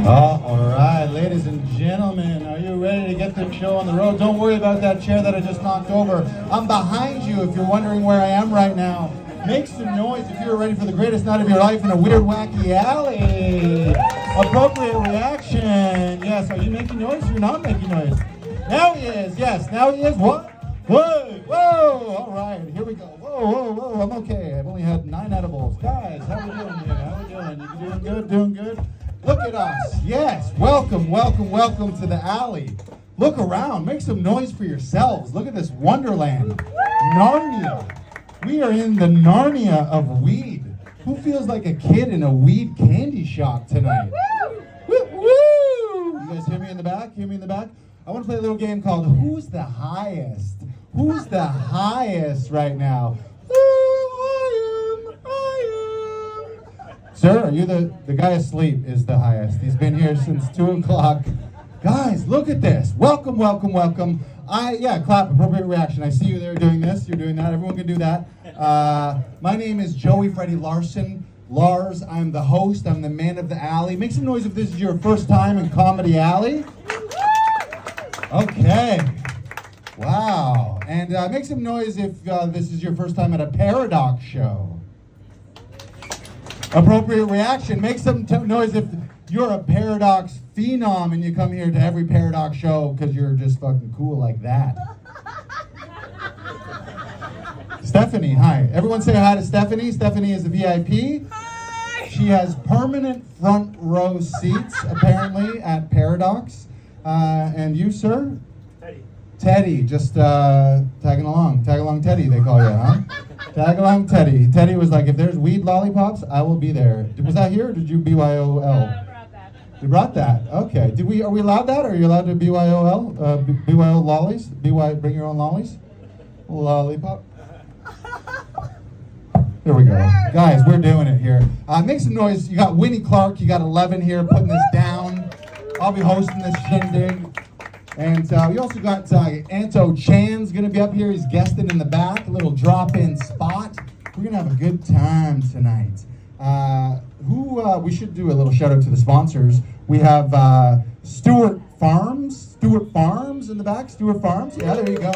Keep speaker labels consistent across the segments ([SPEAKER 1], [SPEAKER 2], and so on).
[SPEAKER 1] All right, ladies and gentlemen, are you ready to get this show on the road? Don't worry about that chair that I just knocked over. I'm behind you if you're wondering where I am right now. Make some noise if you're ready for the greatest night of your life in a weird, wacky alley. Appropriate reaction. Yes, are you making noise? You're not making noise. Now he is. Yes, now he is. What? Whoa, whoa. All right, here we go. Whoa, whoa, whoa. I'm okay. I've only had 9 edibles. Guys, how we doing here? How we doing? You doing good? Doing good? Look at us. Yes, welcome, welcome, welcome to the alley. Look around. Make some noise for yourselves. Look at this wonderland. Narnia. We are in the Narnia of weed. Who feels like a kid in a weed candy shop tonight? Woo, woo! You guys hear me in the back? Hear me in the back? I want to play a little game called Who's the Highest? Who's the highest right now? Sir, are you the guy asleep is the highest? He's been here since 2 o'clock. Guys, look at this. Welcome, welcome, welcome. Clap, appropriate reaction. I see you there doing this. You're doing that. Everyone can do that. My name is Joey Freddy Larson. Lars, I'm the host. I'm the man of the alley. Make some noise if this is your first time in Comedy Alley. Okay. Wow. And make some noise if this is your first time at a Pairadox show. Appropriate reaction. Make some noise if you're a Pairadox phenom and you come here to every Pairadox show because you're just fucking cool like that. Stephanie, hi. Everyone say hi to Stephanie. Stephanie is a VIP. Hi. She has permanent front row seats, apparently, at Pairadox. And you, sir? Teddy. Teddy, just tagging along. Tag along Teddy, they call you, huh? Tag along Teddy. Teddy was like, if there's weed lollipops, I will be there. Was that here or did you BYOL?
[SPEAKER 2] I brought that.
[SPEAKER 1] You brought that? Okay. Are we allowed that? Are you allowed to BYOL? BYO lollies? Bring your own lollies? Lollipop? Here we go. Guys, we're doing it here. Make some noise. You got Winnie Clark. You got 11 here putting this down. I'll be hosting this shindig. And we also got Anto Chan's going to be up here. He's guesting in the back, a little drop-in spot. We're going to have a good time tonight. We should do a little shout-out to the sponsors. We have Stewart Farms in the back. Stewart Farms, yeah, there you go.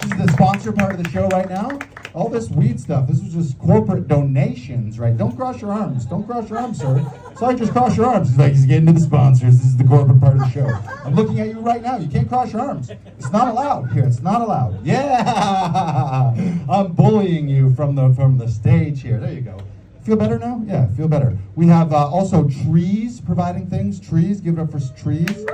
[SPEAKER 1] This is the sponsor part of the show right now. All this weed stuff, this was just corporate donations, right? Don't cross your arms. Don't cross your arms, sir. Sorry, just cross your arms. He's like, he's getting to the sponsors. This is the corporate part of the show. I'm looking at you right now. You can't cross your arms. It's not allowed here. It's not allowed. Yeah! I'm bullying you from the stage here. There you go. Feel better now? Yeah, feel better. We have also Trees providing things. Trees, give it up for Trees.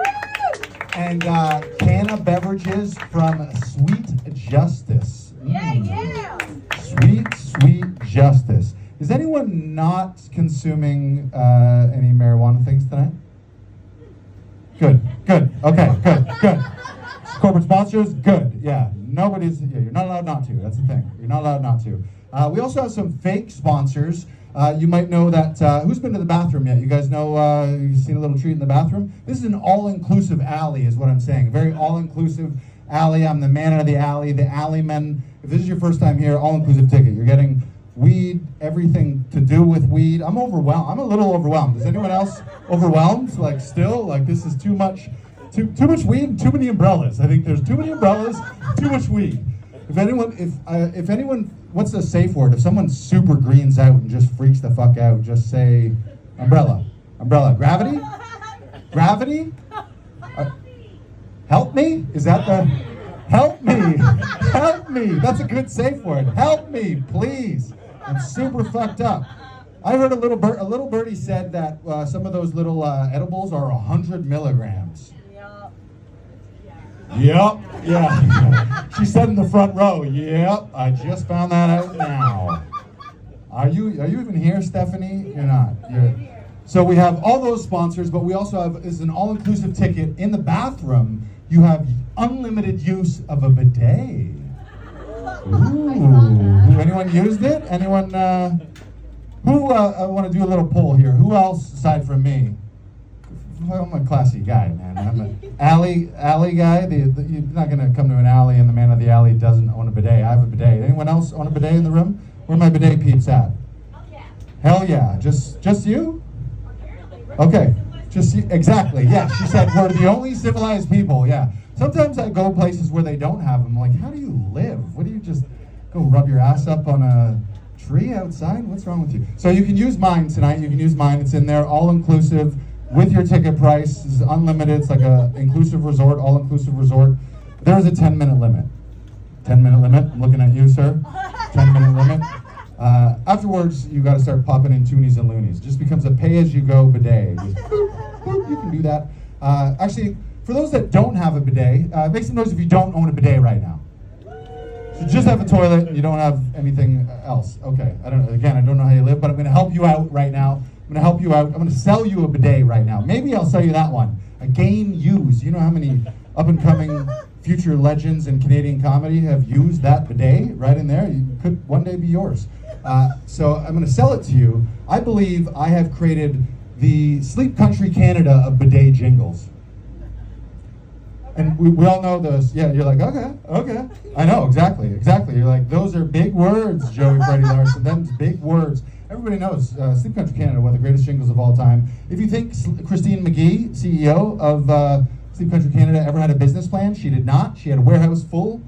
[SPEAKER 1] And Canna Beverages from Sweet Justice.
[SPEAKER 2] Yeah.
[SPEAKER 1] Sweet Justice. Is anyone not consuming any marijuana things tonight? Good. Okay, good. Corporate sponsors, good. Yeah, you're not allowed not to. That's the thing. You're not allowed not to. We also have some fake sponsors. You might know that, who's been to the bathroom yet? You guys know, you've seen a little treat in the bathroom? This is an all-inclusive alley is what I'm saying. A very all-inclusive alley. I'm the man of the alley, the alleyman. If this is your first time here, all-inclusive ticket. You're getting weed, everything to do with weed. I'm overwhelmed. I'm a little overwhelmed. Is anyone else overwhelmed? Like still? Like this is too much weed and too many umbrellas. I think there's too many umbrellas, too much weed. If anyone, what's the safe word? If someone super greens out and just freaks the fuck out, just say umbrella. Gravity? Help me? Is that the... Help me. That's a good safe word. Help me, please. I'm super fucked up. I heard a little birdie said that some of those little edibles are 100 milligrams. Yep. Yeah. She said in the front row. Yep. I just found that out now. Are you even here, Stephanie? You're not. So we have all those sponsors, but we also have is an all-inclusive ticket in the bathroom. You have unlimited use of a bidet. Ooh. Anyone used it? Anyone? I want to do a little poll here. Who else aside from me? I'm a classy guy, man. I'm an alley guy. You're not going to come to an alley and the man of the alley doesn't own a bidet. I have a bidet. Anyone else own a bidet in the room? Where are my bidet peeps at? Hell yeah. Just you? Okay. Just you. Exactly. Yeah. She said we're the only civilized people. Yeah. Sometimes I go places where they don't have them. Like, how do you live? What do you just go rub your ass up on a tree outside? What's wrong with you? So you can use mine tonight. You can use mine. It's in there, all inclusive with your ticket price. This is unlimited. It's like a inclusive resort, all inclusive resort. There's a 10-minute limit. 10-minute limit. I'm looking at you, sir. 10-minute limit. Afterwards, you got to start popping in toonies and loonies. It just becomes a pay-as-you-go bidet. Just boop, boop, you can do that. Actually, for those that don't have a bidet, make some noise if you don't own a bidet right now. So just have a toilet and you don't have anything else. Okay, I don't know how you live, but I'm going to help you out right now. I'm going to sell you a bidet right now. Maybe I'll sell you that one. A Gain Use. You know how many up-and-coming future legends in Canadian comedy have used that bidet right in there? You could one day be yours. So I'm going to sell it to you. I believe I have created the Sleep Country Canada of bidet jingles. And we all know those. Yeah, you're like, okay. I know, exactly. You're like, those are big words, Joey Freddie Larson. Them's big words. Everybody knows Sleep Country Canada, one of the greatest jingles of all time. If you think Christine McGee, CEO of Sleep Country Canada, ever had a business plan, she did not. She had a warehouse full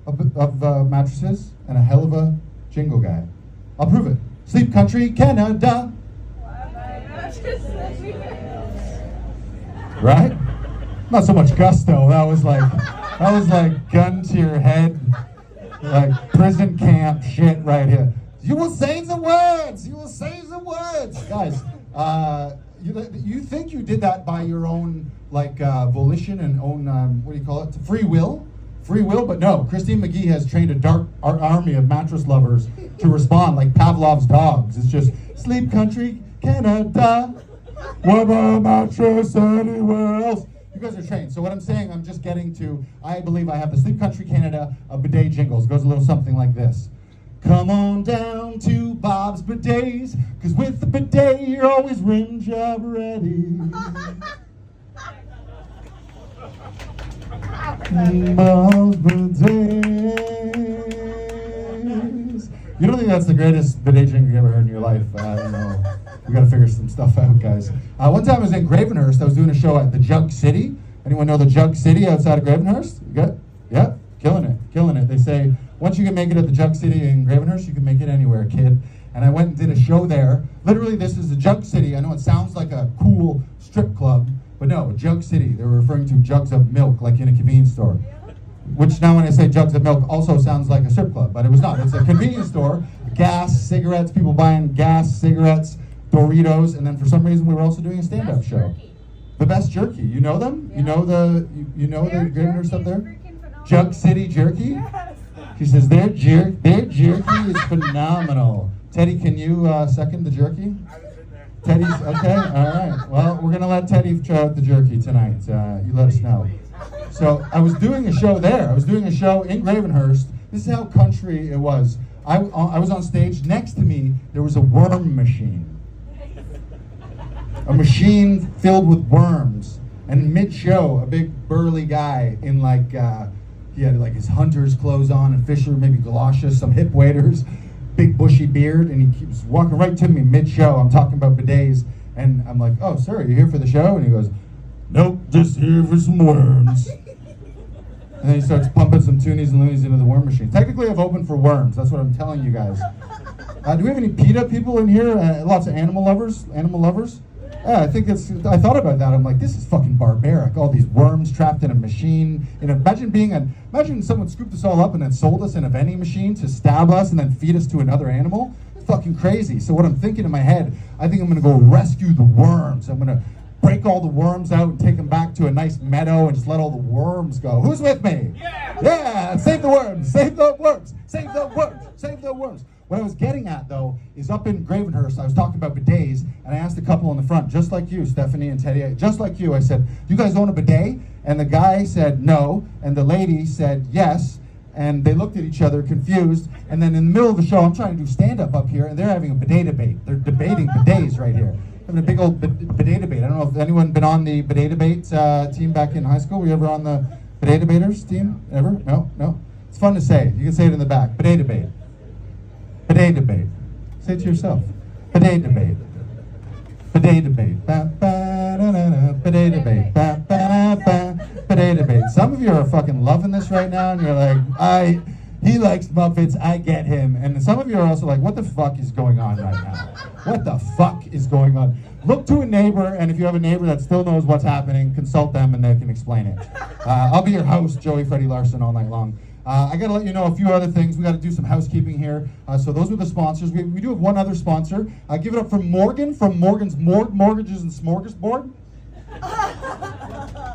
[SPEAKER 1] of mattresses and a hell of a jingle guy. I'll prove it. Sleep Country Canada. Right? Not so much gusto. That was like gun to your head, like prison camp shit right here. You will say the words. Guys, you think you did that by your own volition and own what do you call it? Free will, but no. Christine McGee has trained a dark army of mattress lovers to respond like Pavlov's dogs. It's just Sleep Country Canada. What about a mattress anywhere else? You guys are trained. So what I'm saying, I'm just getting to, I believe I have the Sleep Country Canada of bidet jingles. It goes a little something like this. Come on down to Bob's Bidets, cause with the bidet you're always rim job ready. Bob's Bidets. You don't think that's the greatest bidet jingle you ever heard in your life? I don't know. We gotta figure some stuff out, guys. One time I was in Gravenhurst. I was doing a show at the Jug City. Anyone know the Jug City outside of Gravenhurst? You got? Yeah, killing it. They say once you can make it at the Jug City in Gravenhurst, you can make it anywhere, kid. And I went and did a show there. Literally, this is the Jug City. I know it sounds like a cool strip club, but no, Jug City. They were referring to jugs of milk, like in a convenience store. Which now when I say jugs of milk also sounds like a strip club, but it was not. It's a convenience store. Gas, cigarettes, people buying gas, cigarettes, Doritos, and then for some reason we were also doing a stand-up show. The Best Jerky. You know them? Yeah. You know the Gravenhurst up there? Jug City Jerky? Yes. She says their jerky is phenomenal. Teddy, can you second the jerky? Teddy's okay. All right. Well, we're gonna let Teddy try out the jerky tonight. You let us know. So I was doing a show there. I was doing a show in Gravenhurst. This is how country it was. I was on stage. Next to me, there was a worm machine. A machine filled with worms. And mid-show, a big burly guy in he had his hunter's clothes on and fisher, maybe galoshes, some hip waders, big bushy beard, and he keeps walking right to me mid-show. I'm talking about bidets, and I'm like, "Oh, sir, are you here for the show?" And he goes, "Nope, just here for some worms." And then he starts pumping some toonies and loonies into the worm machine. Technically, I've opened for worms. That's what I'm telling you guys. Do we have any PETA people in here? Lots of animal lovers? Yeah, I thought about that. I'm like, this is fucking barbaric. All these worms trapped in a machine. Imagine someone scooped us all up and then sold us in a vending machine to stab us and then feed us to another animal. It's fucking crazy. So what I'm thinking in my head, I think I'm gonna go rescue the worms. I'm gonna break all the worms out and take them back to a nice meadow and just let all the worms go. Who's with me? Yeah! Save the worms! Save the worms! Save the worms! Save the worms! What I was getting at, though, is up in Gravenhurst, I was talking about bidets, and I asked a couple in the front, just like you, Stephanie and Teddy, just like you, I said, "You guys own a bidet?" And the guy said no, and the lady said yes, and they looked at each other confused, and then in the middle of the show, I'm trying to do stand-up up here, and they're having a bidet debate. They're debating bidets right here. having a big old bidet debate. I don't know if anyone been on the bidet debate team back in high school. Were you ever on the bidet debaters team? Ever? No? No? It's fun to say. You can say it in the back. Bidet debate. Bidet debate. Say it to yourself. Bidet debate. Bidet debate. Ba, ba, da, da, da. Bidet debate. Ba, ba, ba. Bidet debate. Some of you are fucking loving this right now, and you're like, he likes Muppets, I get him. And some of you are also like, what the fuck is going on right now? What the fuck is going on? Look to a neighbor, and if you have a neighbor that still knows what's happening, consult them and they can explain it. I'll be your host, Joey Freddie Larson, all night long. I got to let you know a few other things. We got to do some housekeeping here. So those are the sponsors. We do have one other sponsor. Give it up for Morgan from Morgan's Mortgages and Smorgasbord.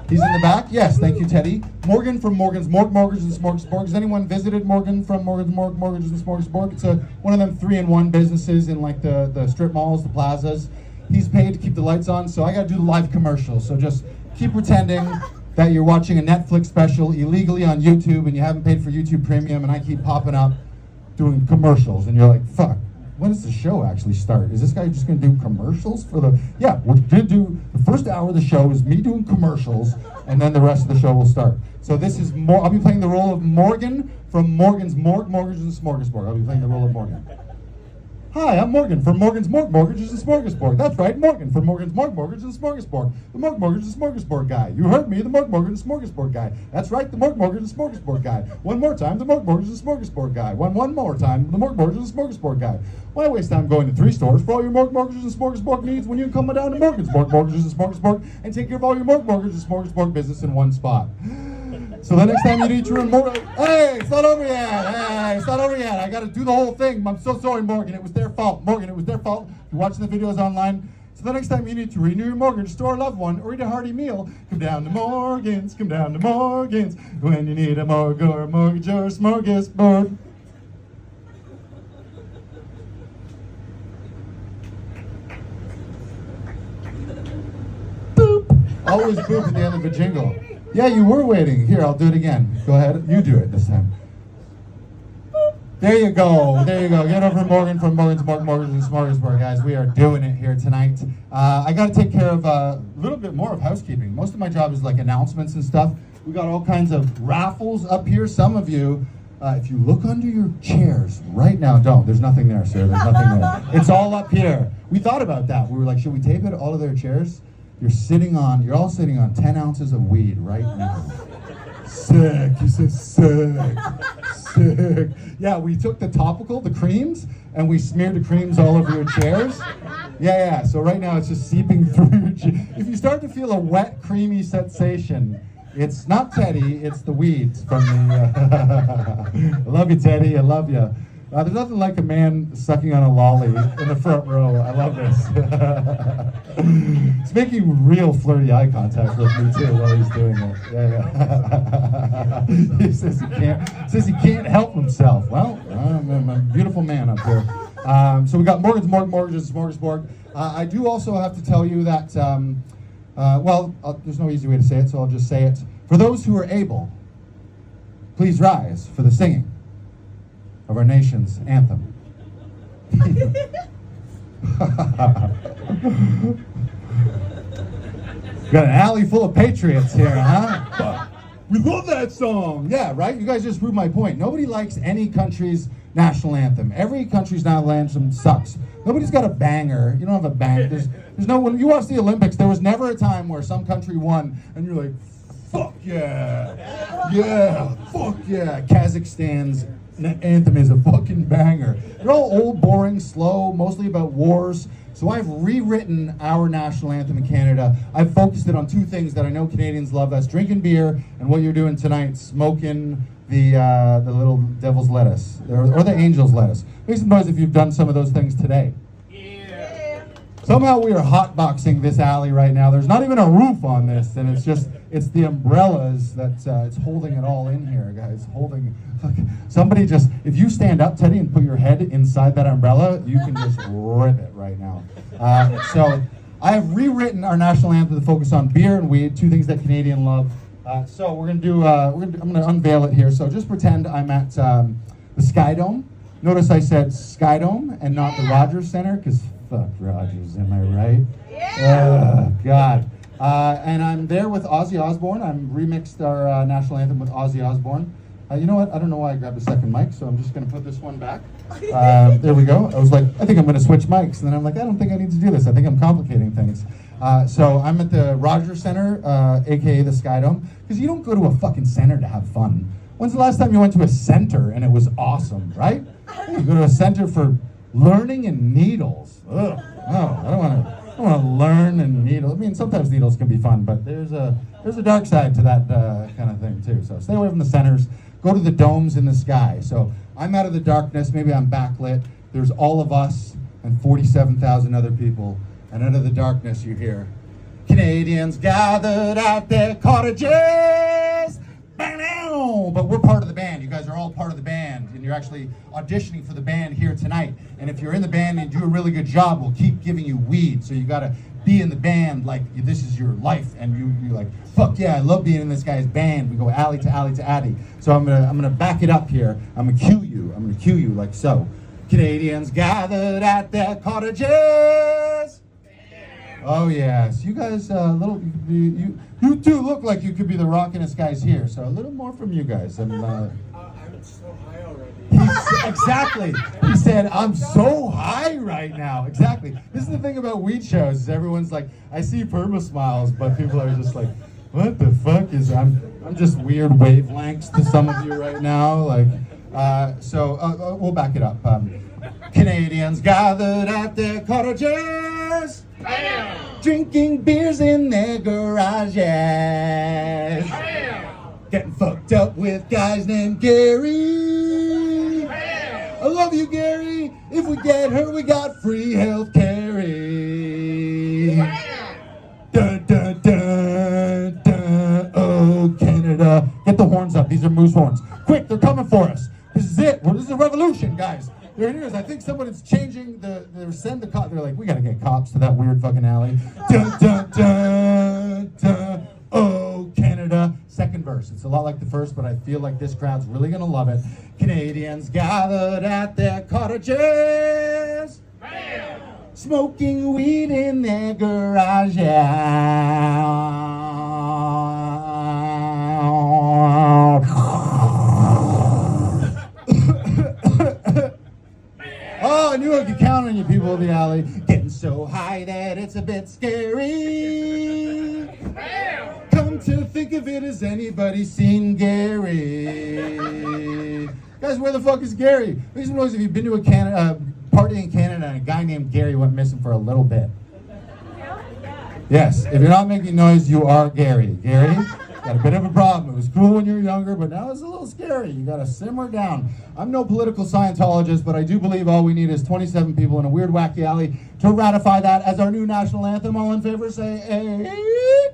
[SPEAKER 1] He's in the back. Yes, thank you, Teddy. Morgan from Morgan's Mortgages and Smorgasbord. Has anyone visited Morgan from Morgan's Mortgages and Smorgasbord? It's one of them 3-in-1 businesses in like the strip malls, the plazas. He's paid to keep the lights on, so I got to do the live commercial. So just keep pretending that you're watching a Netflix special illegally on YouTube and you haven't paid for YouTube Premium, and I keep popping up doing commercials, and you're like, fuck, when does the show actually start? Is this guy just going to do commercials for the... Yeah, we're going to do... The first hour of the show is me doing commercials, and then the rest of the show will start. So this is more... I'll be playing the role of Morgan from Morgan's Mortgages and Smorgasbord. I'll be playing the role of Morgan. Hi, I'm Morgan from Morgan's Mortgages and Smorgasbord. That's right, Morgan from Morgan's Mortgages and Smorgasbord. The Mortgages and Smorgasbord guy. You heard me, the Mortgages and Smorgasbord guy. That's right, the Mortgages and Smorgasbord guy. One more time, the Mortgages and Smorgasbord guy. One more time, the Mortgages and Smorgasbord guy. Why waste time going to 3 stores for all your Mortgages and Smorgasbord needs when you can come down to Morgan's Mortgages and Smorgasbord and take care of all your Mortgages and Smorgasbord business in one spot? So the next time you need to remember, hey, it's not over yet. Hey, it's not over yet. I got to do the whole thing. I'm so sorry, Morgan. It was their fault. Morgan, it was their fault. You're watching the videos online. So the next time you need to renew your mortgage, store a loved one, or eat a hearty meal, come down to Morgan's. Come down to Morgan's when you need a mortgage or smorgasbord. Boop. Always boop at the end of a jingle. Yeah, you were waiting. Here, I'll do it again. Go ahead. You do it this time. There you go. There you go. Get over Morgan from Morgan's Mortgages and Smorgasbord, guys. We are doing it here tonight. I got to take care of a little bit more of housekeeping. Most of my job is like announcements and stuff. We got all kinds of raffles up here. Some of you, if you look under your chairs right now, don't. There's nothing there, sir. There's nothing there. It's all up here. We thought about that. We were like, should we tape it? All of their chairs? You're all sitting on 10 ounces of weed right now. Sick, you said sick, sick. Yeah, we took the topical, the creams, and we smeared the creams all over your chairs. Yeah, so right now it's just seeping through your chair. If you start to feel a wet, creamy sensation, it's not Teddy, it's the weeds from the... I love you, Teddy, I love you. There's nothing like a man sucking on a lolly in the front row. I love this. He's making real flirty eye contact with me too while he's doing it. Yeah. He says he can't help himself. Well, I'm a beautiful man up here. So we got Morgan's Mortgages and Smorgasbord. I do also have to tell you that, there's no easy way to say it, so I'll just say it. For those who are able, please rise for the singing of our nation's anthem. Got an alley full of patriots here, huh? We love that song. Yeah, right? You guys just proved my point. Nobody likes any country's national anthem. Every country's national anthem sucks. Nobody's got a banger. You don't have a banger. There's no, when you watch the Olympics, there was never a time where some country won and you're like, fuck yeah. Yeah, fuck yeah. Kazakhstan's anthem is a fucking banger. They're all old, boring, slow, mostly about wars. So I've rewritten our national anthem in Canada. I've focused it on 2 things that I know Canadians love. That's drinking beer and what you're doing tonight, smoking the little devil's lettuce or the angel's lettuce. Make some noise if you've done some of those things today. Yeah. Somehow we are hotboxing this alley right now. There's not even a roof on this, and it's the umbrellas that it's holding it all in here, guys. Somebody if you stand up, Teddy, and put your head inside that umbrella, you can just rip it right now. So I have rewritten our national anthem to focus on beer and weed, 2 things that Canadians love. So we're gonna do. I'm gonna unveil it here. So just pretend I'm at the Sky Dome. Notice I said Sky Dome and not the Rogers Center, because fuck Rogers, am I right? God. And I'm there with Ozzy Osbourne. I'm remixed our national anthem with Ozzy Osbourne. You know what? I don't know why I grabbed a second mic, so I'm just going to put this one back. There we go. I was like, I think I'm going to switch mics. And then I'm like, I don't think I need to do this. I think I'm complicating things. So I'm at the Rogers Center, a.k.a. the Sky Dome, because you don't go to a fucking center to have fun. When's the last time you went to a center and it was awesome, right? You go to a center for learning and needles. Ugh. Oh, I don't want to learn and needle. I mean, sometimes needles can be fun, but there's a dark side to that kind of thing too. So stay away from the centers. Go to the domes in the sky. So I'm out of the darkness. Maybe I'm backlit. There's all of us and 47,000 other people. And out of the darkness, you hear Canadians gathered at their cottages. But we're part of the band. You guys are all part of the band, and you're actually auditioning for the band here tonight. And if you're in the band and do a really good job, we'll keep giving you weed. So you gotta be in the band like this is your life, and you're like, fuck yeah, I love being in this guy's band. We go alley to alley to alley. So I'm gonna back it up here. I'm gonna cue you like so. Canadians gathered at their cottages. Oh yes, you guys, you two look like you could be the rockinest guys here. So a little more from you guys. And
[SPEAKER 2] I'm so high already.
[SPEAKER 1] Exactly. He said, "I'm so high right now." Exactly. This is the thing about weed shows. Is everyone's like, I see perma smiles, but people are just like, "What the fuck is?" I'm just weird wavelengths to some of you right now. Like, so we'll back it up. Canadians gathered at their cottages.
[SPEAKER 2] Bam!
[SPEAKER 1] Drinking beers in their garages.
[SPEAKER 2] Bam!
[SPEAKER 1] Getting fucked up with guys named Gary.
[SPEAKER 2] Bam!
[SPEAKER 1] I love you, Gary. If we get hurt, we got free health care. Dun, dun, dun, dun. Oh, Canada. Get the horns up. These are moose horns. Quick, they're coming for us. This is it. This is a revolution, guys. There it is. I think someone's changing send the cops. They're like, we gotta get cops to that weird fucking alley. Dun, dun, dun, dun. Oh, Canada. Second verse. It's a lot like the first, but I feel like this crowd's really gonna love it. Canadians gathered at their cottages.
[SPEAKER 2] Bam!
[SPEAKER 1] Smoking weed in their garages. Oh, I knew I could count on you people of the alley. Getting so high that it's a bit scary.
[SPEAKER 2] Bam!
[SPEAKER 1] Come to think of it, has anybody seen Gary? Guys, where the fuck is Gary? Make some noise if you've been to a party in Canada and a guy named Gary went missing for a little bit. Yes, if you're not making noise, you are Gary. Gary? Got a bit of a problem. It was cool when you were younger, but now it's a little scary. You gotta simmer down. I'm no political Scientologist, but I do believe all we need is 27 people in a weird, wacky alley to ratify that as our new national anthem. All in favor, say, hey.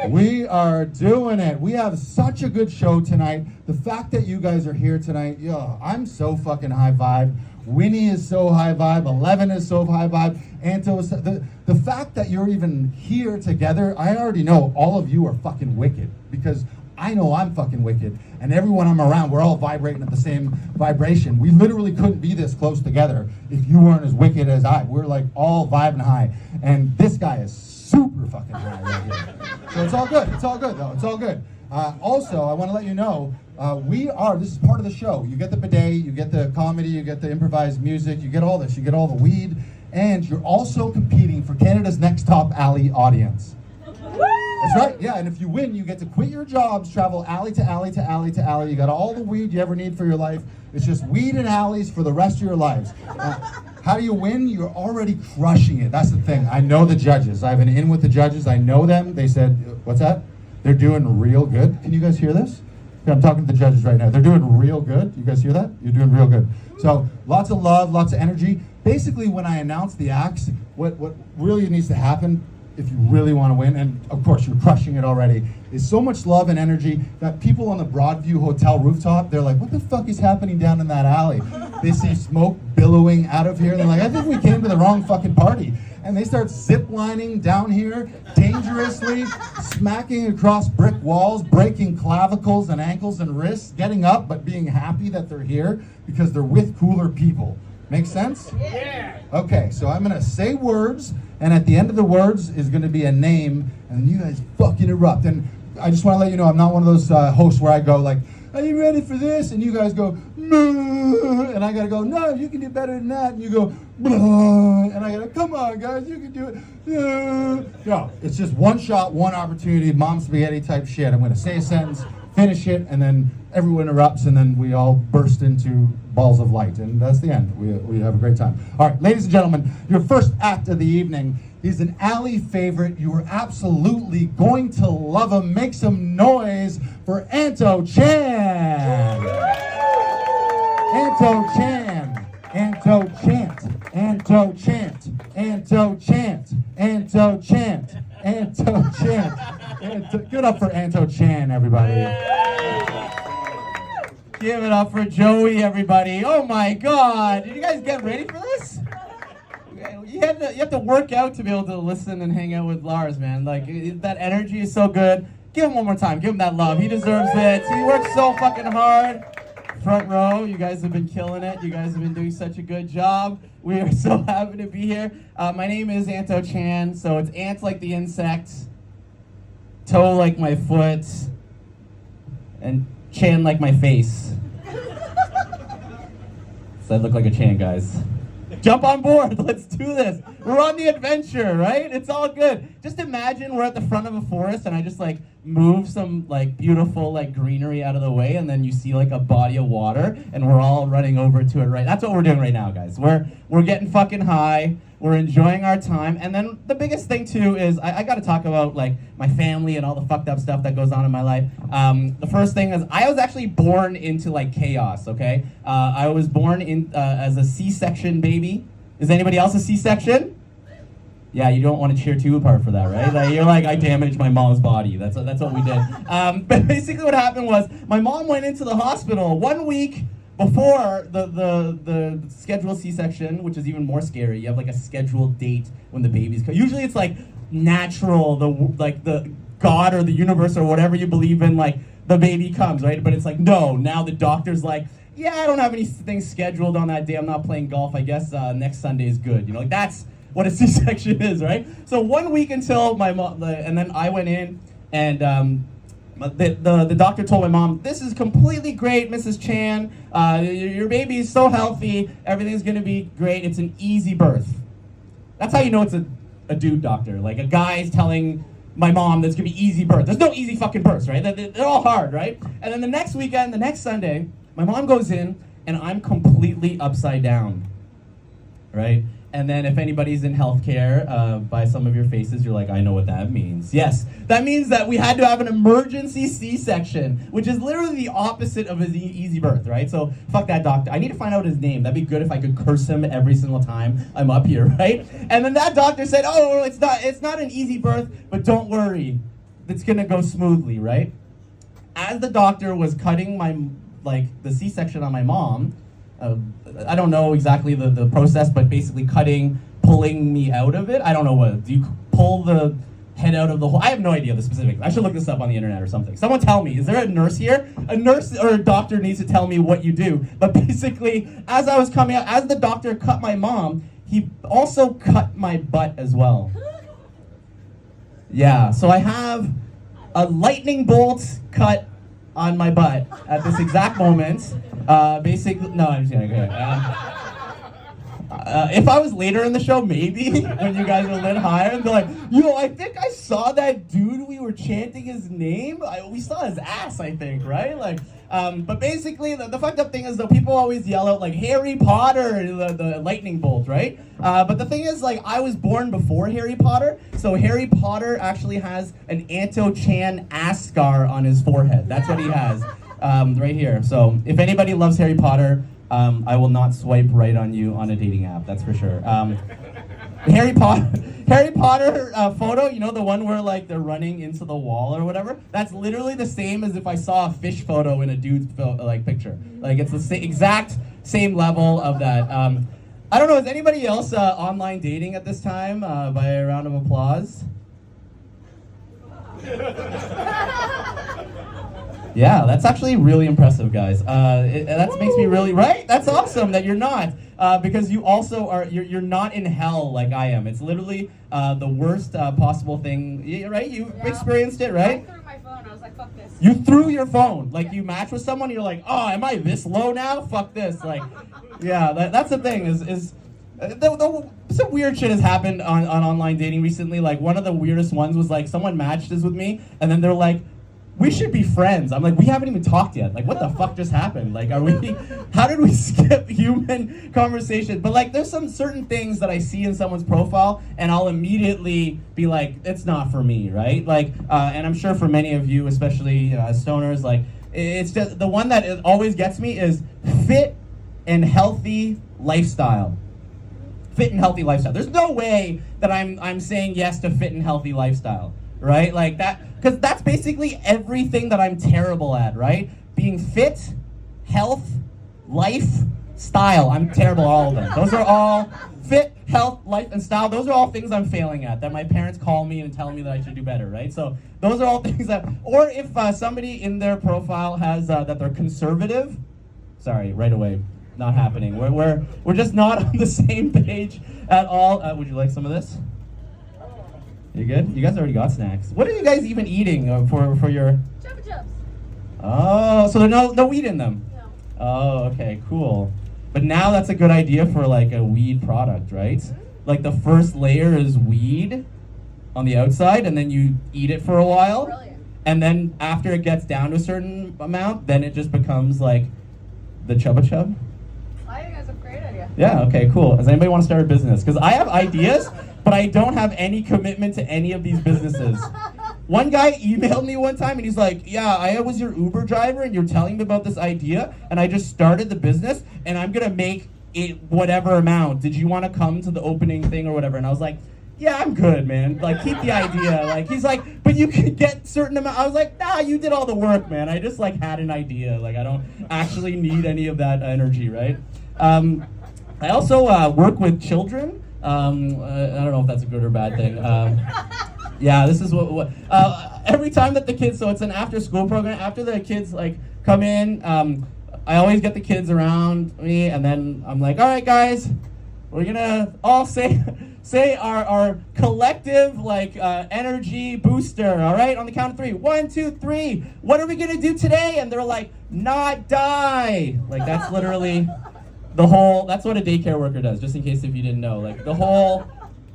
[SPEAKER 1] We are doing it. We have such a good show tonight. The fact that you guys are here tonight, I'm so fucking high vibe. Winnie is so high vibe. 11 is so high vibe. Anto is the fact that you're even here together, I already know all of you are fucking wicked because I know I'm fucking wicked, and everyone I'm around, we're all vibrating at the same vibration. We literally couldn't be this close together if you weren't as wicked as I. We're like all vibing high, and this guy is super fucking high right here. So it's all good. It's all good though. It's all good. Also, I want to let you know, this is part of the show. You get the bidet, you get the comedy, you get the improvised music, you get all this, you get all the weed, and you're also competing for Canada's Next Top Alley audience. That's right, yeah, and if you win, you get to quit your jobs, travel alley to alley to alley to alley. You got all the weed you ever need for your life. It's just weed and alleys for the rest of your lives. How do you win? You're already crushing it. That's the thing. I know the judges. I've been in with the judges. I know them. They said, what's that? They're doing real good. Can you guys hear this? Yeah, I'm talking to the judges right now. They're doing real good. You guys hear that? You're doing real good. So lots of love, lots of energy. Basically, when I announce the acts, what really needs to happen if you really want to win, and of course you're crushing it already, is so much love and energy that people on the Broadview Hotel rooftop, they're like, what the fuck is happening down in that alley? They see smoke billowing out of here. They're like, I think we came to the wrong fucking party. And they start zip-lining down here dangerously, smacking across brick walls, breaking clavicles and ankles and wrists, getting up but being happy that they're here because they're with cooler people. Make sense?
[SPEAKER 2] Yeah.
[SPEAKER 1] Okay, so I'm gonna say words, and at the end of the words is gonna be a name, and you guys fucking erupt. And I just want to let you know I'm not one of those hosts where I go like, "Are you ready for this?" and you guys go, "No," and I gotta go, "No, you can do better than that," and you go, "No," and I gotta, "Come on, guys, you can do it." No, it's just one shot, one opportunity, mom spaghetti type shit. I'm gonna say a sentence, finish it, and then everyone erupts, and then we all burst into balls of light, and that's the end. We have a great time. All right, ladies and gentlemen, your first act of the evening. He's an alley favorite. You are absolutely going to love him. Make some noise for Anto Chan. Anto Chan. Anto Chant. Anto Chant. Anto Chant. Anto Chant. Anto Chant. Give it up for Anto Chan, everybody.
[SPEAKER 3] Give it up for Joey, everybody. Oh my God. Did you guys get ready for this? You have to work out to be able to listen and hang out with Lars, man. Like, that energy is so good. Give him one more time. Give him that love. He deserves it. He works so fucking hard. Front row, you guys have been killing it. You guys have been doing such a good job. We are so happy to be here. My name is Anto Chan. So it's ant like the insect, toe like my foot, and Chan like my face. So I look like a Chan, guys. Jump on board. Let's do this. We're on the adventure, right? It's all good. Just imagine we're at the front of a forest and I just like move some like beautiful like greenery out of the way, and then you see like a body of water and we're all running over to it, right? That's what we're doing right now, guys. We're getting fucking high. We're enjoying our time. And then the biggest thing too is I got to talk about like my family and all the fucked up stuff that goes on in my life. The first thing is I was actually born into like chaos, okay? I was born in as a C-section baby. Is anybody else a C-section? Yeah, you don't want to cheer too hard for that, right? Like, you're like, I damaged my mom's body. That's what we did. But basically what happened was my mom went into the hospital 1 week before the scheduled C-section, which is even more scary. You have like a scheduled date when the baby's coming. Usually it's like natural, the God or the universe or whatever you believe in, like the baby comes, right? But it's like, no, now the doctor's like, yeah, I don't have anything scheduled on that day. I'm not playing golf. I guess next Sunday is good. You know, like that's what a C-section is, right? So 1 week until my mom, and then I went in, and the doctor told my mom, "This is completely great, Mrs. Chan. Your baby is so healthy. Everything's gonna be great. It's an easy birth." That's how you know it's a dude doctor. Like a guy's telling my mom that it's gonna be easy birth. There's no easy fucking births, right? They're all hard, right? And then the next weekend, the next Sunday, my mom goes in, and I'm completely upside down, right? And then if anybody's in healthcare, by some of your faces, you're like, I know what that means. Yes, that means that we had to have an emergency C-section, which is literally the opposite of an easy birth, right? So fuck that doctor. I need to find out his name. That'd be good if I could curse him every single time I'm up here, right? And then that doctor said, oh, it's not an easy birth, but don't worry, it's gonna go smoothly, right? As the doctor was cutting the C-section on my mom, I don't know exactly the process, but basically pulling me out of it. I don't know what. Do you pull the head out of the hole? I have no idea the specifics. I should look this up on the internet or something. Someone tell me, is there a nurse here? A nurse or a doctor needs to tell me what you do. But basically, as I was coming out, as the doctor cut my mom, he also cut my butt as well. Yeah, so I have a lightning bolt cut on my butt at this exact moment. Basically, no, I'm just kidding. Okay. If I was later in the show, maybe when you guys are lit higher, and they're like, "Yo, I think I saw that dude. We were chanting his name. We saw his ass. I think, right? Like, but basically, the fucked up thing is though, people always yell out like Harry Potter, the lightning bolt, right? But the thing is, like, I was born before Harry Potter, so Harry Potter actually has an Anto Chan ass scar on his forehead. That's what he has. Right here. So if anybody loves Harry Potter, I will not swipe right on you on a dating app. That's for sure. Harry Potter photo. You know the one where like they're running into the wall or whatever. That's literally the same as if I saw a fish photo in a dude's picture. Like it's the exact same level of that. I don't know. Is anybody else online dating at this time? By a round of applause. Yeah, that's actually really impressive, guys. That makes me really right. That's awesome that you're not, because you also are. You're not in hell like I am. It's literally the worst possible thing. Right? You experienced it, right?
[SPEAKER 4] I threw my phone. I was like, "Fuck this."
[SPEAKER 3] You threw your phone. Like you match with someone, you're like, oh, am I this low now? Fuck this. Like, yeah, that's the thing. Some weird shit has happened on online dating recently. Like one of the weirdest ones was like someone matched us with me, and then they're like, we should be friends. I'm like, we haven't even talked yet. Like, what the fuck just happened? Like, how did we skip human conversation? But like, there's some certain things that I see in someone's profile, and I'll immediately be like, it's not for me, right? Like, and I'm sure for many of you, especially as stoners, like, it's just the one that always gets me is fit and healthy lifestyle. Fit and healthy lifestyle. There's no way that I'm saying yes to fit and healthy lifestyle, right? Like that, because that's basically everything that I'm terrible at, right? Being fit, health, life, style. I'm terrible at all of them. Those are all fit, health, life, and style. Those are all things I'm failing at that my parents call me and tell me that I should do better, right? So those are all things that, or if somebody in their profile has that they're conservative, sorry, right away. Not happening. We're just not on the same page at all. Would you like some of this? You good? You guys already got snacks. What are you guys even eating for your?
[SPEAKER 4] Chupa chups.
[SPEAKER 3] Oh, so there's no weed in them.
[SPEAKER 4] No.
[SPEAKER 3] Oh, okay, cool. But now that's a good idea for like a weed product, right? Like the first layer is weed on the outside, and then you eat it for a while,
[SPEAKER 4] Brilliant.
[SPEAKER 3] and then after it gets down to a certain amount, then it just becomes like the Chubba Chub.
[SPEAKER 4] I think that's a great idea.
[SPEAKER 3] Yeah, okay, cool. Does anybody want to start a business? Because I have ideas, but I don't have any commitment to any of these businesses. One guy emailed me one time and he's like, yeah, I was your Uber driver and you're telling me about this idea and I just started the business and I'm going to make it whatever amount. Did you want to come to the opening thing or whatever? And I was like, yeah, I'm good, man. Like, keep the idea. Like, he's like, but you can get certain amount. I was like, nah, you did all the work, man. I just like had an idea. Like, I don't actually need any of that energy, right? I also work with children. I don't know if that's a good or bad thing. Yeah, this is what every time that the kids, so it's an after school program. After the kids like come in, I always get the kids around me, and then I'm like, all right, guys, we're gonna all say our collective like energy booster. All right, on the count of 3. 1, 2, 3. What are we gonna do today? And they're like, not die. Like that's literally the whole. That's what a daycare worker does. Just in case if you didn't know, like the whole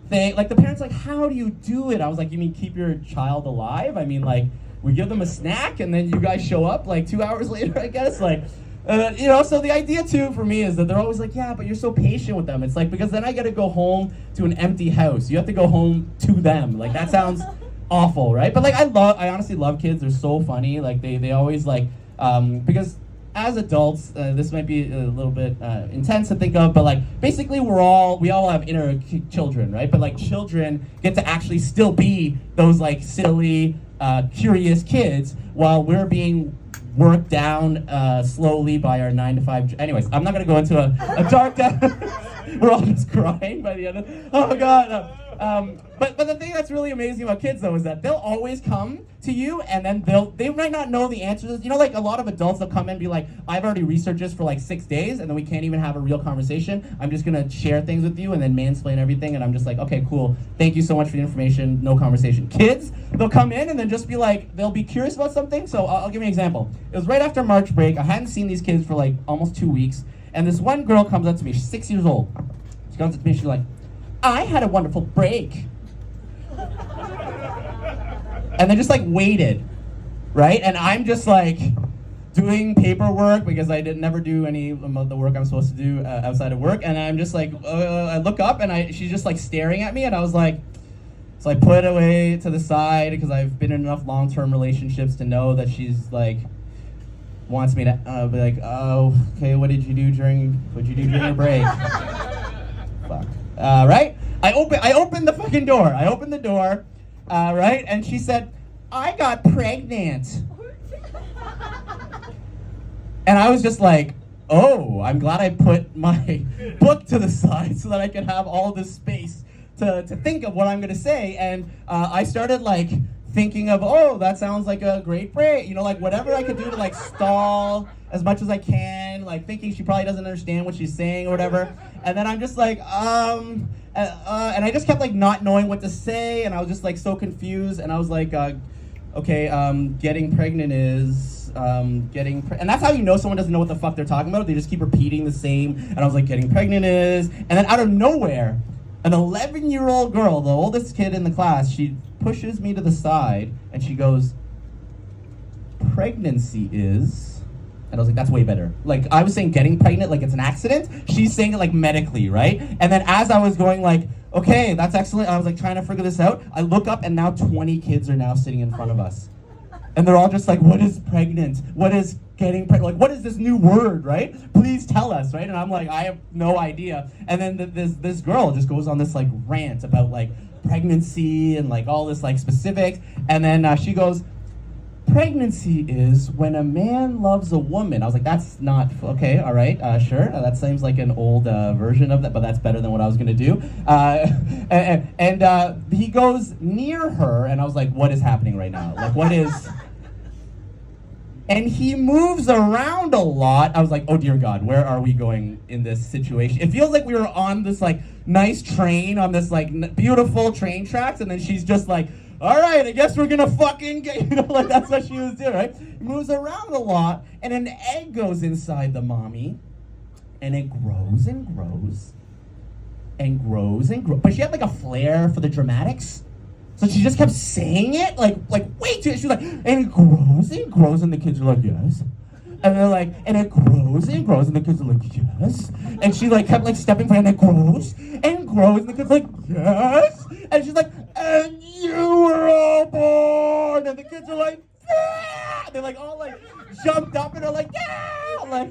[SPEAKER 3] thing. Like the parents like, how do you do it? I was like, you mean keep your child alive? I mean like we give them a snack and then you guys show up like 2 hours later, I guess. Like. So the idea too for me is that they're always like, yeah, but you're so patient with them. It's like, because then I got to go home to an empty house. You have to go home to them. Like that sounds awful, right? But like I honestly love kids. They're so funny. Like they always like, because as adults, this might be a little bit intense to think of, but like basically we all have inner children, right? But like children get to actually still be those like silly, curious kids while we're being worked down slowly by our 9 to 5. Anyways, I'm not gonna go into a dark. We're all just crying by the end of. Oh God. But the thing that's really amazing about kids though is that they'll always come to you and then they might not know the answers. You know, like a lot of adults, they'll come in and be like, I've already researched this for like 6 days and then we can't even have a real conversation. I'm just gonna share things with you and then mansplain everything and I'm just like, okay, cool. Thank you so much for the information. No conversation. Kids, they'll come in and then just be like, they'll be curious about something. So I'll give you an example. It was right after March break. I hadn't seen these kids for like almost 2 weeks. And this one girl comes up to me. She's 6 years old. She comes up to me. She's like, I had a wonderful break. And they just like waited, right? And I'm just like doing paperwork because I never do any of the work I'm supposed to do outside of work. And I'm just like, I look up and she's just like staring at me. And I was like, so I put it away to the side because I've been in enough long-term relationships to know that she's like, wants me to be like, oh, okay, what did you do during your break? Fuck. Right? I opened the fucking door. I opened the door, right? And she said, I got pregnant. And I was just like, oh, I'm glad I put my book to the side so that I could have all this space to think of what I'm going to say. And I started like thinking of, oh, that sounds like a great break. You know, like whatever I could do to like stall as much as I can, like thinking she probably doesn't understand what she's saying or whatever. And then I'm just like, and I just kept like not knowing what to say, and I was just like so confused. And I was like, okay, getting pregnant is and that's how you know someone doesn't know what the fuck they're talking about. They just keep repeating the same. And I was like, getting pregnant is, and then out of nowhere, an 11-year-old girl, the oldest kid in the class, she pushes me to the side and she goes, pregnancy is, and I was like, that's way better. Like, I was saying getting pregnant like it's an accident. She's saying it like medically, right? And then as I was going like, okay, that's excellent, I was like trying to figure this out, I look up and now 20 kids are now sitting in front of us. And they're all just like, what is pregnant? What is getting pregnant? Like, what is this new word, right? Please tell us, right? And I'm like, I have no idea. And then this girl just goes on this like rant about like pregnancy and like all this like specifics. And then she goes, pregnancy is when a man loves a woman. I was like, that's not, okay, all right, sure. That seems like an old version of that, but that's better than what I was gonna do. And he goes near her, and I was like, what is happening right now? Like, what is... And he moves around a lot. I was like, oh dear God, where are we going in this situation? It feels like we were on this like nice train, on this like beautiful train tracks, and then she's just like, all right, I guess we're gonna fucking get, you know, like that's what she was doing, right? Moves around a lot, and an egg goes inside the mommy, and it grows and grows, and grows and grows. But she had like a flair for the dramatics, so she just kept saying it, like way too. She was like, and it grows, and the kids are like, yes. And they're like, and it grows and grows, and the kids are like, yes. And she like kept like stepping forward, and it grows and grows, and the kids are like, yes. And she's like, and you were all born, and the kids are like, yeah. They're like all like jumped up and are like, yeah, like.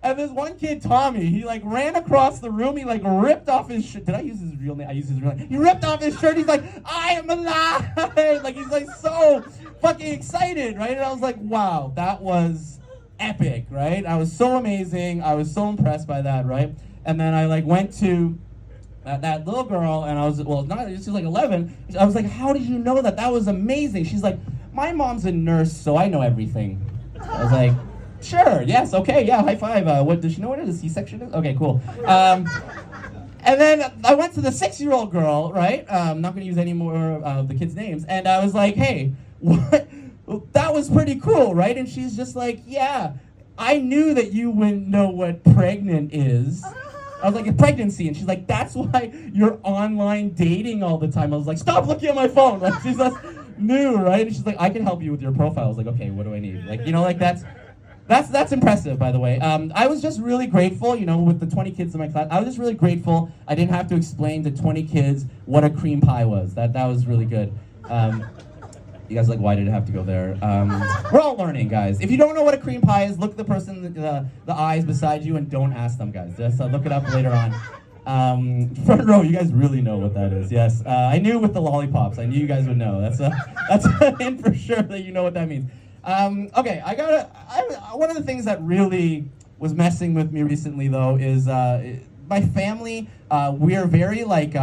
[SPEAKER 3] And this one kid, Tommy, he like ran across the room. He like ripped off his shirt. Did I use his real name? I used his real name. He ripped off his shirt. He's like, I am alive. Like he's like so fucking excited, right? And I was like, wow, that was epic, right? I was so amazing. I was so impressed by that, right? And then I like went to that little girl, and I was, well, not, she was like 11. I was like, how did you know that? That was amazing. She's like, my mom's a nurse, so I know everything. I was like, sure, yes, okay, yeah, high five. What does she know what a C-section is? Okay, cool. And then I went to the 6-year-old girl, right? I'm not gonna use any more of the kids' names. And I was like, hey, what? That was pretty cool, right? And she's just like, yeah, I knew that you wouldn't know what pregnant is. I was like, it's pregnancy. And she's like, that's why you're online dating all the time. I was like, stop looking at my phone. Like, she's just new, right? And she's like, I can help you with your profile. I was like, okay, what do I need? Like, you know, like that's impressive, by the way. I was just really grateful, you know, with the 20 kids in my class. I was just really grateful I didn't have to explain to 20 kids what a cream pie was. That was really good. You guys are like, why did it have to go there? We're all learning, guys. If you don't know what a cream pie is, look at the person in the eyes beside you and don't ask them, guys. Just look it up later on. Front row, you guys really know what that is. Yes, I knew with the lollipops. I knew you guys would know. That's a hint for sure that you know what that means. Okay, one of the things that really was messing with me recently, though, is my family. We are very like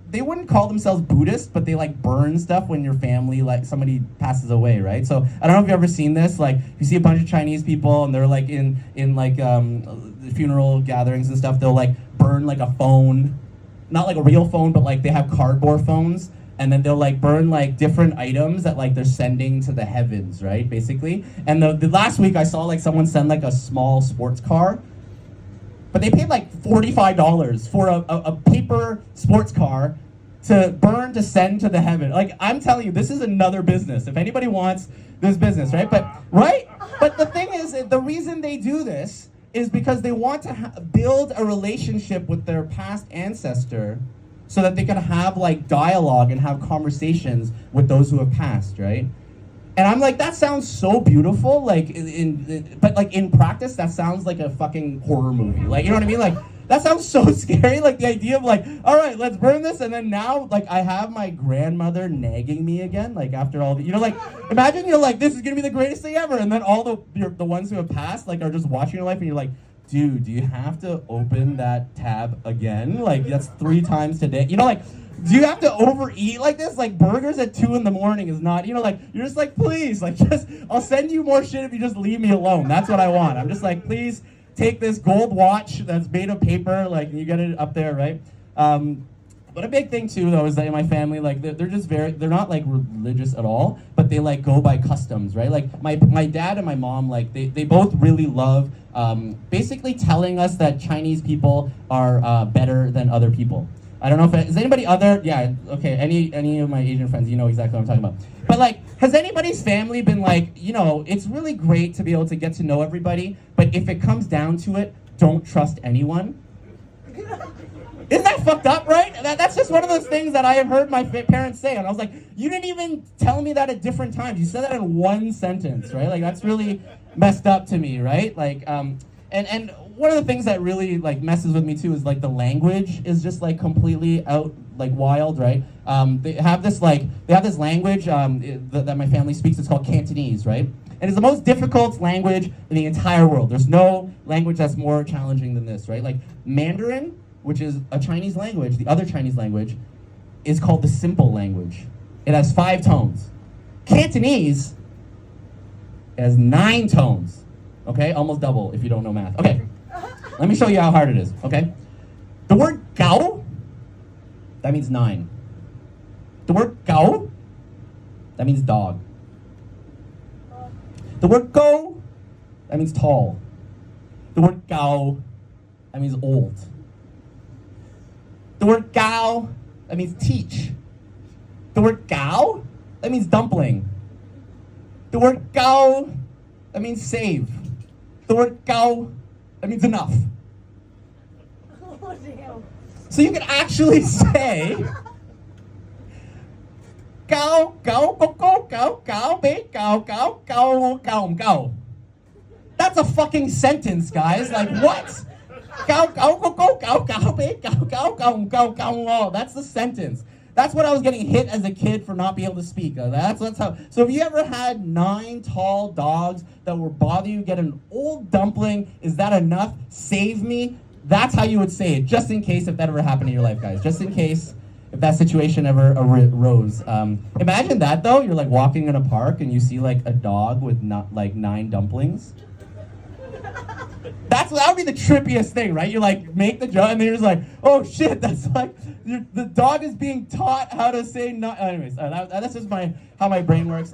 [SPEAKER 3] they wouldn't call themselves Buddhist, but they like burn stuff when your family, like somebody passes away, right? So I don't know if you've ever seen this. Like you see a bunch of Chinese people, and they're like in like funeral gatherings and stuff. They'll like burn like a phone, not like a real phone, but like they have cardboard phones. And then they'll like burn like different items that like they're sending to the heavens, right? Basically. And the last week I saw like someone send like a small sports car, but they paid like $45 for a paper sports car to burn to send to the heaven. Like I'm telling you, this is another business. If anybody wants this business, right? But the thing is, the reason they do this is because they want to build a relationship with their past ancestor, so that they can have like dialogue and have conversations with those who have passed, right? And I'm like, that sounds so beautiful, like but like in practice, that sounds like a fucking horror movie. Like, you know what I mean? Like, that sounds so scary. Like the idea of like, all right, let's burn this, and then now like I have my grandmother nagging me again, like after all the, you know, like imagine you're like, this is gonna be the greatest thing ever, and then all the ones who have passed like are just watching your life, and you're like, dude, do you have to open that tab again? Like, that's 3 times today. You know, like, do you have to overeat like this? Like, burgers at 2 in the morning is not, you know, like, you're just like, please, like, just, I'll send you more shit if you just leave me alone. That's what I want. I'm just like, please take this gold watch that's made of paper, like, you get it up there, right? But a big thing too, though, is that in my family, like, they're just they're not like religious at all, but they like go by customs, right? Like my dad and my mom, like they both really love basically telling us that Chinese people are better than other people. I don't know if is anybody other, yeah, okay, any of my Asian friends, you know exactly what I'm talking about. But like, has anybody's family been like, you know, it's really great to be able to get to know everybody, but if it comes down to it, don't trust anyone? Isn't that fucked up, right? That's just one of those things that I have heard my parents say, and I was like, you didn't even tell me that at different times. You said that in one sentence, right? Like, that's really messed up to me, right? Like, and one of the things that really like messes with me too is like the language is just like completely out, like wild, right? They have this language that my family speaks. It's called Cantonese, right? And it's the most difficult language in the entire world. There's no language that's more challenging than this, right? Like Mandarin, which is a Chinese language, the other Chinese language, is called the simple language. It has 5 tones. Cantonese has 9 tones. Okay, almost double if you don't know math. Okay, let me show you how hard it is, okay? The word gao, that means 9. The word gao, that means dog. The word go, that means tall. The word gao, that means old. The word gao, that means teach. The word gao, that means dumpling. The word gao, that means save. The word gao, that means enough.
[SPEAKER 4] Oh, damn.
[SPEAKER 3] So you can actually say gao, gao, go, go, gao, gao, be, gao, gao, gao, gao, gao. That's a fucking sentence, guys. Like, what? Gao, gao, go, go, gao, gao, be, gao, gao, gao, gao, gao. That's the sentence. That's what I was getting hit as a kid for not being able to speak. That's how. So if you ever had 9 tall dogs that were bothering you, get an old dumpling, is that enough? Save me. That's how you would say it, just in case if that ever happened in your life, guys. Just in case if that situation ever arose. Imagine that though. You're like walking in a park and you see like a dog with not like 9 dumplings. That would be the trippiest thing, right? You like make the joke and then you're just like, oh shit, that's like the dog is being taught how to say no. Anyways, that's just how my brain works.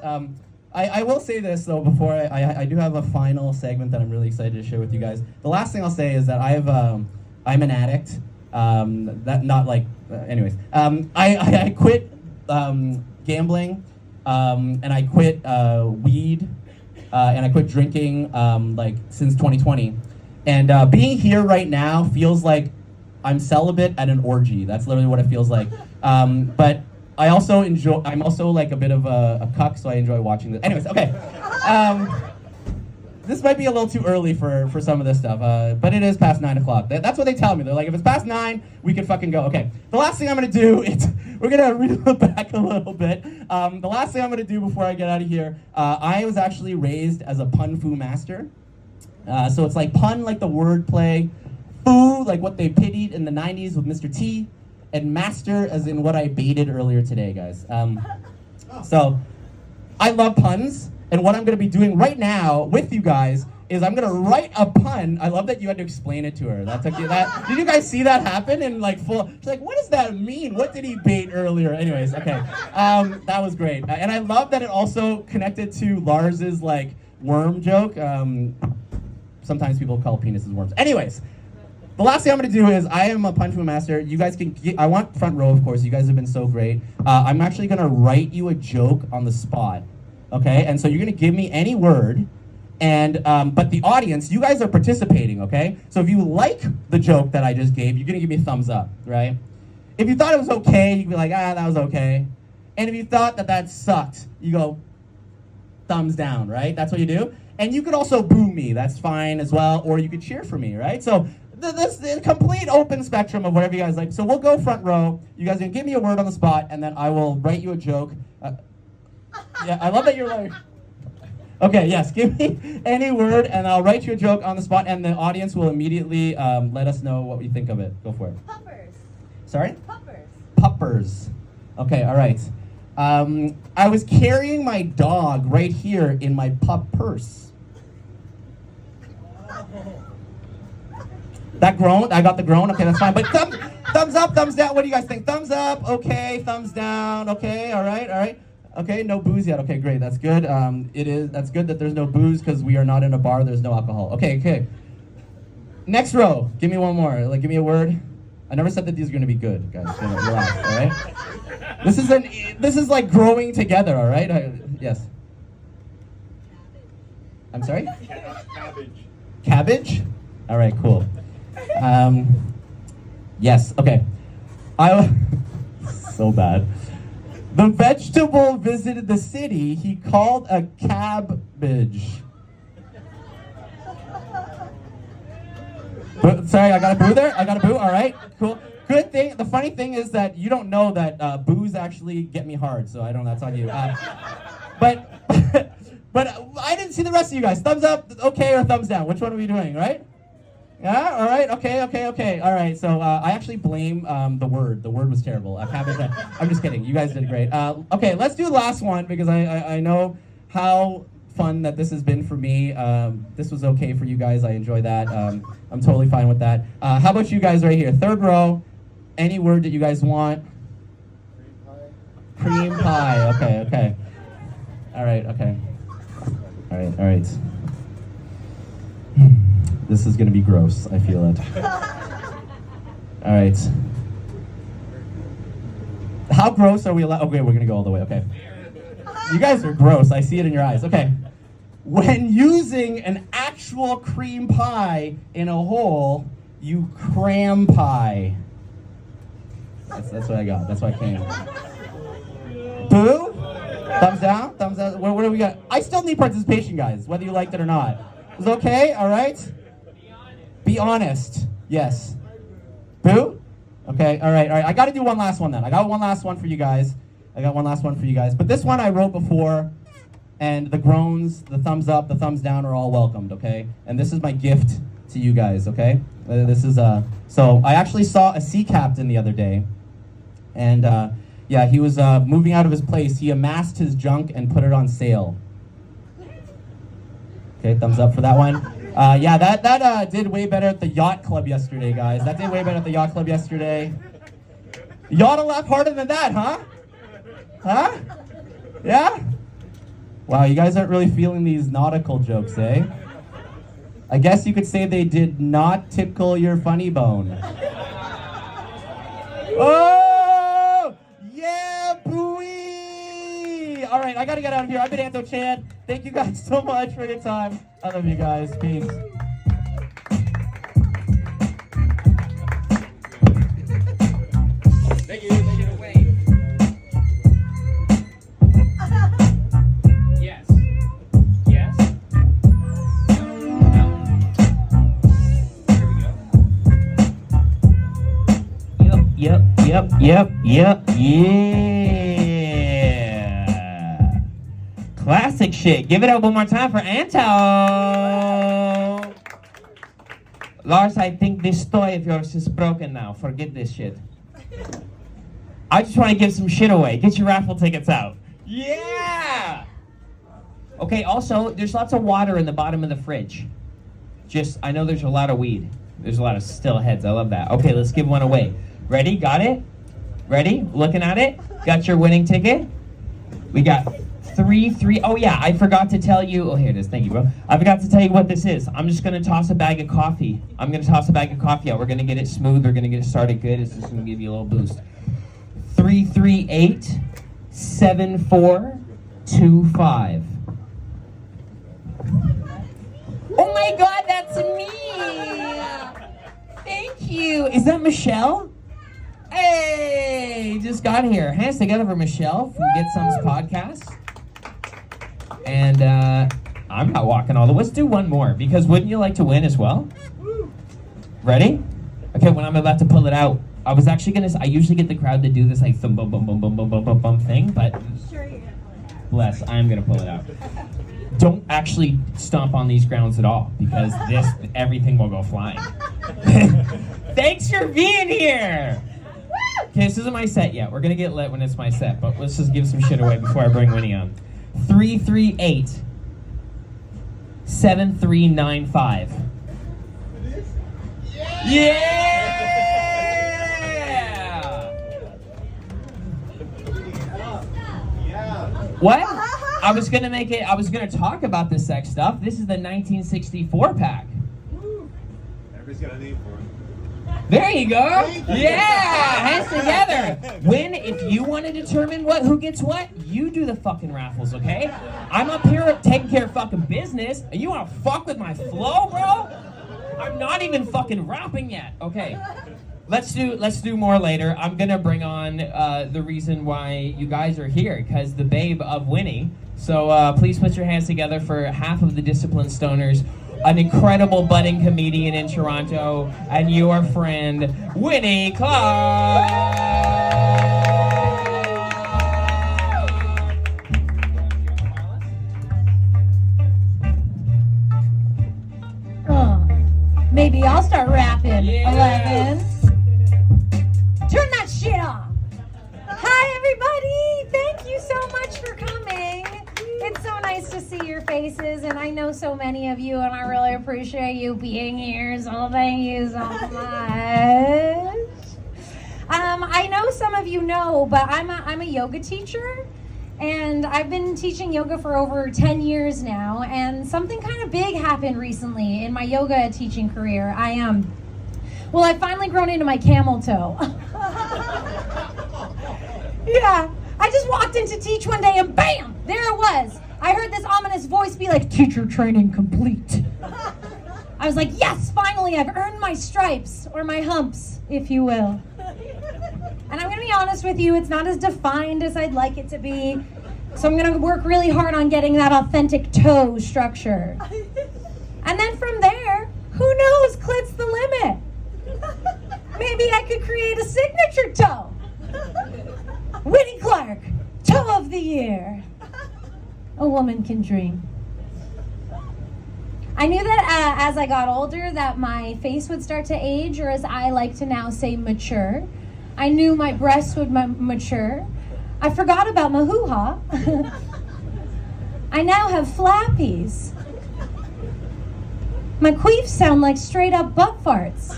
[SPEAKER 3] I will say this though before I do have a final segment that I'm really excited to share with you guys. The last thing I'll say is that I'm an addict. That not like anyways. I quit gambling, and I quit weed, and I quit drinking like since 2020. And being here right now feels like I'm celibate at an orgy. That's literally what it feels like. But I also enjoy. I'm also like a bit of a cuck, so I enjoy watching this. Anyways, okay. This might be a little too early for some of this stuff, but it is past 9 o'clock. That's what they tell me. They're like, if it's past 9, we can fucking go. Okay. The last thing I'm gonna do is we're gonna reel it back a little bit. The last thing I'm gonna do before I get out of here, I was actually raised as a pun fu master. So it's like pun, like the word play, fu, like what they pitied in the 90s with Mr. T, and master as in what I baited earlier today, guys. So I love puns, and what I'm going to be doing right now with you guys is I'm going to write a pun. I love that you had to explain it to her. That took you that. Did you guys see that happen? In like full, she's like, what does that mean? What did he bait earlier? Anyways, okay. That was great. And I love that it also connected to Lars's like worm joke. Sometimes people call penises worms. Anyways, the last thing I'm going to do is I am a pun fu master. You guys can I want front row, of course. You guys have been so great. I'm actually going to write you a joke on the spot. Okay? And so you're going to give me any word. And but the audience, you guys are participating, okay? So if you like the joke that I just gave, you're going to give me a thumbs up, right? If you thought it was okay, you can be like, that was okay. And if you thought that sucked, you go thumbs down, right? That's what you do. And you could also boo me, that's fine as well, or you could cheer for me, right? So this the complete open spectrum of whatever you guys like. So we'll go front row. You guys are gonna give me a word on the spot, and then I will write you a joke. Yeah, I love that you're like, Okay, yes, give me any word and I'll write you a joke on the spot and the audience will immediately let us know what you think of it. Go for it.
[SPEAKER 4] Puppers.
[SPEAKER 3] Sorry?
[SPEAKER 4] Puppers.
[SPEAKER 3] Puppers. Okay, all right. I was carrying my dog right here in my pup purse. That groan? I got the groan? Okay, that's fine. But thumbs up, thumbs down. What do you guys think? Thumbs up, okay. Thumbs down, okay. All right, all right. Okay, no booze yet. Okay, great. That's good. That's good that there's no booze because we are not in a bar. There's no alcohol. Okay, okay. Next row. Give me one more. Like, give me a word. I never said that these are gonna be good, guys. So relax, all right? This is like growing together, all right? Yes. I'm sorry?
[SPEAKER 2] Cabbage.
[SPEAKER 3] Cabbage? All right, cool. Yes, okay. So bad. The vegetable visited the city he called a cabbage. Sorry, I got a boo there? I got a boo? All right, cool. Good thing, the funny thing is that you don't know that boos actually get me hard, so I don't know, that's on you. But I didn't see the rest of you guys. Thumbs up, okay, or thumbs down? Which one are we doing, right? Yeah, all right, okay. All right, so I actually blame the word. The word was terrible. I'm just kidding. You guys did great. Okay, let's do the last one because I know how fun that this has been for me. This was okay for you guys. I enjoy that. I'm totally fine with that. How about you guys right here? Third row. Any word that you guys want? Cream pie. Okay. All right, okay. All right. This is gonna be gross. I feel it. All right. How gross are we allowed? Okay, we're gonna go all the way. Okay. You guys are gross. I see it in your eyes. Okay. When using an actual cream pie in a hole, you cram pie. That's what I got. That's what I came. Boo? Thumbs down? Thumbs up? What do we got? I still need participation, guys, whether you liked it or not. Is it okay? All right? Be honest. Yes. Boo? Okay, all right. I got to do one last one then. I got one last one for you guys. But this one I wrote before, and the groans, the thumbs up, the thumbs down are all welcomed, okay? And this is my gift to you guys, okay? So I actually saw a sea captain the other day, and yeah, he was moving out of his place. He amassed his junk and put it on sale. Okay, thumbs up for that one. Yeah, that did way better at the yacht club yesterday, guys. That did way better at the yacht club yesterday. You ought to laugh harder than that, huh? Huh? Yeah? Wow, you guys aren't really feeling these nautical jokes, eh? I guess you could say they did not tickle your funny bone. Oh! Yeah, booey! All right, I gotta get out of here. I've been Anto Chan. Thank you guys so much for your time. I love you guys. Peace.
[SPEAKER 2] Thank you. Take it away. Yes. Yes. No. Here we go.
[SPEAKER 5] Yep. Yeah. Classic shit. Give it up one more time for Anto. Lars, I think this toy of yours is broken now. Forget this shit. I just want to give some shit away. Get your raffle tickets out. Yeah! Okay, also, there's lots of water in the bottom of the fridge. I know there's a lot of weed. There's a lot of still heads. I love that. Okay, let's give one away. Ready? Got it? Ready? Looking at it? Got your winning ticket? We got 3. Oh yeah, I forgot to tell you. Oh, here it is. Thank you, bro. I forgot to tell you what this is. I'm just gonna toss a bag of coffee. out. We're gonna get it smooth. We're gonna get it started good. It's just gonna give you a little boost. 338-7425. Oh my God, that's me! Thank you. Is that Michelle? Hey, just got here. Hands together for Michelle from Get Some's podcast. And I'm not walking all the way. Let's do one more, because wouldn't you like to win as well? Ready? Okay, when I'm about to pull it out, I was actually gonna. I usually get the crowd to do this like thumb bum bum bum bum bum bum bum bum thing, but
[SPEAKER 4] Sure you
[SPEAKER 5] bless, I'm gonna pull it out. don't actually stomp on these grounds at all because everything will go flying. Thanks for being here. Okay, this isn't my set yet. We're gonna get lit when it's my set, but let's just give some shit away before I bring Winnie on. 338-7395. Yeah! What? I was gonna talk about the sex stuff. This is the 1964 pack.
[SPEAKER 6] Everybody's got a name for it.
[SPEAKER 5] There you go. Yeah, hands together. If you want to determine who gets what, you do the fucking raffles, okay? I'm up here taking care of fucking business, and you want to fuck with my flow, bro? I'm not even fucking rapping yet. Okay, let's do more later. I'm gonna bring on the reason why you guys are here, because the babe of Winnie. So please put your hands together for half of the Disciplined Stoners, an incredible budding comedian in Toronto, and your friend, Winnie Clark.
[SPEAKER 4] Maybe I'll start rapping.
[SPEAKER 5] Yeah.
[SPEAKER 4] 11. Turn that shit off. Hi, everybody. Thank you so much for coming. It's so nice to see your faces, and I know so many of you, and I really appreciate you being here, so thank you so much. I know some of you know, but I'm a yoga teacher, and I've been teaching yoga for over 10 years now, and something kind of big happened recently in my yoga teaching career. I've finally grown into my camel toe. Yeah, I just walked in to teach one day and bam, there it was. I heard this ominous voice be like, "Teacher training complete." I was like, yes, finally, I've earned my stripes, or my humps, if you will. And I'm gonna be honest with you, it's not as defined as I'd like it to be. So I'm gonna work really hard on getting that authentic toe structure. And then from there, who knows, clit's the limit. Maybe I could create a signature toe. Winnie Clark, toe of the year. A woman can dream. I knew that as I got older that my face would start to age, or as I like to now say, mature. I knew my breasts would mature. I forgot about my hoo-ha. I now have flappies. My queefs sound like straight up butt farts.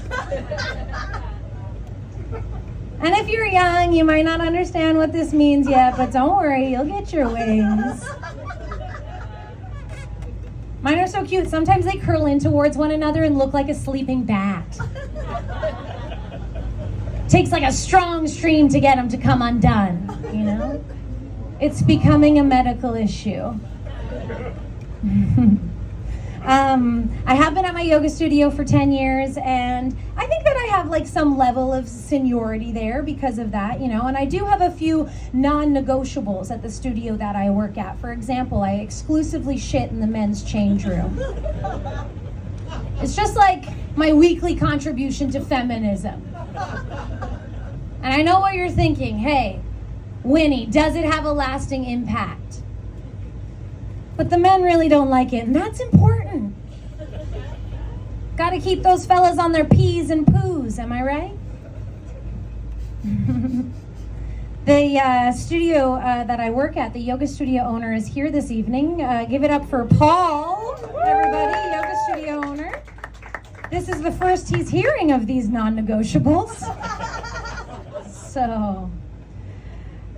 [SPEAKER 4] And if you're young, you might not understand what this means yet, but don't worry, you'll get your wings. Mine are so cute. Sometimes they curl in towards one another and look like a sleeping bat. Takes like a strong stream to get them to come undone, you know? It's becoming a medical issue. I have been at my yoga studio for 10 years, and I think that I have like some level of seniority there because of that, you know, and I do have a few non-negotiables at the studio that I work at. For example, I exclusively shit in the men's change room. It's just like my weekly contribution to feminism. And I know what you're thinking. Hey, Winnie, does it have a lasting impact? But the men really don't like it, and that's important. Gotta keep those fellas on their P's and poos, am I right? The studio that I work at, the yoga studio owner, is here this evening. Give it up for Paul, everybody, yoga studio owner. This is the first he's hearing of these non-negotiables. So,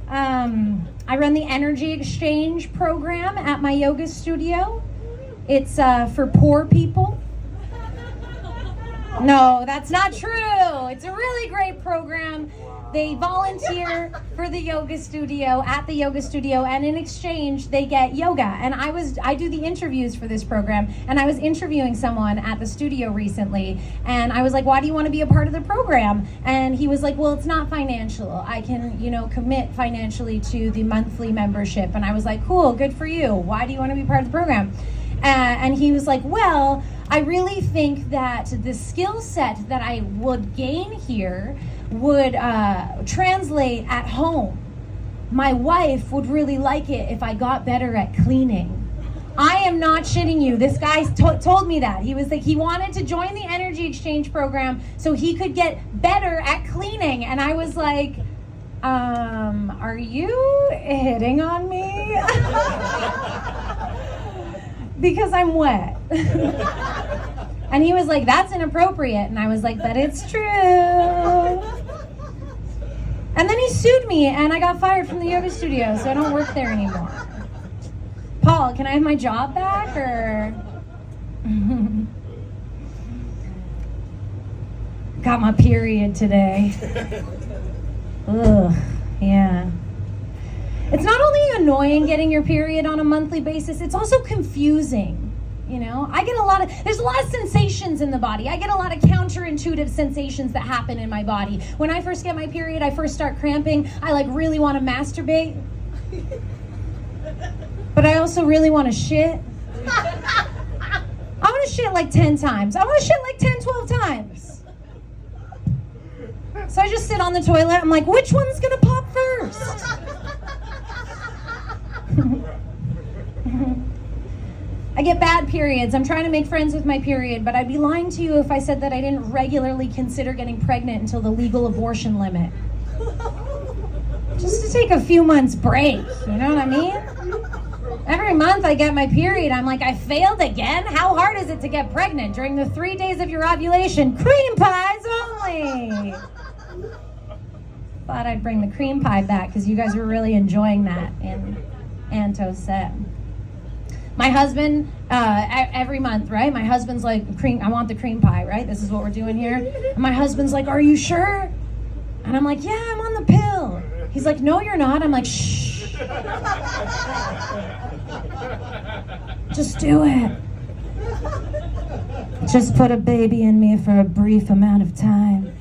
[SPEAKER 4] I run the energy exchange program at my yoga studio. It's for poor people. No, that's not true. It's a really great program. They volunteer for the yoga studio, at the yoga studio, and in exchange they get yoga. And I do the interviews for this program, and I was interviewing someone at the studio recently, and I was like, why do you want to be a part of the program? And he was like, well, it's not financial. I can, commit financially to the monthly membership. And I was like, cool, good for you. Why do you want to be part of the program? And he was like, well, I really think that the skill set that I would gain here would translate at home. My wife would really like it if I got better at cleaning. I am not shitting you. This guy told me that. He was like, he wanted to join the energy exchange program so he could get better at cleaning. And I was like, are you hitting on me? Because I'm wet. And he was like, that's inappropriate. And I was like, but it's true. And then he sued me and I got fired from the yoga studio, so I don't work there anymore. Paul, can I have my job back, or? Got my period today. Ugh, yeah. It's not only annoying getting your period on a monthly basis, it's also confusing. You know, there's a lot of sensations in the body. I get a lot of counterintuitive sensations that happen in my body. When I first get my period, I first start cramping. I like really want to masturbate. But I also really want to shit. I want to shit like 10 times. I want to shit like 10, 12 times. So I just sit on the toilet. I'm like, which one's going to pop first? I get bad periods. I'm trying to make friends with my period, but I'd be lying to you if I said that I didn't regularly consider getting pregnant until the legal abortion limit. Just to take a few months break, you know what I mean? Every month I get my period, I'm like, I failed again? How hard is it to get pregnant during the 3 days of your ovulation? Cream pies only! Thought I'd bring the cream pie back because you guys were really enjoying that in Anto's set. My husband, every month, right? My husband's like, I want the cream pie, right? This is what we're doing here. And my husband's like, are you sure? And I'm like, yeah, I'm on the pill. He's like, no, you're not. I'm like, shh. Just do it. Just put a baby in me for a brief amount of time.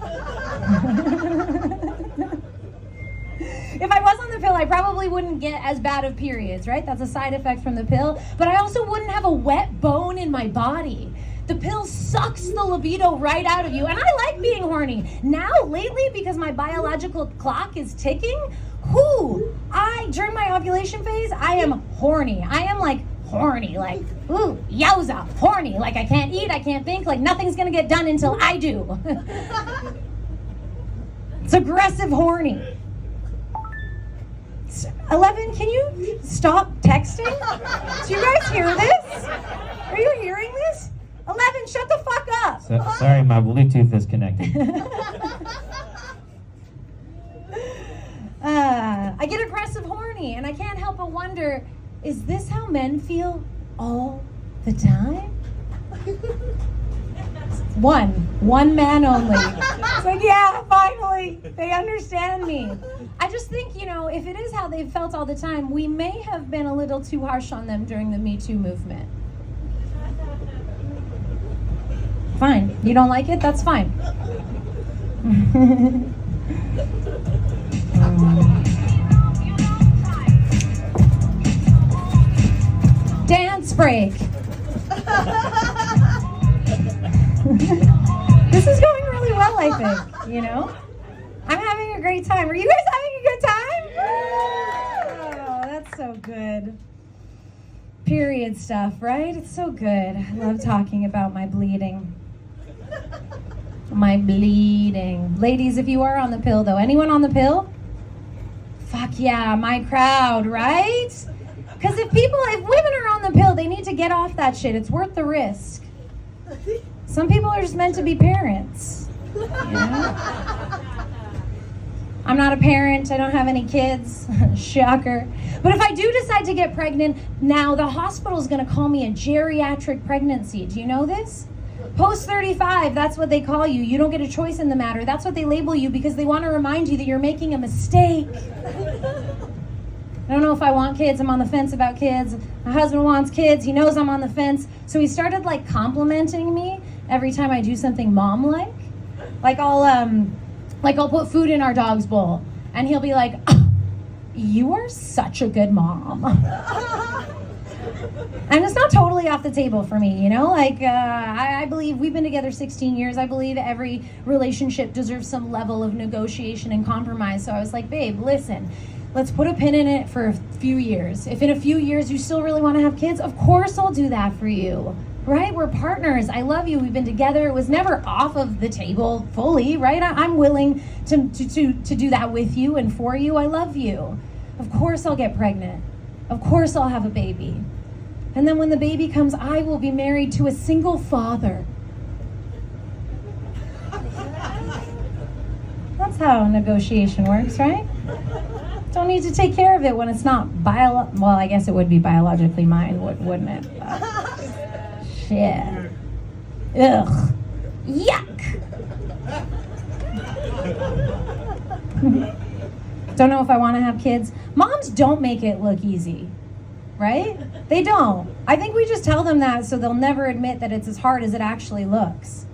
[SPEAKER 4] If I was on the pill, I probably wouldn't get as bad of periods, right? That's a side effect from the pill. But I also wouldn't have a wet bone in my body. The pill sucks the libido right out of you. And I like being horny. Now, lately, because my biological clock is ticking, during my ovulation phase, I am horny. I am like horny, like, ooh, yowza, horny. Like I can't eat, I can't think, like nothing's gonna get done until I do. It's aggressive horny. 11, can you stop texting? Do you guys hear this? Are you hearing this? 11, shut the fuck up.
[SPEAKER 5] Sorry, my Bluetooth is connected.
[SPEAKER 4] I get aggressive horny, and I can't help but wonder, is this how men feel all the time? One man only. It's like, yeah, finally, they understand me. I just think, if it is how they've felt all the time, we may have been a little too harsh on them during the Me Too movement. Fine. You don't like it? That's fine. Dance break. This is going really well, I think, I'm having a great time. Are you guys having a good time? Oh, that's so good. Period stuff, right? It's so good. I love talking about my bleeding. My bleeding. Ladies, if you are on the pill, though, anyone on the pill? Fuck yeah, my crowd, right? Because if women are on the pill, they need to get off that shit. It's worth the risk. Some people are just meant to be parents. I'm not a parent. I don't have any kids. Shocker. But if I do decide to get pregnant, now the hospital's going to call me a geriatric pregnancy. Do you know this? Post 35, that's what they call you. You don't get a choice in the matter. That's what they label you because they want to remind you that you're making a mistake. I don't know if I want kids. I'm on the fence about kids. My husband wants kids. He knows I'm on the fence. So he started complimenting me every time I do something mom-like. I'll put food in our dog's bowl. And he'll be like, oh, you are such a good mom. And it's not totally off the table for me, I believe we've been together 16 years. I believe every relationship deserves some level of negotiation and compromise. So I was like, babe, listen, Let's put a pin in it for a few years. If in a few years you still really want to have kids, of course I'll do that for you, right? We're partners. I love you. We've been together. It was never off of the table fully, right? I'm willing to do that with you and for you. I love you. Of course I'll get pregnant. Of course I'll have a baby. And then when the baby comes, I will be married to a single father. That's how negotiation works, right? Don't need to take care of it when it's not well, I guess it would be biologically mine, wouldn't it? Shit. Ugh. Yuck. Don't know if I want to have kids. Moms don't make it look easy, right? They don't. I think we just tell them that so they'll never admit that it's as hard as it actually looks.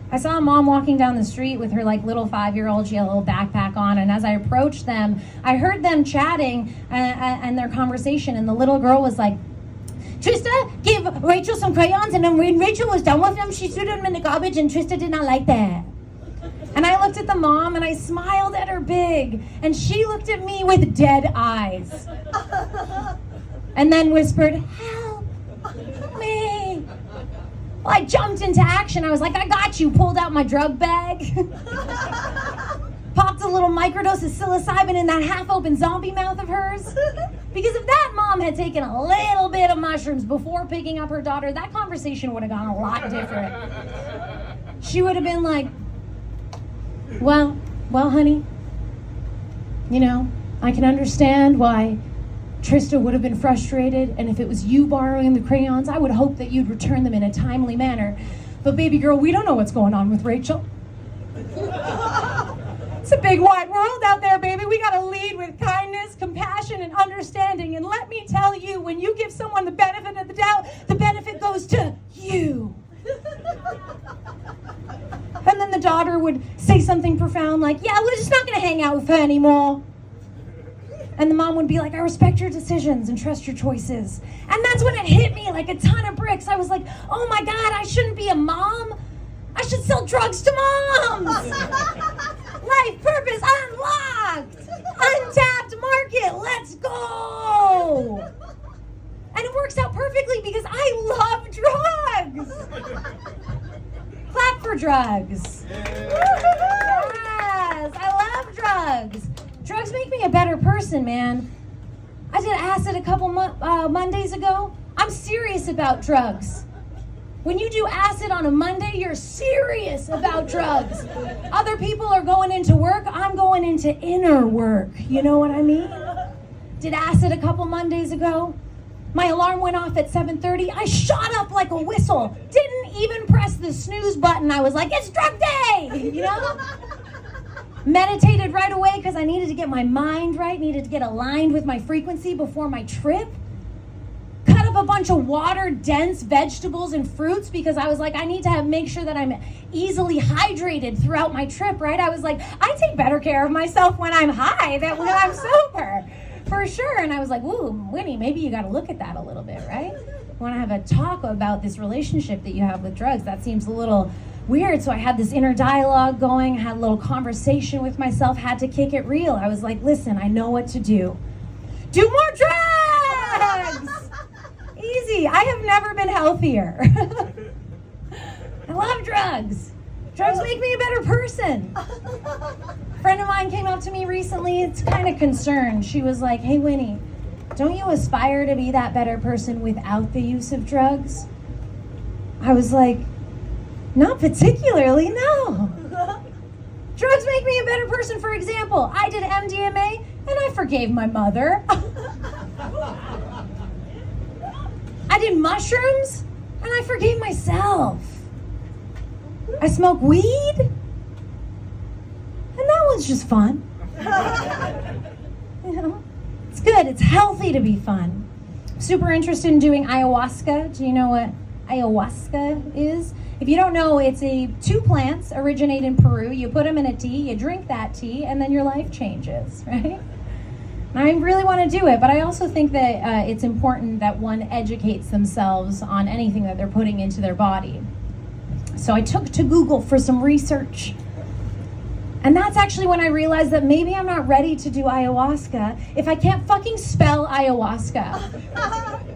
[SPEAKER 4] I saw a mom walking down the street with her like little 5-year-old. She had a little backpack on, and as I approached them, I heard them chatting and their conversation, and the little girl was like, Trista, give Rachel some crayons, and then when Rachel was done with them, she threw them in the garbage, and Trista did not like that. And I looked at the mom, and I smiled at her big, and she looked at me with dead eyes. And then whispered, help me. Well, I jumped into action. I was like, I got you. Pulled out my drug bag. Popped a little microdose of psilocybin in that half-open zombie mouth of hers. Because if that mom had taken a little bit of mushrooms before picking up her daughter, that conversation would have gone a lot different. She would have been like, well, honey, you know, I can understand why Trista would have been frustrated, and if it was you borrowing the crayons, I would hope that you'd return them in a timely manner. But baby girl, we don't know what's going on with Rachel. It's a big wide world out there, baby. We gotta lead with kindness, compassion, and understanding. And let me tell you, when you give someone the benefit of the doubt, the benefit goes to you. And then the daughter would say something profound like, yeah, we're just not gonna hang out with her anymore. And the mom would be like, I respect your decisions and trust your choices. And that's when it hit me like a ton of bricks. I was like, oh my God, I shouldn't be a mom. I should sell drugs to moms. Life purpose unlocked. Untapped market. Let's go. And it works out perfectly because I love drugs. Clap for drugs. Yes, I love drugs. Drugs make me a better person, man. I did acid a couple Mondays ago. I'm serious about drugs. When you do acid on a Monday, you're serious about drugs. Other people are going into work. I'm going into inner work. You know what I mean? Did acid a couple Mondays ago. My alarm went off at 7:30. I shot up like a whistle. Didn't even press the snooze button. I was like, it's drug day, you know? Meditated right away because I needed to get my mind right, needed to get aligned with my frequency before my trip. Cut up a bunch of water-dense vegetables and fruits because I was like, I need to make sure that I'm easily hydrated throughout my trip, right? I was like, I take better care of myself when I'm high than when I'm sober, for sure. And I was like, ooh, Winnie, maybe you got to look at that a little bit, right? You want to have a talk about this relationship that you have with drugs. That seems a little weird. So I had this inner dialogue going, had a little conversation with myself, had to kick it real. I was like, listen, I know what to do. Do more drugs! Easy. I have never been healthier. I love drugs. Drugs make me a better person. A friend of mine came up to me recently. It's kind of concerned. She was like, hey, Winnie, don't you aspire to be that better person without the use of drugs? I was like, not particularly, no. Drugs make me a better person. For example, I did MDMA and I forgave my mother. I did mushrooms and I forgave myself. I smoke weed and that one's just fun. You know, it's good. It's healthy to be fun. Super interested in doing ayahuasca. Do you know what ayahuasca is? If you don't know, it's two plants originate in Peru. You put them in a tea, you drink that tea, and then your life changes, right? And I really want to do it, but I also think that it's important that one educates themselves on anything that they're putting into their body. So I took to Google for some research, And that's actually when I realized that maybe I'm not ready to do ayahuasca if I can't fucking spell ayahuasca.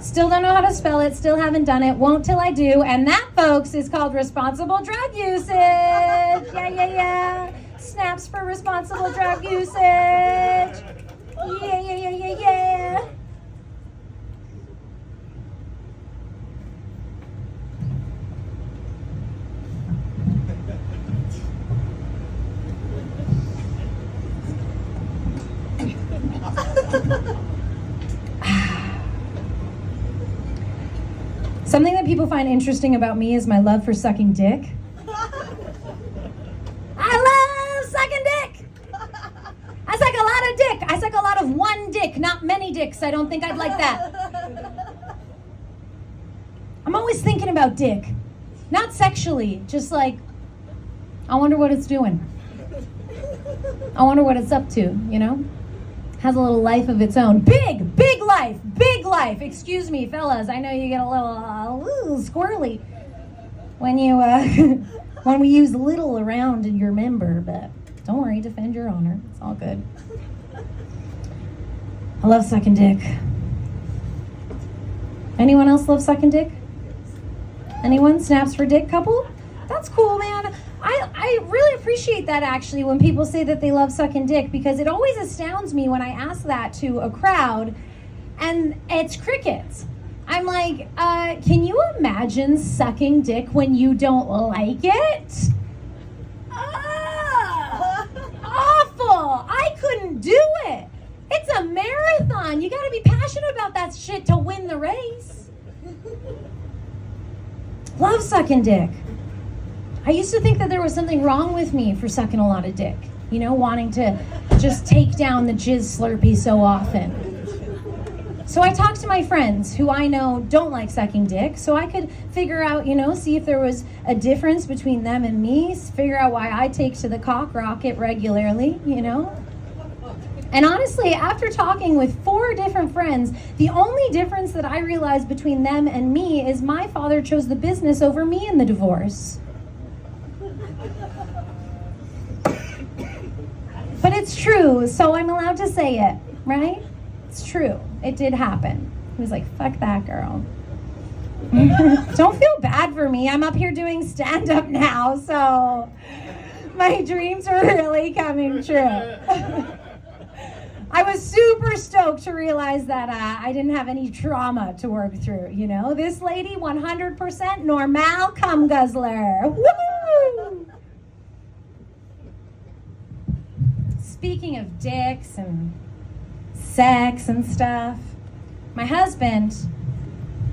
[SPEAKER 4] Still don't know how to spell it, still haven't done it, won't till I do. And that, folks, is called responsible drug usage. Yeah. Snaps for responsible drug usage. Yeah. Something that people find interesting about me is my love for sucking dick. I love sucking dick. I suck a lot of dick. I suck a lot of one dick, not many dicks. I don't think I'd like that. I'm always thinking about dick. Not sexually, just like, I wonder what it's doing. I wonder what it's up to, you know? Has a little life of its own. Big life. Excuse me, fellas. I know you get a little squirrely when you when we use little around in your member, but don't worry, defend your honor. It's all good. I love sucking dick. Anyone else love sucking dick? Anyone? Snaps for dick couple? That's cool, man. I really appreciate that, actually, when people say that they love sucking dick, because it always astounds me when I ask that to a crowd and it's crickets. I'm like, can you imagine sucking dick when you don't like it? Awful. I couldn't do it. It's a marathon. You gotta be passionate about that shit to win the race. Love sucking dick. I used to think that there was something wrong with me for sucking a lot of dick. You know, wanting to just take down the jizz slurpee so often. So I talked to my friends who I know don't like sucking dick, so I could figure out, you know, see if there was a difference between them and me, figure out why I take to the cock rocket regularly, you know. And honestly, after talking with 4 different friends, the only difference that I realized between them and me is my father chose the business over me in the divorce. But it's true, so I'm allowed to say it, right? It's true. It did happen. He was like, fuck that girl. Don't feel bad for me. I'm up here doing stand-up now, so my dreams are really coming true. I was super stoked to realize that I didn't have any trauma to work through, you know? This lady, 100% normal cum guzzler. Woo! Speaking of dicks and sex and stuff, my husband,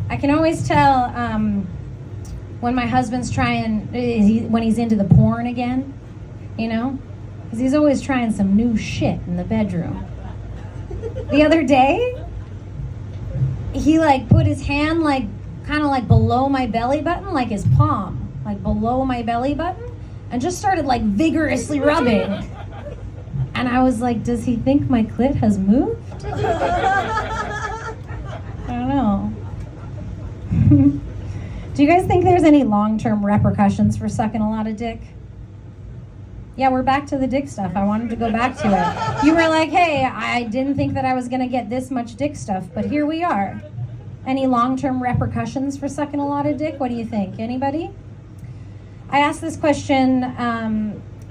[SPEAKER 4] I can always tell when my husband's when he's into the porn again, you know? Because he's always trying some new shit in the bedroom. The other day, he put his hand kind of below my belly button, like his palm, below my belly button, and just started vigorously rubbing. And I was like, does he think my clit has moved? I don't know. Do you guys think there's any long-term repercussions for sucking a lot of dick? Yeah, we're back to the dick stuff. I wanted to go back to it. You were like, hey, I didn't think that I was going to get this much dick stuff, but here we are. Any long-term repercussions for sucking a lot of dick? What do you think? Anybody? I asked this question,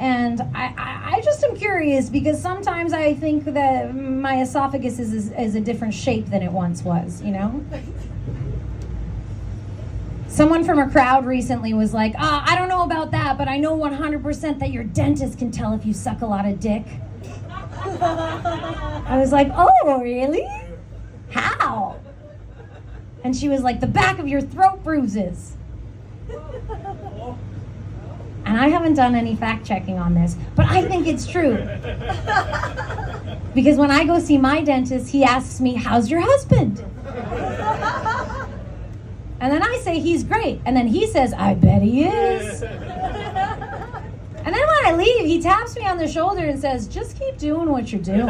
[SPEAKER 4] and I just am curious, because sometimes I think that my esophagus is a different shape than it once was, you know? Someone from a crowd recently was like, I don't know about that, but I know 100% that your dentist can tell if you suck a lot of dick. I was like, oh, really? How? And she was like, the back of your throat bruises. And I haven't done any fact checking on this, but I think it's true. Because when I go see my dentist, he asks me, how's your husband? And then I say, he's great. And then he says, I bet he is. And then when I leave, he taps me on the shoulder and says, just keep doing what you're doing.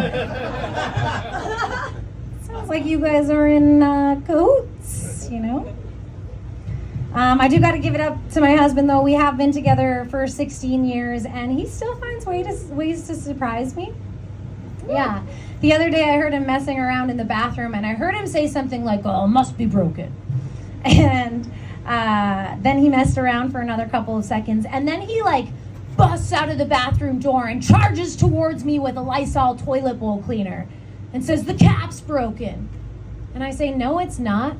[SPEAKER 4] Sounds like you guys are in cahoots, you know? I do got to give it up to my husband, though. We have been together for 16 years, and he still finds ways to surprise me. Yeah. The other day, I heard him messing around in the bathroom, and I heard him say something like, "Oh, it must be broken." And then he messed around for another couple of seconds, and then he, like, busts out of the bathroom door and charges towards me with a Lysol toilet bowl cleaner and says, "The cap's broken." And I say, "No, it's not."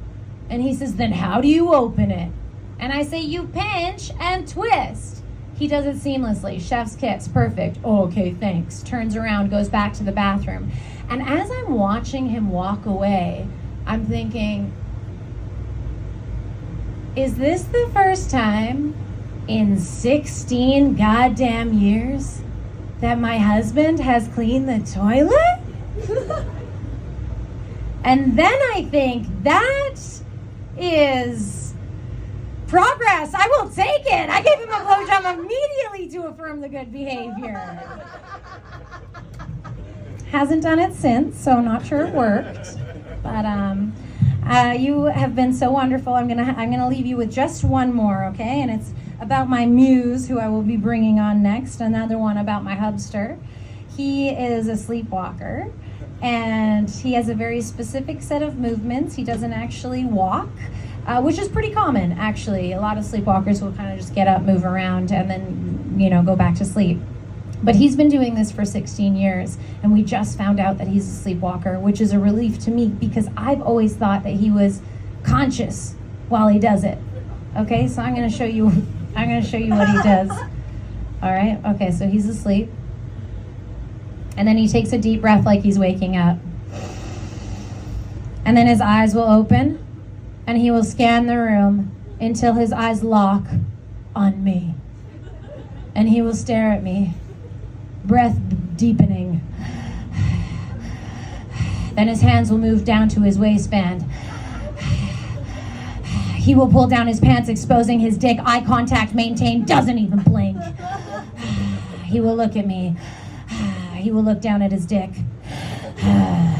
[SPEAKER 4] And he says, "Then how do you open it?" And I say, "You pinch and twist." He does it seamlessly. Chef's kiss. Perfect. "Oh, okay, thanks." Turns around, goes back to the bathroom. And as I'm watching him walk away, I'm thinking, is this the first time in 16 goddamn years that my husband has cleaned the toilet? And then I think that is progress. I will take it. I gave him a blowjob immediately to affirm the good behavior. Hasn't done it since, so not sure it worked. But you have been so wonderful. I'm gonna leave you with just one more, okay? And it's about my muse, who I will be bringing on next. Another one about my hubster. He is a sleepwalker, and he has a very specific set of movements. He doesn't actually walk, which is pretty common, actually. A lot of sleepwalkers will kind of just get up, move around, and then, go back to sleep. But he's been doing this for 16 years, and we just found out that he's a sleepwalker, which is a relief to me because I've always thought that he was conscious while he does it. Okay, so I'm going to show you what he does. All right, okay, so he's asleep. And then he takes a deep breath like he's waking up. And then his eyes will open, and he will scan the room until his eyes lock on me. And he will stare at me, breath deepening. Then his hands will move down to his waistband. He will pull down his pants, exposing his dick. Eye contact maintained, doesn't even blink. He will look at me. He will look down at his dick.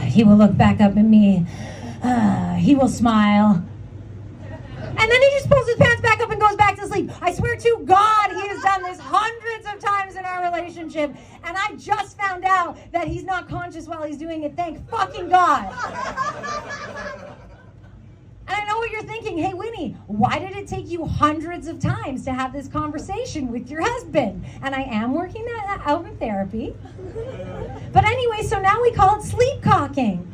[SPEAKER 4] He will look back up at me. He will smile. And then he just pulls his pants back up and goes back to sleep. I swear to God, he has done this hundreds of times in our relationship. And I just found out that he's not conscious while he's doing it. Thank fucking God. And I know what you're thinking. Hey, Winnie, why did it take you hundreds of times to have this conversation with your husband? And I am working that out in therapy. But anyway, so now we call it sleep cocking.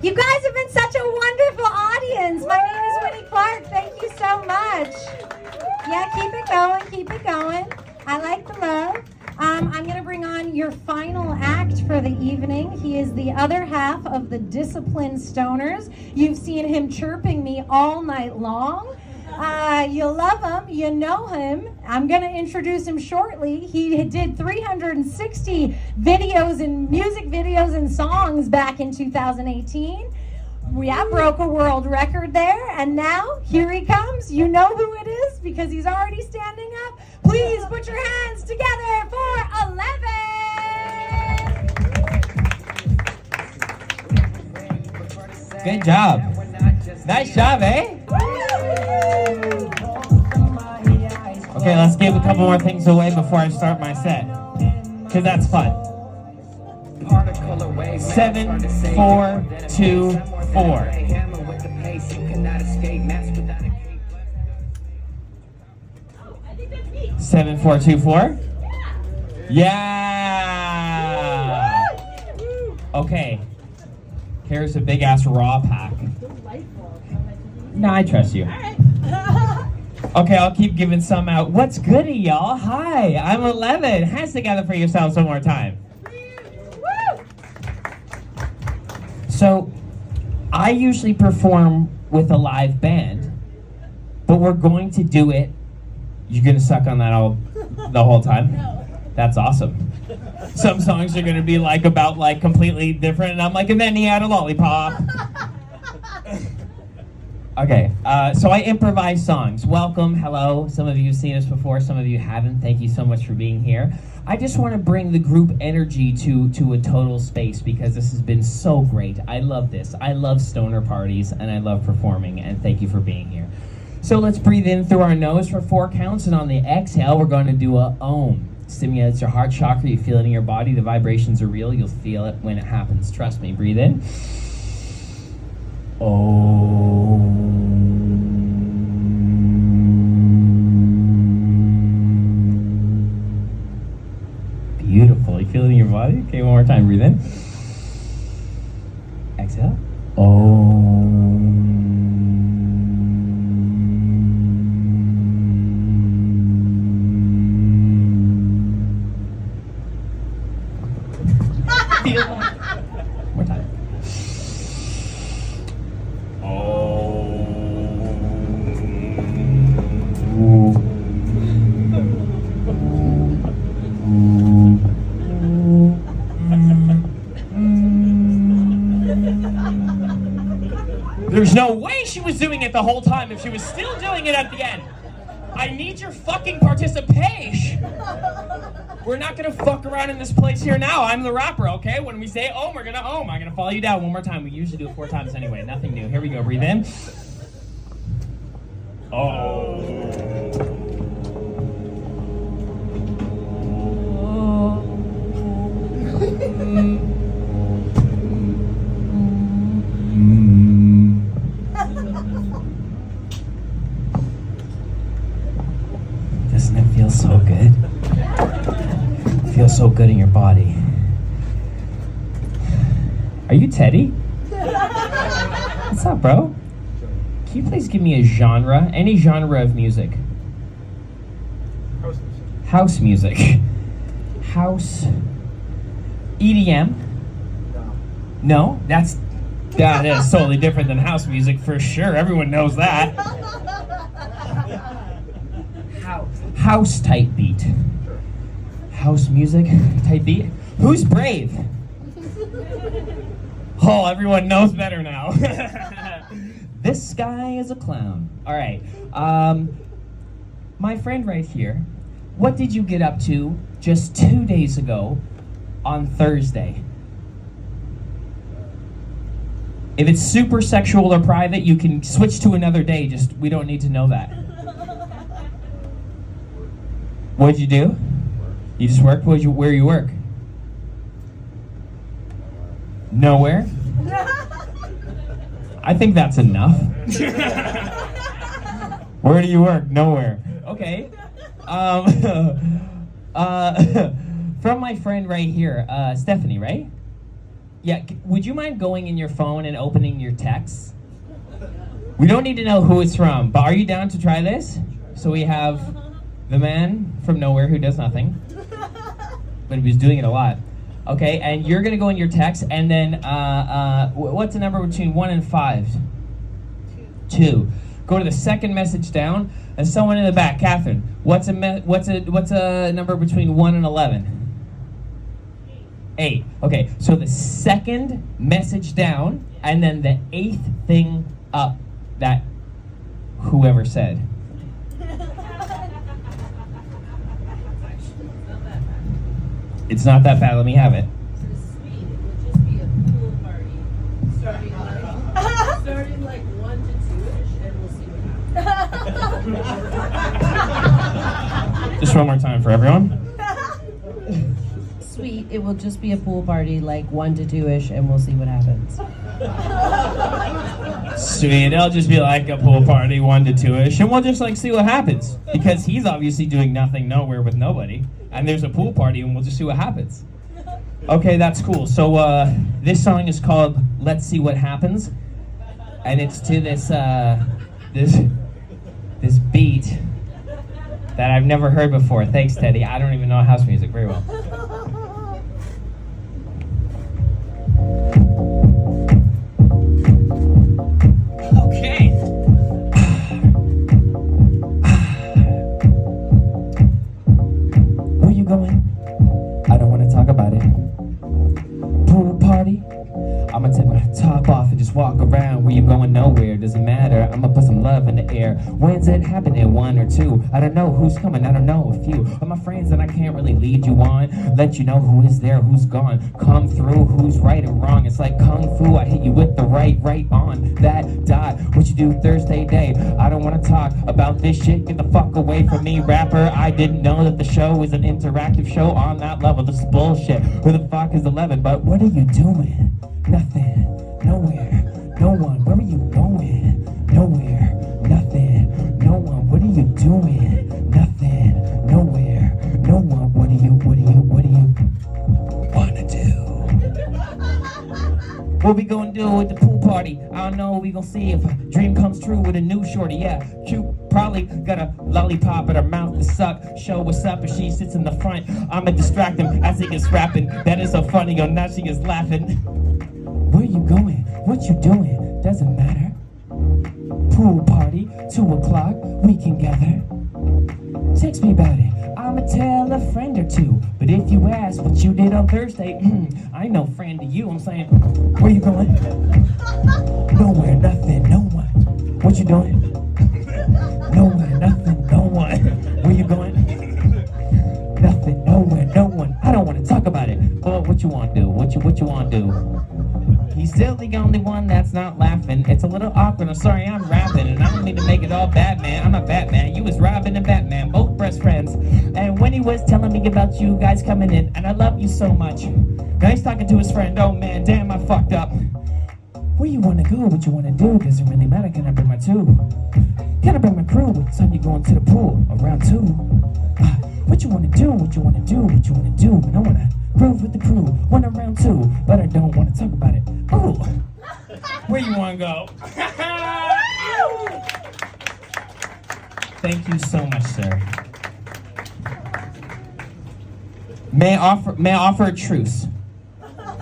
[SPEAKER 4] You guys have been such a wonderful audience. My name is Winnie Clark. Thank you so much. Yeah, keep it going. Keep it going. I like the love. I'm going to bring on your final act for the evening. He is the other half of the Disciplined Stoners. You've seen him chirping me all night long. You love him. You know him. I'm going to introduce him shortly. He did 360 videos and music videos and songs back in 2018. Yeah, broke a world record there. And now, here he comes. You know who it is because he's already standing up. Please put your hands together for 11.
[SPEAKER 5] Good job. Nice job, eh? Okay, let's give a couple more things away before I start my set. Because that's fun. 7, 4, 2, 4. 7, 4, 2, 4. Yeah. Okay. Here's a big ass raw pack. No, I trust you. Okay, I'll keep giving some out. What's goody, y'all? Hi, I'm 11. Hands together for yourselves one more time. So, I usually perform with a live band, but we're going to do it. You're gonna suck on that the whole time? No. That's awesome. Some songs are gonna be about completely different, and I'm like, and then he had a lollipop. Okay, so I improvise songs. Welcome, hello. Some of you have seen us before, some of you haven't. Thank you so much for being here. I just want to bring the group energy to a total space because this has been so great. I love this. I love stoner parties and I love performing, and thank you for being here. So let's breathe in through our nose for 4 counts, and on the exhale, we're going to do a Om. Stimulates your heart chakra. You feel it in your body. The vibrations are real. You'll feel it when it happens. Trust me. Breathe in. Beautiful. You feel it in your body? Okay, one more time. Breathe in. Exhale. Feel that. One more time. There's no way she was doing it the whole time if she was still doing it at the end. I need your fucking participation. We're not gonna fuck around in this place here now. I'm the rapper, okay? When we say Om, we're gonna Om. I'm gonna follow you down one more time. We usually do it 4 times anyway. Nothing new. Here we go. Breathe in. Doesn't it feel so good? It feels so good in your body. Are you Teddy? What's up, bro? Can you please give me a genre? Any genre of music. House music. House. EDM? No? That is totally different than house music for sure. Everyone knows that. House type beat. House music type beat. Who's brave? Oh, everyone knows better now. This guy is a clown. All right. My friend right here, what did you get up to just 2 days ago on Thursday? If it's super sexual or private, you can switch to another day. Just, we don't need to know that. What'd you do? You just worked? Where you work? Nowhere? I think that's enough. Where do you work? Nowhere. Okay. From my friend right here, Stephanie, right? Yeah, would you mind going in your phone and opening your texts? We don't need to know who it's from, but are you down to try this? So we have the man from nowhere who does nothing, but he was doing it a lot. Okay, and you're gonna go in your text, and then what's the number between 1 and 5? 2. Go to the second message down, and someone in the back, Catherine. What's a number between 1 and 11? 8. Okay, so the second message down, and then the 8th thing up that whoever said. It's not that bad. Let me have it.
[SPEAKER 7] Sweet. It would just be a pool party. Starting like 1 to 2-ish, and we'll see what happens.
[SPEAKER 5] Just one more time for everyone.
[SPEAKER 7] Sweet. It will just be a pool party like 1 to 2-ish, and we'll see what happens.
[SPEAKER 5] Sweet. It'll just be like a pool party, 1 to 2-ish, and we'll just like see what happens. Because he's obviously doing nothing nowhere with nobody. And there's a pool party, and we'll just see what happens. Okay, that's cool. So this song is called "Let's See What Happens," and it's to this this beat that I've never heard before. Thanks, Teddy. I don't even know house music very well. Okay. Where you going? I don't want to talk about it. Pool party? I'ma take my top off and just walk around Where you going? Nowhere. Doesn't matter. I'ma put some love in the air. When's it happening? 1 or 2? I don't know who's coming. I don't know a few of my friends that I can't really lead you on. Let you know who is there, who's gone. Come through, who's right and wrong. It's like kung fu. I hit you with the right on that dot. What you do Thursday day? I don't want to talk about this shit. Get the fuck away from me, rapper. I didn't know that the show was an interactive show on that level. This is bullshit. Who the fuck is 11? But what are you doing? Nothing. Nowhere. No one. Where are you going? Nowhere. Nothing. No one. What are you doing? Nothing. Nowhere. No one. What do you wanna do? What we gonna do at the pool party? I don't know. We gonna see if a dream comes true with a new shorty. Yeah, cute. Probably got a lollipop in her mouth to suck. Show what's up if she sits in the front. I'ma distract him as he gets rapping. That is so funny. Oh, now she is laughing. Where you going? What you doing? Doesn't matter. Pool party, 2 o'clock. We can gather. Text me about it. I'ma tell a friend or two. But if you ask what you did on Thursday, I ain't no friend to you. I'm saying, where you going? Nowhere, nothing, no one. What you doing? Nowhere, nothing, no one. Where you going? Nothing, nowhere, no one. I don't want to talk about it. But what you want to do? What you want to do? He's still the only one that's not laughing. It's a little awkward. I'm sorry, I'm rapping, and I don't mean to make it all Batman. I'm not Batman. You was Robin and Batman, both best friends. And when he was telling me about you guys coming in, and I love you so much. Now he's talking to his friend. Oh man, damn, I fucked up. Where you wanna go? What you wanna do? Doesn't really matter. Can I bring my 2? Can I bring my crew? What time you going to the pool? Around 2. What you wanna do? What you wanna do? What you wanna do? And I wanna groove with the crew. 1 around 2, but I don't wanna talk about it. Oh, where you wanna go? Thank you so much, sir. May I offer a truce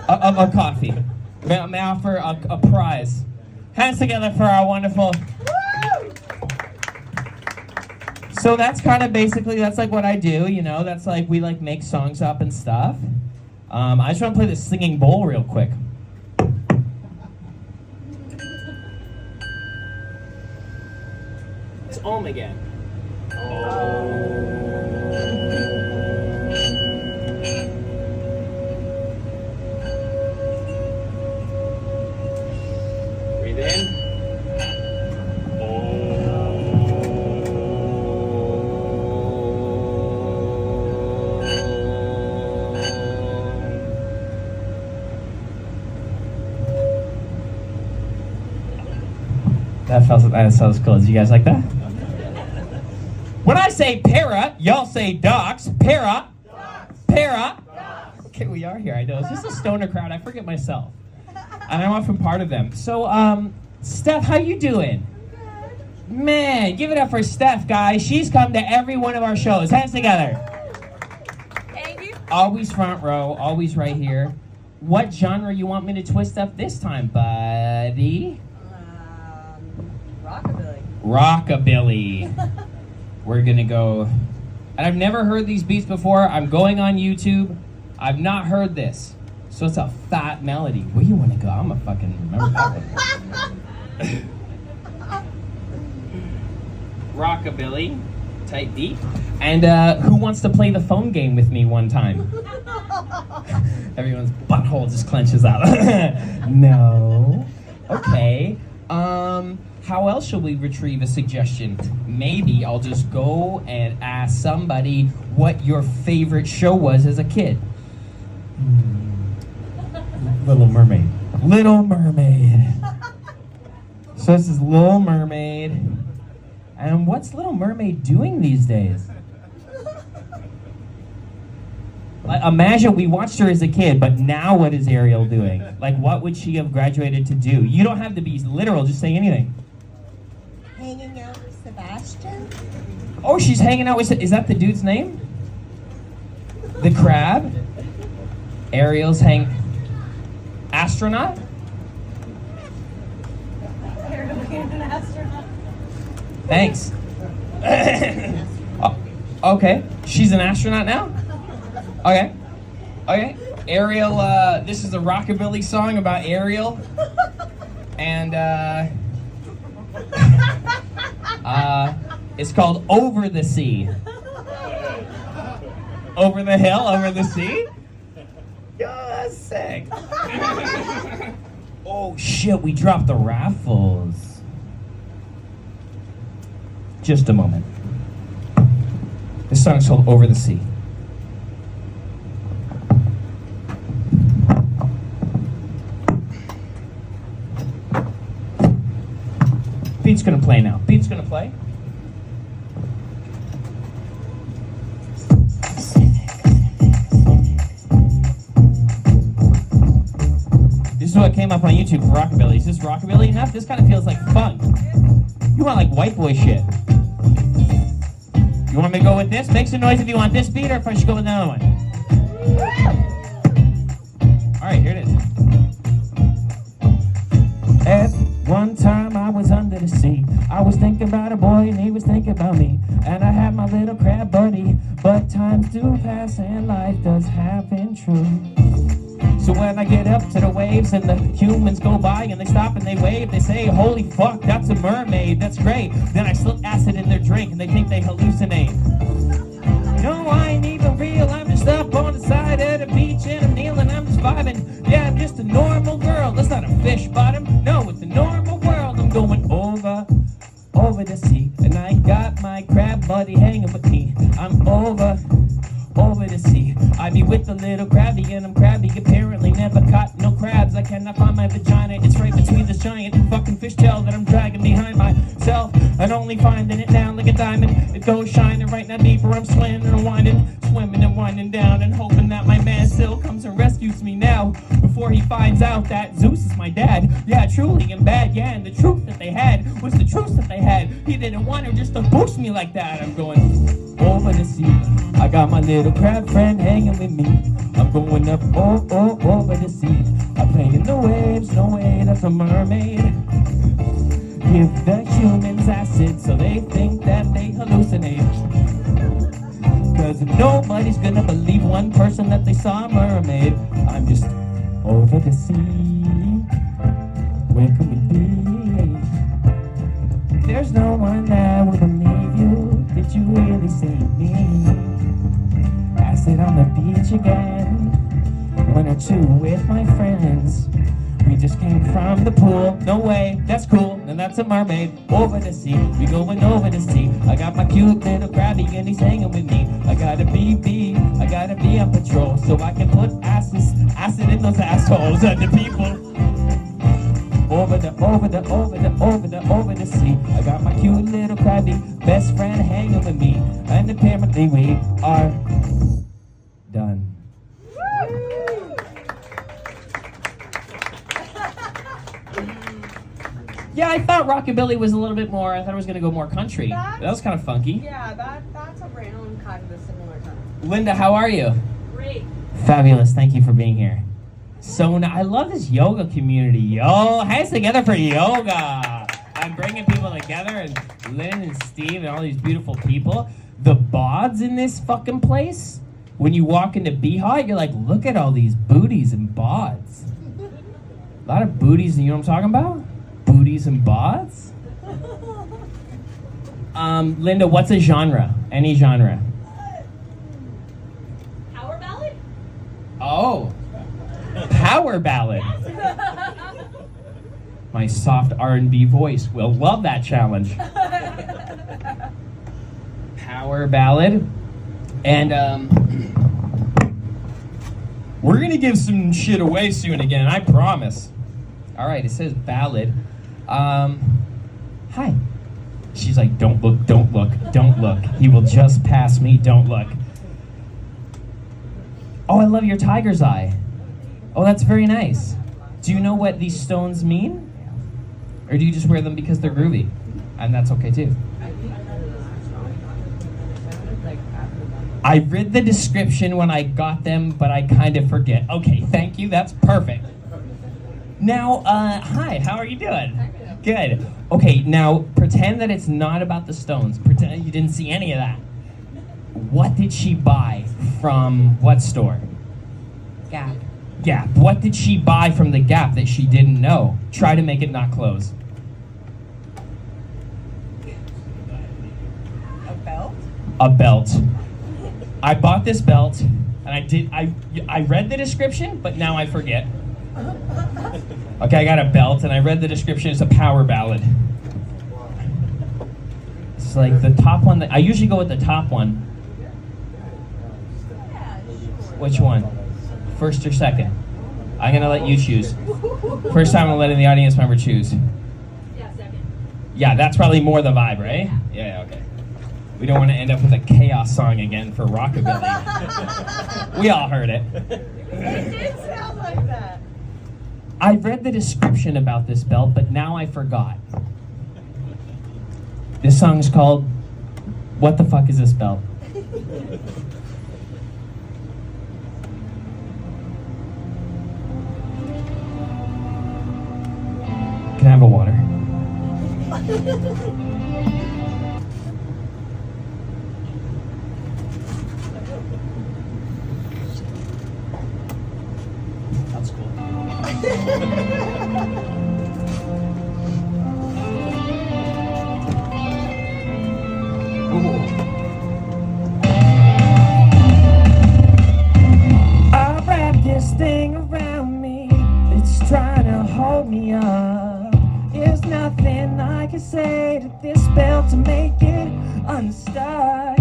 [SPEAKER 5] of a coffee? May I offer a prize? Hands together for our wonderful. So that's kind of basically, that's like what I do, you know, that's like, we like make songs up and stuff. I just want to play this singing bowl real quick. It's Om again. Breathe in. That sounds cool. Did you guys like that? When I say para, y'all say docs. Para. Para. Okay, we are here. I know. It's just a stoner crowd. I forget myself. And I'm often part of them. So, Steph, how you doing? Man, give it up for Steph, guys. She's come to every one of our shows. Hands together.
[SPEAKER 8] Thank you.
[SPEAKER 5] Always front row. Always right here. What genre you want me to twist up this time, buddy?
[SPEAKER 8] Rockabilly.
[SPEAKER 5] Rockabilly. We're gonna go, and I've never heard these beats before. I'm going on YouTube. I've not heard this. So it's a fat melody. Where you wanna go? I'm a fucking remember that one. Rockabilly, type beat. And who wants to play the phone game with me one time? Everyone's butthole just clenches out. No. Okay. How else shall we retrieve a suggestion? Maybe I'll just go and ask somebody what your favorite show was as a kid.
[SPEAKER 3] Little Mermaid.
[SPEAKER 5] Little Mermaid. So this is Little Mermaid. And what's Little Mermaid doing these days? Like, imagine we watched her as a kid, but now what is Ariel doing? Like, what would she have graduated to do? You don't have to be literal, just say anything.
[SPEAKER 8] Hanging out with Sebastian.
[SPEAKER 5] Oh, she's hanging out with, is that the dude's name? The crab? Ariel's astronaut? Thanks. Oh, okay, she's an astronaut now? Okay. Okay. Ariel, this is a rockabilly song about Ariel. And it's called Over the Sea. Over the hill, over the sea? Yo, that's sick. Oh shit, we dropped the raffles. Just a moment. This song's called Over the Sea. Beat's gonna play now. Beat's gonna play. This is what came up on YouTube for rockabilly. Is this rockabilly enough? This kind of feels like funk. You want like white boy shit. You want me to go with this? Make some noise if you want this beat, or if I should go with another one. Alright, here it is. At one time I was under the sea. I was thinking about a boy and he was thinking about me. And I had my little crab buddy. But times do pass and life does happen true. So when I get up to the waves and the humans go by and they stop and they wave, they say, holy fuck, that's a mermaid, that's great. Then I slip acid in their drink and they think they hallucinate. No, I ain't even real, I'm just up on the side of the beach and I'm kneeling, I'm just vibing. Yeah, I'm just a normal girl, that's not a fish bottom. No, it's a normal world, I'm going over the sea. And I got my crab buddy hanging with me. I'm over the sea. I be with the little crabby and I'm crabby. Apparently never caught no crabs. I cannot find my vagina. It's right between this giant fucking fishtail that I'm dragging behind myself. And only finding it now like a diamond. It goes shining right now deeper. I'm swimming and winding down and hoping that my man still comes and rescues me now before he finds out that Zeus is my dad. Yeah, truly and bad. Yeah, and the truth that they had was the truth that they had. He didn't want her just to boost me like that. I'm going over the sea. I got my little crab friend hanging with me. I'm going up over the sea. I'm playing the waves, no way, that's a mermaid. Give the humans acid so they think that they hallucinate. Cause nobody's gonna believe one person that they saw a mermaid. I'm just over the sea. Where could we be? There's no one that will believe you. Did you really see me? Acid on the beach again. 1 or 2 with my friends. We just came from the pool. No way, that's cool. And that's a mermaid. Over the sea, we going over the sea. I got my cute little crabby and he's hanging with me. I gotta be on patrol so I can put acid in those assholes of the people. Over the sea. I got my cute little crabby best friend hanging with me. And apparently we are done. Yeah, I thought rockabilly was a little bit more, I thought it was going to go more country. That was kind of funky.
[SPEAKER 8] Yeah, that's around kind of a similar time.
[SPEAKER 5] Linda, how are you?
[SPEAKER 8] Great.
[SPEAKER 5] Fabulous, thank you for being here. So, I love this yoga community, yo. Hands together for yoga. I'm bringing people together, and Lynn and Steve and all these beautiful people. The bods in this fucking place, when you walk into Beehive, you're like, look at all these booties and bods. A lot of booties, you know what I'm talking about? Booties and bods? Linda, what's a genre? Any genre?
[SPEAKER 8] Power ballad?
[SPEAKER 5] Oh. Power ballad. My soft R&B voice will love that challenge. Power ballad. And we're gonna give some shit away soon again, I promise. All right, it says ballad. Hi. She's like, don't look, don't look, don't look. He will just pass me, don't look. Oh, I love your tiger's eye. Oh, that's very nice. Do you know what these stones mean? Or do you just wear them because they're groovy? And that's okay too. I read the description when I got them, but I kind of forget. Okay, thank you, that's perfect. Now, hi, how are you doing? Good. Okay, now pretend that it's not about the stones. Pretend you didn't see any of that. What did she buy from what store?
[SPEAKER 7] Gap.
[SPEAKER 5] Gap. What did she buy from the Gap that she didn't know? Try to make it not close.
[SPEAKER 8] A belt?
[SPEAKER 5] A belt. I bought this belt, and I read the description, but now I forget. Okay, I got a belt, and I read the description. It's a power ballad. It's like the top one. I usually go with the top one. Which one? First or second? I'm gonna let you choose. First time I'm letting the audience member choose.
[SPEAKER 8] Yeah, second.
[SPEAKER 5] Yeah, that's probably more the vibe, right? Yeah, okay. We don't want to end up with a chaos song again for rockabilly. We all heard it.
[SPEAKER 8] It did sound like that.
[SPEAKER 5] I read the description about this belt, but now I forgot. This song's called What the Fuck Is This Belt? Can I have a water? That's cool. I wrap this thing around me. It's trying to hold me up. There's nothing I can say to this belt to make it unstuck.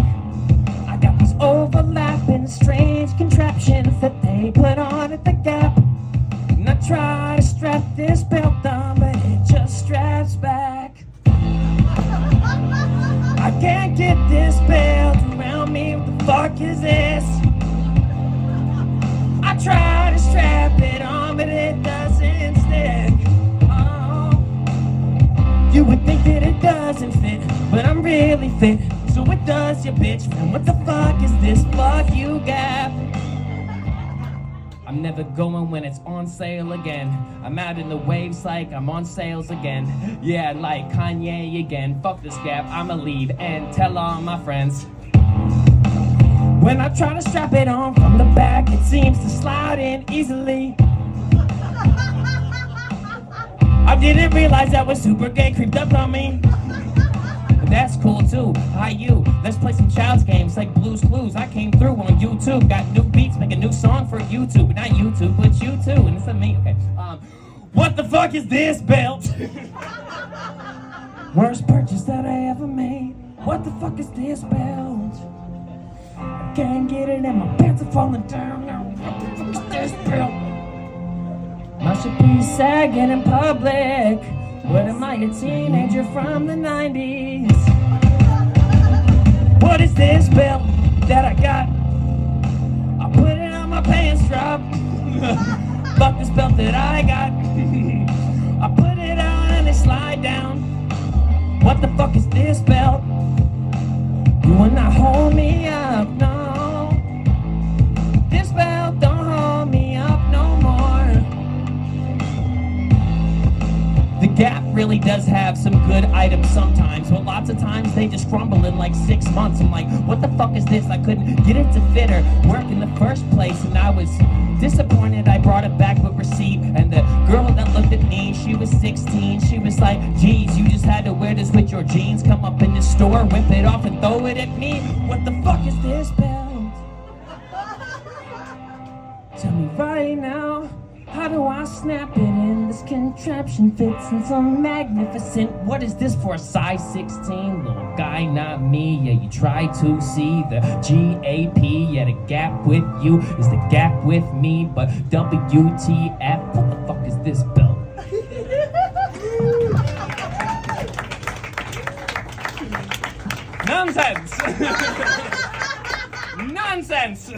[SPEAKER 5] I got these overlapping strange contraptions that they put on at the Gap. And I try to strap this belt on, but it just straps back. I can't get this belt around me. What the fuck is this? I try to strap it on, but it doesn't stick. Oh, you would think that it doesn't fit, but I'm really fit, so it does, you bitch. And what the fuck is this? Fuck you, Gap. I'm never going when it's on sale again. I'm out in the waves like I'm on sales again. Yeah, like Kanye again. Fuck this Gap, I'ma leave and tell all my friends. When I try to strap it on from the back, it seems to slide in easily. I didn't realize that was super gay, creeped up on me. But that's cool too. Hi you, let's play some child's games like Blue's Clues. I came through on YouTube, got new beats, make a new song for YouTube. Not YouTube, but you too, and it's a me. Okay. What the fuck is this belt? Worst purchase that I ever made. What the fuck is this belt? I can't get it and my pants are falling down now. What the fuck is this belt? I should be sagging in public. What am I, a teenager from the 90s? What is this belt that I got? I put it on my pants drop. Fuck this belt that I got. I put it on and it slide down. What the fuck is this belt? You will not hold me up, no. This belt don't hold me up no more. The Gap really does have some good items sometimes, but lots of times they just crumble in like 6 months. I'm like, what the fuck is this? I couldn't get it to fit or work in the first place, and I was disappointed. I brought it back with receipt, and the girl that looked at me, she was 16. She was like, geez, you just had to wear this with your jeans. Come up in the store, whip it off and throw it at me. What the fuck is this belt? Tell me right now, how do I snap it in? This contraption fits in so magnificent. What is this for a size 16? Little guy, not me. Yeah, you try to see the G-A-P. Yeah, the Gap with you is the Gap with me. But WTF, what the fuck is this belt? Nonsense! Nonsense!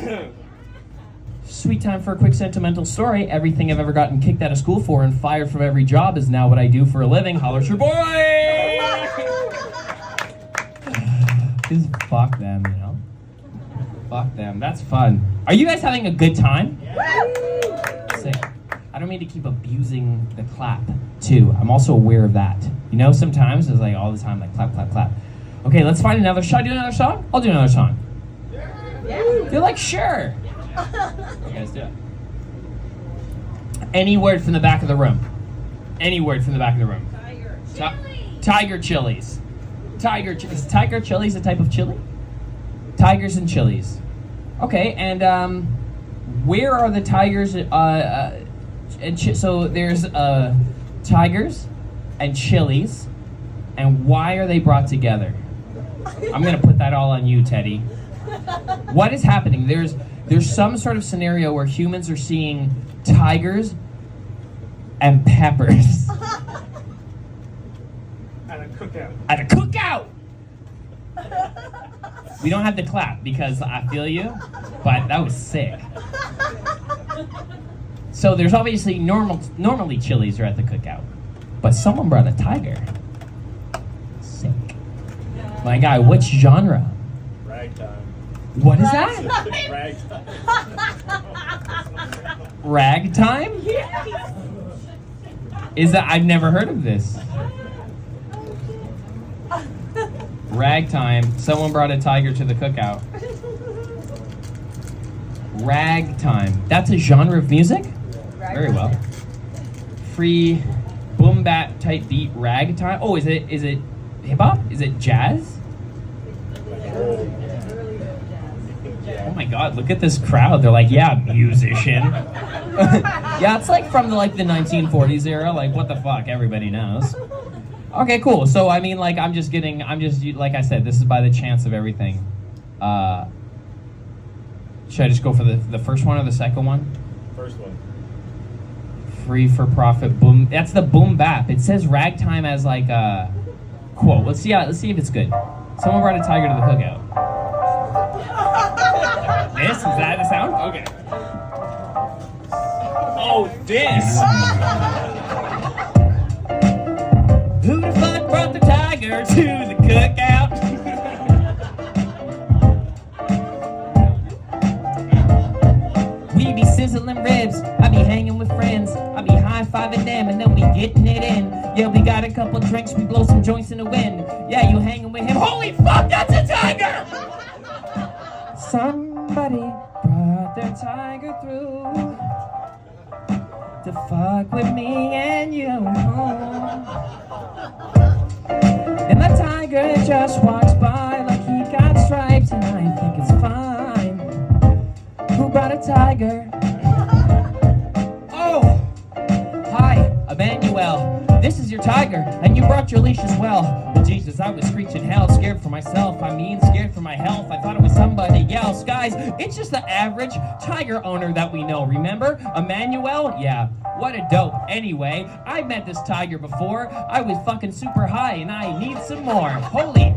[SPEAKER 5] Sweet time for a quick sentimental story. Everything I've ever gotten kicked out of school for and fired from every job is now what I do for a living. Holler at your boy! Just fuck them, you know? Fuck them. That's fun. Are you guys having a good time? Sick. I don't mean to keep abusing the clap, too. I'm also aware of that. You know, sometimes it's like all the time, like clap, clap, clap. Okay, let's find another. Should I do another song? I'll do another song.
[SPEAKER 8] Yeah.
[SPEAKER 5] You're like, sure. Okay, let's do it. Any word from the back of the room. Any word from the back of the room. Tiger chilies. Is tiger chilies a type of chili? Tigers and chilies. Okay, and where are the tigers? So there's tigers and chilies, and why are they brought together? I'm gonna put that all on you, Teddy. What is happening? There's some sort of scenario where humans are seeing tigers and peppers
[SPEAKER 6] At a cookout.
[SPEAKER 5] at a cookout. We don't have to clap because I feel you, but that was sick. So there's obviously normally chilies are at the cookout, but someone brought a tiger. Sick. My guy, which genre?
[SPEAKER 6] Ragtime.
[SPEAKER 5] What is that?
[SPEAKER 6] Ragtime.
[SPEAKER 5] Ragtime? Is that? I've never heard of this. Ragtime. Someone brought a tiger to the cookout. Ragtime. That's a genre of music? Very well. Free boom bat type beat ragtime. Oh, is it hip hop? Is it jazz? Oh my god, look at this crowd. They're like, yeah, musician. Yeah, it's like from the 1940s era. Like, what the fuck? Everybody knows. Okay, cool. So, I mean, like, I'm just, like I said, this is by the chance of everything. Should I just go for the first one or the second one?
[SPEAKER 6] First one.
[SPEAKER 5] Free for profit boom. That's the boom bap. It says ragtime as like a quote. Let's see if it's good. Someone brought a tiger to the cookout. This? Is that the sound? Okay. Oh, this. Who the fuck brought the tiger to the cookout? We be sizzling ribs. I be hanging with friends. I be high-fiving them and then we getting it in. Yeah, we got a couple drinks. We blow some joints in the wind. Yeah, you hanging with him. Holy fuck, that's a tiger! Somebody brought their tiger through to fuck with me and you. And the tiger just walks by like he got stripes, and I think it's fine. Who brought a tiger? Oh, hi, Emmanuel. This is your tiger, and you brought your leash as well. Well, Jesus, I was screeching hell, scared for myself. I mean, scared for my health. I thought it was somebody else. Guys, it's just the average tiger owner that we know. Remember? Emmanuel? Yeah, what a dope. Anyway, I met this tiger before. I was fucking super high, and I need some more. Holy...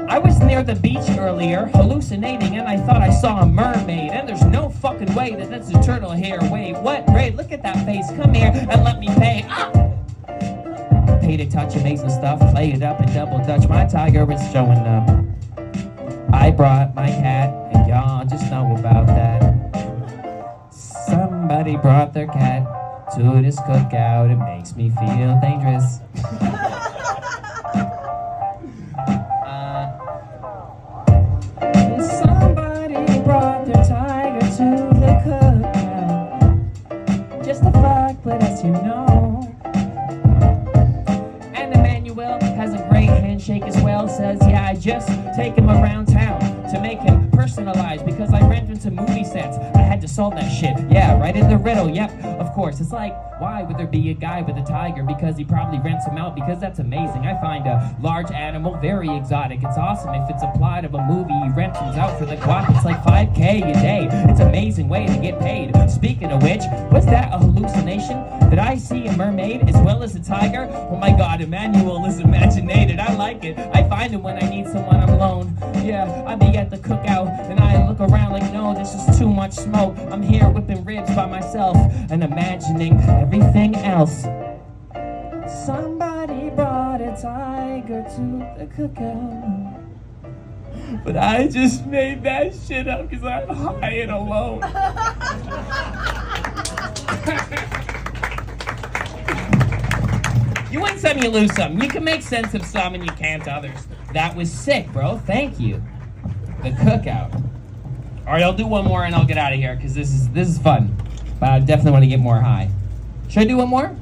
[SPEAKER 5] I was near the beach earlier, hallucinating, and I thought I saw a mermaid. And there's no fucking way that that's a turtle here. Wait, what? Great, look at that face. Come here and let me pay. Ah! Pay to touch amazing stuff. Play it up and double dutch. My tiger is showing up. I brought my cat, and y'all just know about that. Somebody brought their cat to this cookout. It makes me feel dangerous. Somebody brought their tiger to the cookout, just to fuck with us, you know. And Emmanuel has a great handshake as well. Says, yeah, I just take him around town to make him personalized because I rent into movie sets. I had to solve that shit. Yeah, right in the riddle. Yep, of course. It's like, why would there be a guy with a tiger? Because he probably rents him out, because that's amazing. I find a large animal very exotic. It's awesome if it's a plot of a movie. You rent things out for the guap. It's like $5K a day. It's an amazing way to get paid. Speaking of which, was that a hallucination? Did I see a mermaid as well as a tiger? Oh my god, Emmanuel is imaginated. I like it. I find him when I need someone I'm alone. Yeah, I be at the cookout and I look around like, no, this is too much smoke. I'm here whipping ribs by myself and imagining everything else. Somebody brought a tiger to the cookout. But I just made that shit up because I'm high and alone. You win some, you lose some. You can make sense of some and you can't others. That was sick, bro. Thank you. The cookout. All right, I'll do one more and I'll get out of here because this is fun. But I definitely want to get more high. Should I do one more?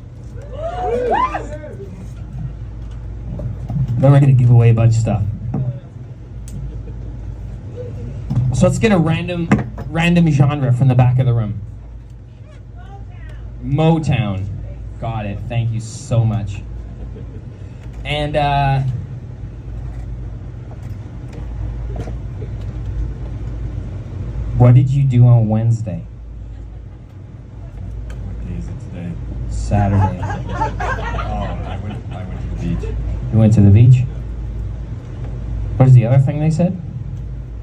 [SPEAKER 5] Then we're gonna give away a bunch of stuff. So let's get a random genre from the back of the room. Motown. Got it. Thank you so much. And what did you do on Wednesday?
[SPEAKER 6] What day is it today?
[SPEAKER 5] Saturday.
[SPEAKER 6] I went to the beach.
[SPEAKER 5] You went to the beach? What was the other thing they said?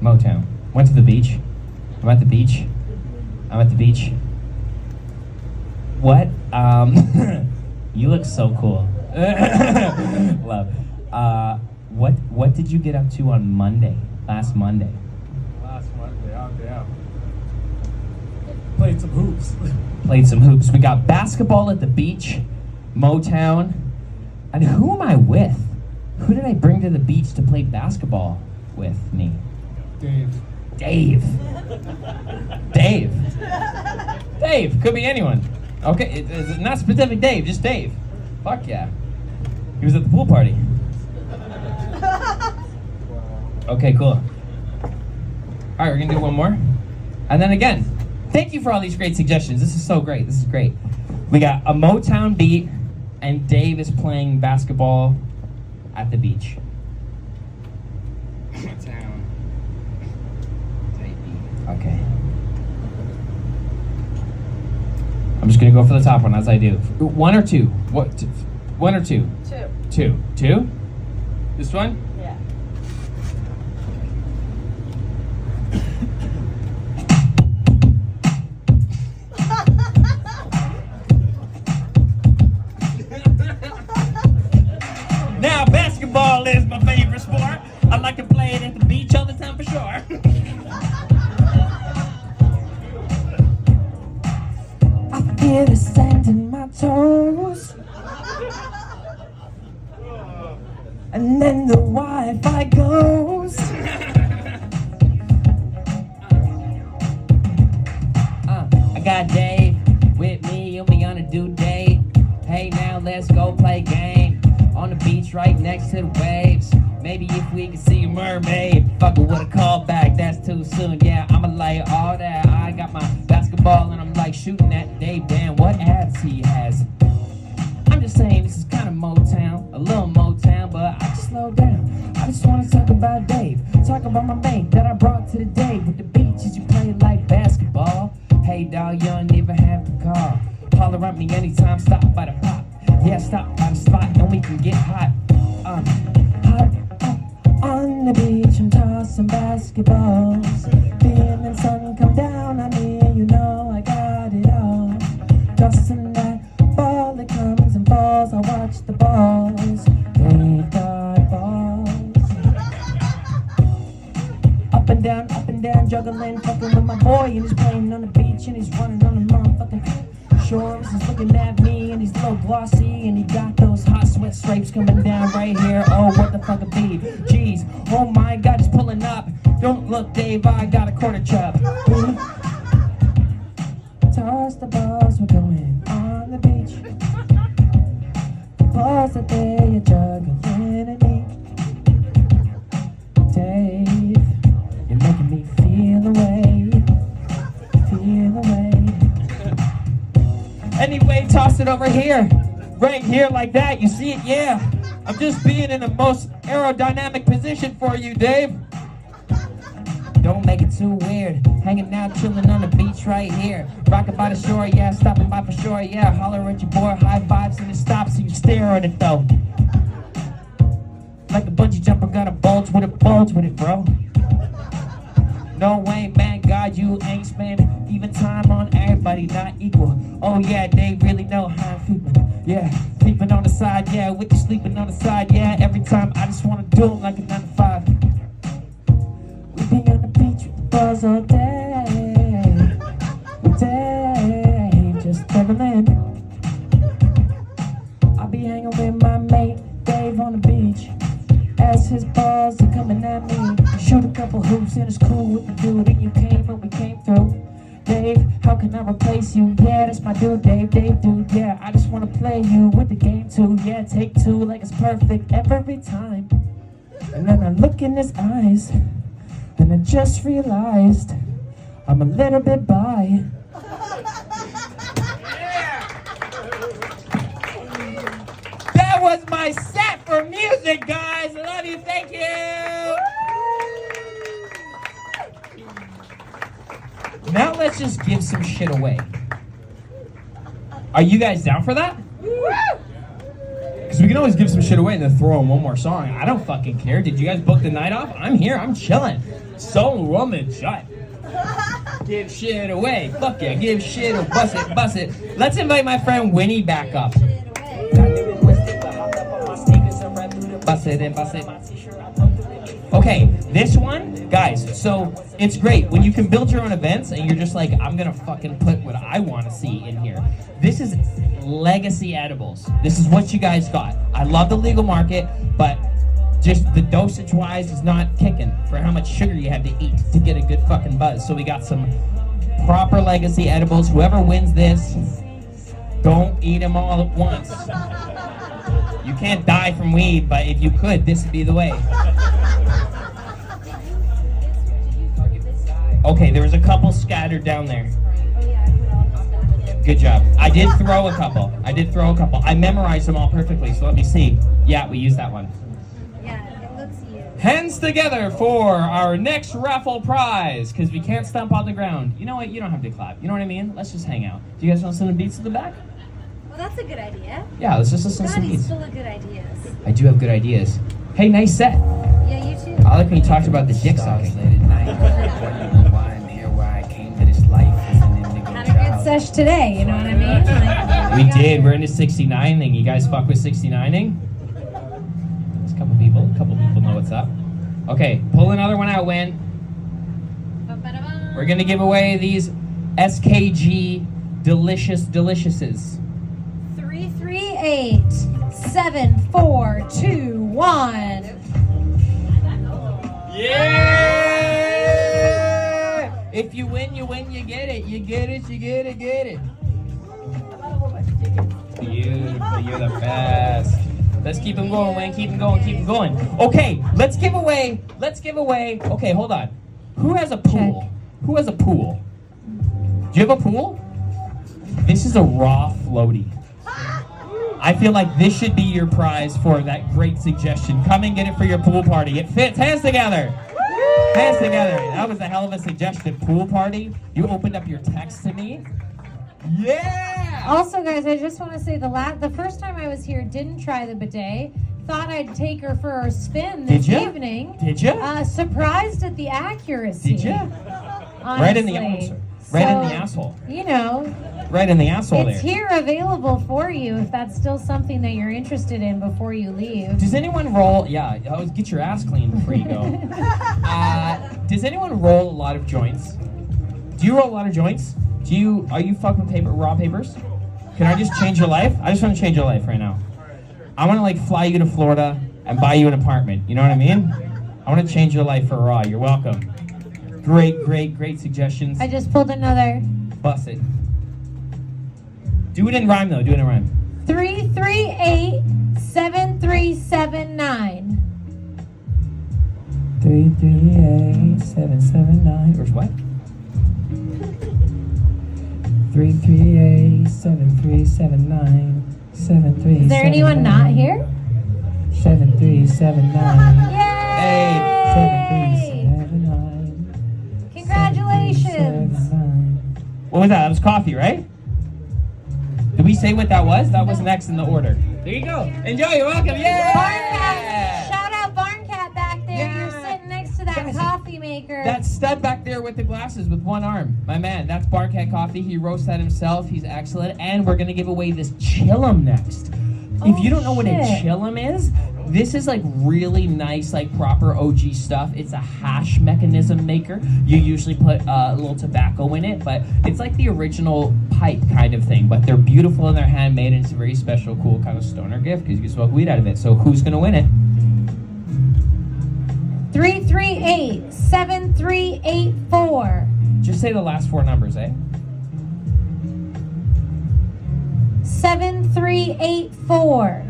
[SPEAKER 5] Motown. Went to the beach. I'm at the beach. I'm at the beach. What? You look so cool. Love. What did you get up to on Monday? Last Monday?
[SPEAKER 6] Last Monday, out there. Played some hoops.
[SPEAKER 5] Played some hoops. We got basketball at the beach, Motown. And who am I with? Who did I bring to the beach to play basketball with me?
[SPEAKER 6] Dave.
[SPEAKER 5] Dave. Dave. Dave. Could be anyone. Okay, it's not specific Dave, just Dave. Fuck yeah. He was at the pool party. Okay, cool. All right, we're gonna do one more. And then again, thank you for all these great suggestions. This is so great. This is great. We got a Motown beat, and Dave is playing basketball at the beach. Motown. Okay. I'm just gonna go for the top one as I do. One or two? What? One or two?
[SPEAKER 8] Two.
[SPEAKER 5] Two. Two? This one?
[SPEAKER 8] Yeah.
[SPEAKER 5] Now basketball is my favorite sport. I like to play it at the beach all the time for sure. I feel the sand in my toes. And then the Wi-Fi goes. I got Dave with me and we on a due date. Hey now let's go play game on the beach right next to the waves. Maybe if we can see a mermaid. Fuck it with a call back, that's too soon. Yeah, I'ma lay all that. I got my basketball and I'm like shooting at Dave. Damn, what abs he has. I'm just saying this is kind of Motown, a little Motown, but I just slow down. I just want to talk about Dave, talk about my mate that I brought to the day. With the beaches you play like basketball. Hey dawg, you don't even have to call. Holler at me anytime, stop by the pop. Yeah, stop by the spot and we can get hot. Hot on the beach, I'm tossing basketballs. Feeling sun come down on me, and you know I got it all. Tossing that ball that comes and falls, I watch the balls. They got balls. Up and down, juggling, fucking with my boy, and he's playing on the beach, and he's running on the motherfucking shores. He's looking at me, and he's a little glossy, and he got those hot sweat stripes coming down right here. Oh, what the fuck a be? Jeez, oh my God, he's pulling up. Don't look, Dave, I got a quarter chub. Toss the balls, we're going on the beach. The balls that they are juggling and me. Dave, you're making me feel away. Anyway, toss it over here. Right here like that, you see it? Yeah. I'm just being in the most aerodynamic position for you, Dave. Don't make it too weird. Hanging out, chilling on the beach right here. Rocking by the shore, yeah, stopping by for sure, yeah. Holler at your boy, high fives and it stops and you stare at it though. Like a bungee jumper, got a bulge with it, bro. No way, man, God, you ain't spending even time on everybody, not equal. Oh yeah, they really know how I'm feeling. Yeah, sleeping on the side, yeah, with you sleeping on the side, yeah. Every time I just wanna do them like a 9 to 5. We be on the beach with the buzz all day, just chilling. I'll be hanging with my mate Dave on the beach. As his balls are coming at me, shoot a couple hoops and it's cool with the dude. And you came when we came through. Dave Dave. How can I replace you? Yeah, that's my dude, Dave, dude, yeah. I just wanna play you with the game too. Yeah, take two like it's perfect every time. And then I look in his eyes, and I just realized I'm a little bit bi. That was my set for music, guys. I love you. Thank you. Now let's just give some shit away. Are you guys down for that? Because we can always give some shit away and then throw in one more song. I don't fucking care. Did you guys book the night off? I'm here. I'm chilling. So woman shut. Give shit away. Fuck yeah. Give shit away. Bust it. Bust it. Let's invite my friend Winnie back up. Bust it and bust it. Okay, this one, guys, so it's great when you can build your own events and you're just like, I'm gonna fucking put what I want to see in here. This is legacy edibles. This is what you guys got. I love the legal market, but just the dosage wise is not kicking for how much sugar you have to eat to get a good fucking buzz. So we got some proper legacy edibles. Whoever wins this, don't eat them all at once. You can't die from weed, but if you could, this would be the way. Okay, there was a couple scattered down there. Good job. I did throw a couple. I memorized them all perfectly, so let me see. Yeah, we used that one.
[SPEAKER 4] Yeah, it looks used.
[SPEAKER 5] Hands together for our next raffle prize, because we can't stomp on the ground. You know what? You don't have to clap. You know what I mean? Let's just hang out. Do you guys want to listen to beats in the back?
[SPEAKER 4] Well, that's a good idea.
[SPEAKER 5] Yeah, let's just listen to some
[SPEAKER 4] God, he's
[SPEAKER 5] beats.
[SPEAKER 4] full of good ideas.
[SPEAKER 5] I do have good ideas. Hey, nice set.
[SPEAKER 4] Yeah, you too.
[SPEAKER 5] I like when you talked about the dick sucking.
[SPEAKER 4] Had a good sesh today, you know what I mean? Like,
[SPEAKER 5] We did. We're into 69ing. You guys fuck with 69ing? There's a couple people know what's up. Okay, pull another one out, Win. We're gonna give away these SKG delicious deliciouses.
[SPEAKER 4] 338-7421.
[SPEAKER 5] Yeah! If you win, you win, you get it. You get it, you get it, get it. Beautiful, you're the best. Let's keep them going, Wayne. Keep them going, keep them going. Okay, let's give away. Okay, hold on. Who has a pool?
[SPEAKER 4] Check.
[SPEAKER 5] Who has a pool? Do you have a pool? This is a raw floaty. I feel like this should be your prize for that great suggestion. Come and get it for your pool party. It fits. Hands together. Hands together. That was a hell of a suggestion. Pool party. You opened up your text to me. Yeah.
[SPEAKER 4] Also, guys, I just want to say the first time I was here, didn't try the bidet. Thought I'd take her for a spin this
[SPEAKER 5] Did ya?
[SPEAKER 4] evening.
[SPEAKER 5] Did you?
[SPEAKER 4] Surprised at the accuracy.
[SPEAKER 5] Did you?
[SPEAKER 4] Honestly.
[SPEAKER 5] Right in the answer. Right in the asshole.
[SPEAKER 4] You know,
[SPEAKER 5] Right in the asshole
[SPEAKER 4] it's
[SPEAKER 5] there.
[SPEAKER 4] here available for you if that's still something that you're interested in before you leave.
[SPEAKER 5] Does anyone roll? Yeah, always get your ass clean before you go. Does anyone roll a lot of joints? Do you roll a lot of joints? Are you fucking with raw papers? Can I just change your life? I just want to change your life right now. I want to like fly you to Florida and buy you an apartment. You know what I mean? I want to change your life for raw. You're welcome. Great suggestions.
[SPEAKER 4] I just pulled another.
[SPEAKER 5] Bust it. Do it in rhyme though. Do it in rhyme.
[SPEAKER 4] 338-7379.
[SPEAKER 5] 338-779. Where's what? 338-7379. 7379.
[SPEAKER 4] Is there anyone not here?
[SPEAKER 5] 7379.
[SPEAKER 4] Yay!
[SPEAKER 5] Hey. 7379.
[SPEAKER 4] Congratulations!
[SPEAKER 5] 7379. What was that? That was coffee, right? Did we say what that was? That was next in the order. There you go. Enjoy. You're welcome. Yeah.
[SPEAKER 4] Barncat! Shout out Barncat back there.
[SPEAKER 5] Yeah.
[SPEAKER 4] You're sitting next to that
[SPEAKER 5] Guys,
[SPEAKER 4] coffee maker.
[SPEAKER 5] That stud back there with the glasses with one arm. My man, that's Barncat Coffee. He roasts that himself. He's excellent. And we're going to give away this Chillum next. If you don't know what a
[SPEAKER 4] shit.
[SPEAKER 5] Chillum is, this is like really nice, like proper OG stuff. It's a hash mechanism maker. You usually put a little tobacco in it, but it's like the original pipe kind of thing. But they're beautiful and they're handmade, and it's a very special, cool kind of stoner gift because you can smoke weed out of it. So who's going to win it?
[SPEAKER 4] 338-7384.
[SPEAKER 5] Just say the last four numbers, eh?
[SPEAKER 4] 7384.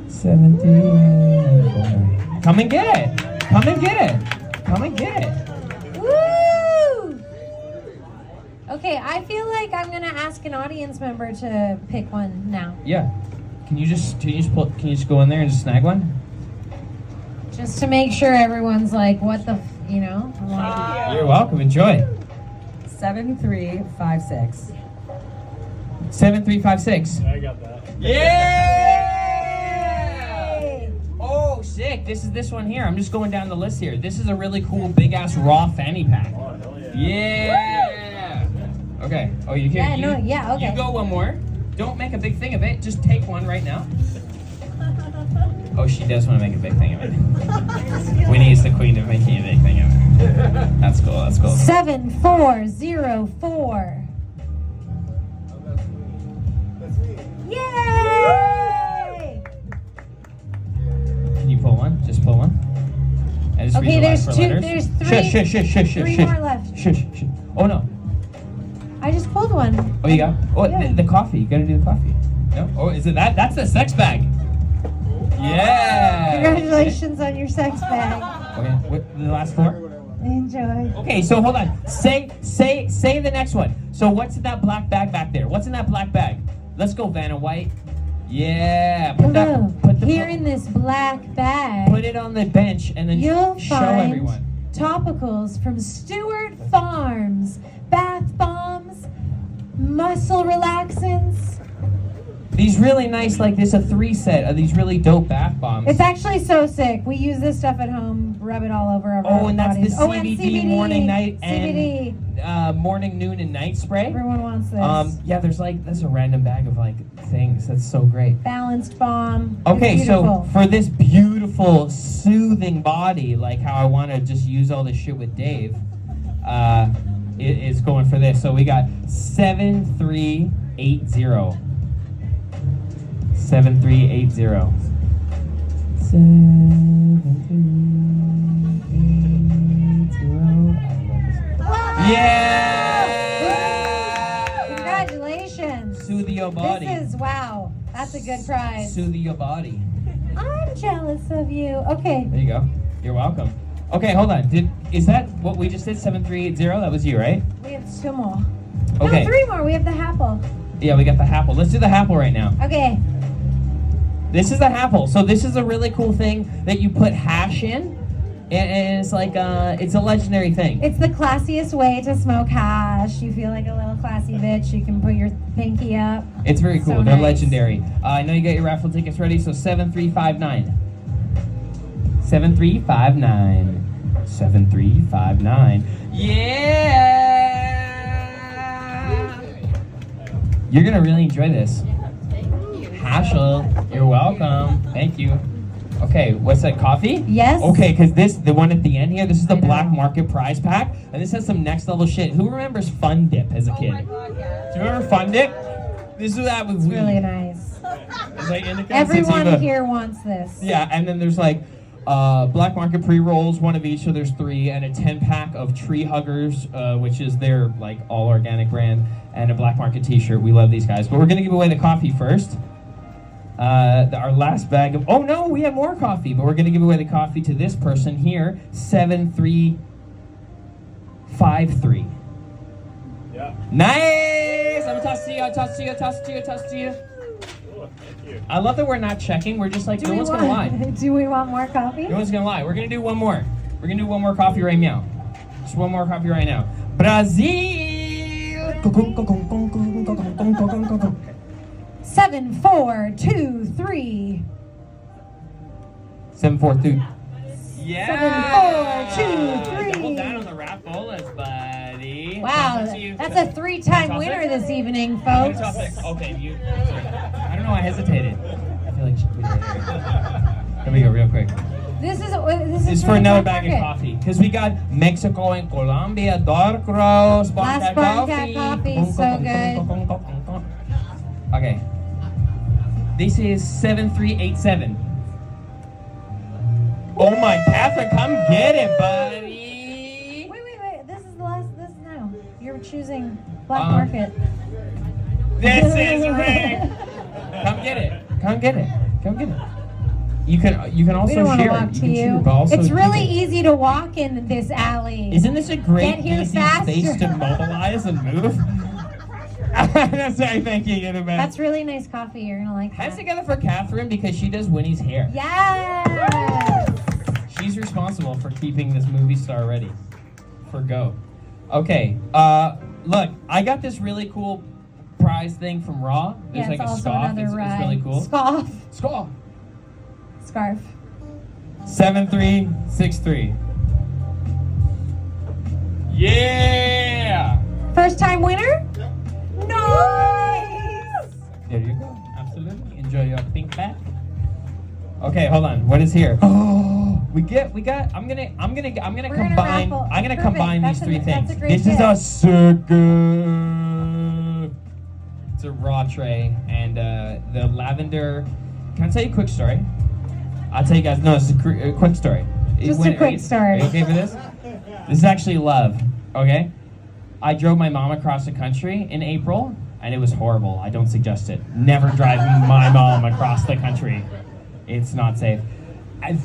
[SPEAKER 5] 7384. Come and get it. Come and get it. Come and get it.
[SPEAKER 4] Woo! Okay, I feel like I'm gonna ask an audience member to pick one now,
[SPEAKER 5] Yeah. Can you just go in there and just snag one?
[SPEAKER 4] just to make sure everyone's like, what the, you know? I'm like,
[SPEAKER 5] You're welcome. Enjoy.
[SPEAKER 7] 7356.
[SPEAKER 5] 7356.
[SPEAKER 6] I got that.
[SPEAKER 5] Yeah! Oh, sick. This is this one here. I'm just going down the list here. This is a really cool big ass raw fanny pack.
[SPEAKER 6] Oh, hell yeah.
[SPEAKER 5] Yeah. Okay. Oh, you
[SPEAKER 4] Yeah,
[SPEAKER 5] can.
[SPEAKER 4] no, yeah, okay.
[SPEAKER 5] You go one more. Don't make a big thing of it. Just take one right now. Oh, she does want to make a big thing of it. Winnie's the queen of making a big thing of it. That's cool. That's cool.
[SPEAKER 4] 7404. Yay!
[SPEAKER 5] Can you pull one? Just pull one. I just
[SPEAKER 4] Okay,
[SPEAKER 5] read the
[SPEAKER 4] there's
[SPEAKER 5] last four
[SPEAKER 4] two-
[SPEAKER 5] letters.
[SPEAKER 4] there's three-
[SPEAKER 5] Shush, shush, shush, shush,
[SPEAKER 4] three
[SPEAKER 5] shush.
[SPEAKER 4] more left.
[SPEAKER 5] Shush, shush. Oh no.
[SPEAKER 4] I just pulled one.
[SPEAKER 5] Oh, you got. Oh,
[SPEAKER 4] Yeah.
[SPEAKER 5] the coffee. You gotta do the coffee. No. Oh, is it that? That's the sex bag. Yeah.
[SPEAKER 4] Congratulations on your sex bag.
[SPEAKER 5] Okay. What, the last four?
[SPEAKER 4] Enjoy.
[SPEAKER 5] Okay. So hold on. Say the next one. So what's in that black bag back there? What's in that black bag? Let's go, Vanna White. Yeah.
[SPEAKER 4] Hello.
[SPEAKER 5] Put
[SPEAKER 4] Here in this black bag,
[SPEAKER 5] Put it on the bench and then
[SPEAKER 4] you'll
[SPEAKER 5] show
[SPEAKER 4] find
[SPEAKER 5] everyone.
[SPEAKER 4] topicals from Stewart Farms, bath bombs, muscle relaxants.
[SPEAKER 5] These really nice, like this, a 3-set of these really dope bath bombs.
[SPEAKER 4] It's actually so sick. We use this stuff at home, rub it all over our
[SPEAKER 5] Oh, and that's
[SPEAKER 4] bodies.
[SPEAKER 5] the CBD, morning, night,
[SPEAKER 4] CBD.
[SPEAKER 5] and morning, noon, and night spray.
[SPEAKER 4] Everyone wants this.
[SPEAKER 5] Yeah, there's a random bag of like things. That's so great.
[SPEAKER 4] Balanced bomb.
[SPEAKER 5] Okay,
[SPEAKER 4] It's
[SPEAKER 5] so
[SPEAKER 4] beautiful.
[SPEAKER 5] for this beautiful, soothing body, like how I want to just use all this shit with Dave, it is going for this. So we got 7380. 7380. 7380. Yeah!
[SPEAKER 4] Congratulations.
[SPEAKER 5] Soothe your body.
[SPEAKER 4] This is, wow, that's a good prize.
[SPEAKER 5] Soothe your body.
[SPEAKER 4] I'm jealous of you. Okay.
[SPEAKER 5] There you go. You're welcome. Okay, hold on. Is that what we just did? 7380? That was you, right?
[SPEAKER 4] We have two more.
[SPEAKER 5] Okay.
[SPEAKER 4] No, three more. We have the Happle.
[SPEAKER 5] Yeah, we got the Happle. Let's do the Happle right now.
[SPEAKER 4] Okay.
[SPEAKER 5] This is the Happle. So this is a really cool thing that you put hash in. And it's like, it's a legendary thing.
[SPEAKER 4] It's the classiest way to smoke hash. You feel like a little classy bitch. You can put your pinky up.
[SPEAKER 5] It's very cool.
[SPEAKER 4] So
[SPEAKER 5] They're
[SPEAKER 4] nice.
[SPEAKER 5] legendary. I know you got your raffle tickets ready, so 7359. 7359. 7359. Yeah! You're gonna really enjoy this. Hashel, you're welcome. Thank you. Okay, what's that, coffee?
[SPEAKER 4] Yes.
[SPEAKER 5] Okay, because the one at the end here, this is the
[SPEAKER 4] I know.
[SPEAKER 5] black market prize pack, and this has some next level shit. Who remembers Fun Dip as a kid?
[SPEAKER 8] Oh my god, yeah.
[SPEAKER 5] Do you remember Fun Dip? This is that with
[SPEAKER 4] It's
[SPEAKER 5] weed.
[SPEAKER 4] really nice.
[SPEAKER 5] It's like indica,
[SPEAKER 4] Everyone
[SPEAKER 5] sativa.
[SPEAKER 4] here wants this.
[SPEAKER 5] Yeah, and then there's like black market pre-rolls, one of each, so there's 3, and a 10-pack of Tree Huggers, which is their like all organic brand, and a black market t-shirt. We love these guys. But we're gonna give away the coffee first. Our last bag of, oh no, we have more coffee, but we're gonna give away the coffee to this person here, 7353.
[SPEAKER 6] Yeah.
[SPEAKER 5] Nice! I'm gonna toss to you, toss to you, toss to you, toss to you.
[SPEAKER 6] Cool. Thank you.
[SPEAKER 5] I love that we're not checking, we're just like, no one's gonna lie.
[SPEAKER 4] Do we want more coffee?
[SPEAKER 5] No one's gonna lie. We're gonna do one more. We're gonna do one more coffee right now. Just one more coffee right now. Brazil!
[SPEAKER 4] 7423.
[SPEAKER 5] 742. Yeah!
[SPEAKER 4] 742.
[SPEAKER 5] Double down on the raffles, buddy.
[SPEAKER 4] Wow,
[SPEAKER 5] Toss it to you.
[SPEAKER 4] that's a 3-time
[SPEAKER 5] Toss
[SPEAKER 4] winner
[SPEAKER 5] it?
[SPEAKER 4] this evening,
[SPEAKER 5] I'm gonna
[SPEAKER 4] folks.
[SPEAKER 5] toss it. Okay, you. I don't know. I hesitated. I feel like. Here we go, real quick.
[SPEAKER 4] This is
[SPEAKER 5] It's for
[SPEAKER 4] the
[SPEAKER 5] another
[SPEAKER 4] black
[SPEAKER 5] bag of
[SPEAKER 4] market.
[SPEAKER 5] coffee. Because we got Mexico and Colombia, dark roast,
[SPEAKER 4] Last Barncat coffee, so good.
[SPEAKER 5] Okay. This is 7387. Oh my, Catherine, come get it, buddy.
[SPEAKER 4] Wait. This is the last. This now. You're choosing black
[SPEAKER 5] Um,
[SPEAKER 4] market.
[SPEAKER 5] This is rigged. Come get it. Come get it. Come get it. You can
[SPEAKER 4] We
[SPEAKER 5] also
[SPEAKER 4] don't want to
[SPEAKER 5] share
[SPEAKER 4] walk
[SPEAKER 5] it. You
[SPEAKER 4] to
[SPEAKER 5] can
[SPEAKER 4] you.
[SPEAKER 5] share, but also
[SPEAKER 4] It's
[SPEAKER 5] keep
[SPEAKER 4] really
[SPEAKER 5] it.
[SPEAKER 4] easy to walk in this alley.
[SPEAKER 5] Isn't this a great,
[SPEAKER 4] Get here
[SPEAKER 5] easy
[SPEAKER 4] faster.
[SPEAKER 5] space to mobilize and move? That's right, thank you, Annabelle.
[SPEAKER 4] That's really nice coffee. You're gonna like
[SPEAKER 5] Hands
[SPEAKER 4] that.
[SPEAKER 5] together for Catherine because she does Winnie's hair.
[SPEAKER 4] Yes.
[SPEAKER 5] She's responsible for keeping this movie star ready for go. Okay, look, I got this really cool prize thing from Raw. There's
[SPEAKER 4] Yeah,
[SPEAKER 5] like
[SPEAKER 4] it's
[SPEAKER 5] a
[SPEAKER 4] also
[SPEAKER 5] scarf.
[SPEAKER 4] another
[SPEAKER 5] It's
[SPEAKER 4] ride.
[SPEAKER 5] really cool.
[SPEAKER 4] Scarf.
[SPEAKER 5] Scarf.
[SPEAKER 4] Scarf.
[SPEAKER 5] 7363. Yeah!
[SPEAKER 4] First time winner? Nice.
[SPEAKER 5] There you go. Absolutely. Enjoy your pink bag. Okay, hold on. What is here? Oh, we got. I'm gonna
[SPEAKER 4] We're gonna
[SPEAKER 5] combine.
[SPEAKER 4] raffle.
[SPEAKER 5] I'm gonna
[SPEAKER 4] Perfect.
[SPEAKER 5] combine these
[SPEAKER 4] That's
[SPEAKER 5] three
[SPEAKER 4] a-
[SPEAKER 5] things.
[SPEAKER 4] that's a great
[SPEAKER 5] This is
[SPEAKER 4] gift.
[SPEAKER 5] a circle. It's a raw tray, and the lavender. Can I tell you a quick story? I'll tell you guys. No, it's a quick story.
[SPEAKER 4] Just a quick story.
[SPEAKER 5] Are you okay for this? This is actually love. Okay. I drove my mom across the country in April, and it was horrible. I don't suggest it. Never drive my mom across the country. It's not safe.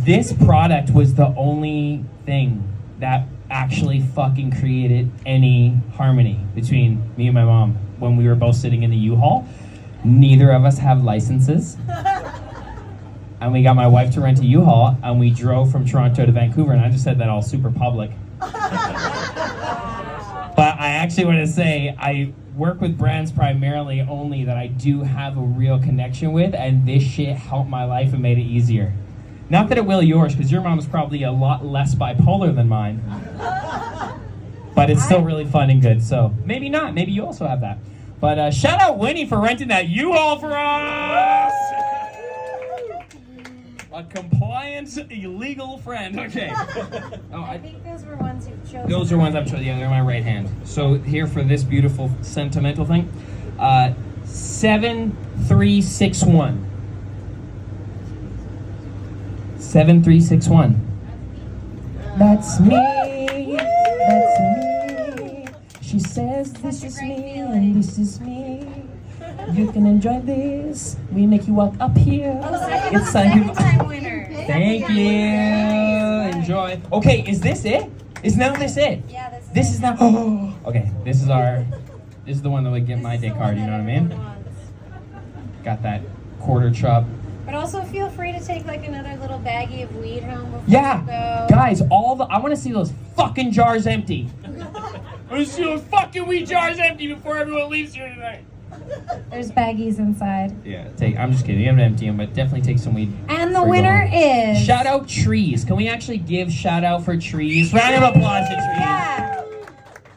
[SPEAKER 5] This product was the only thing that actually fucking created any harmony between me and my mom when we were both sitting in the U-Haul. Neither of us have licenses. And we got my wife to rent a U-Haul, and we drove from Toronto to Vancouver, and I just said that all super public. But I actually want to say I work with brands primarily only that I do have a real connection with, and this shit helped my life and made it easier. Not that it will yours, because your mom's probably a lot less bipolar than mine. But it's still really fun and good, so maybe not. Maybe you also have that. But shout out Winnie for renting that U-Haul for us! A compliant, illegal friend. Okay. Oh,
[SPEAKER 4] I think those were ones you've chosen.
[SPEAKER 5] those are ones I've chosen. Yeah, they're my right hand. So here for this beautiful sentimental thing, 7361. 7361. That's me. That's me. She says this is me and this is me. You can enjoy this. We make you walk up here. It's
[SPEAKER 8] Second time winner.
[SPEAKER 5] Thank you. Enjoy. Okay, is this it? Is now this it?
[SPEAKER 8] Yeah,
[SPEAKER 5] This is now. Oh. Okay, this is the one that would get my day card. You know what I mean? Got that quarter chop.
[SPEAKER 4] But also feel free to take like another little baggie of weed home before
[SPEAKER 5] Yeah,
[SPEAKER 4] you go.
[SPEAKER 5] guys, I want to see those fucking jars empty. I want to see those fucking weed jars empty before everyone leaves here tonight.
[SPEAKER 4] There's baggies inside.
[SPEAKER 5] Yeah, I'm just kidding. You have to empty them, but definitely take some weed.
[SPEAKER 4] And the
[SPEAKER 5] before you go
[SPEAKER 4] winner
[SPEAKER 5] home.
[SPEAKER 4] is...
[SPEAKER 5] Shout out trees. Can we actually give shout out for trees? Round of applause to trees.
[SPEAKER 4] Yeah.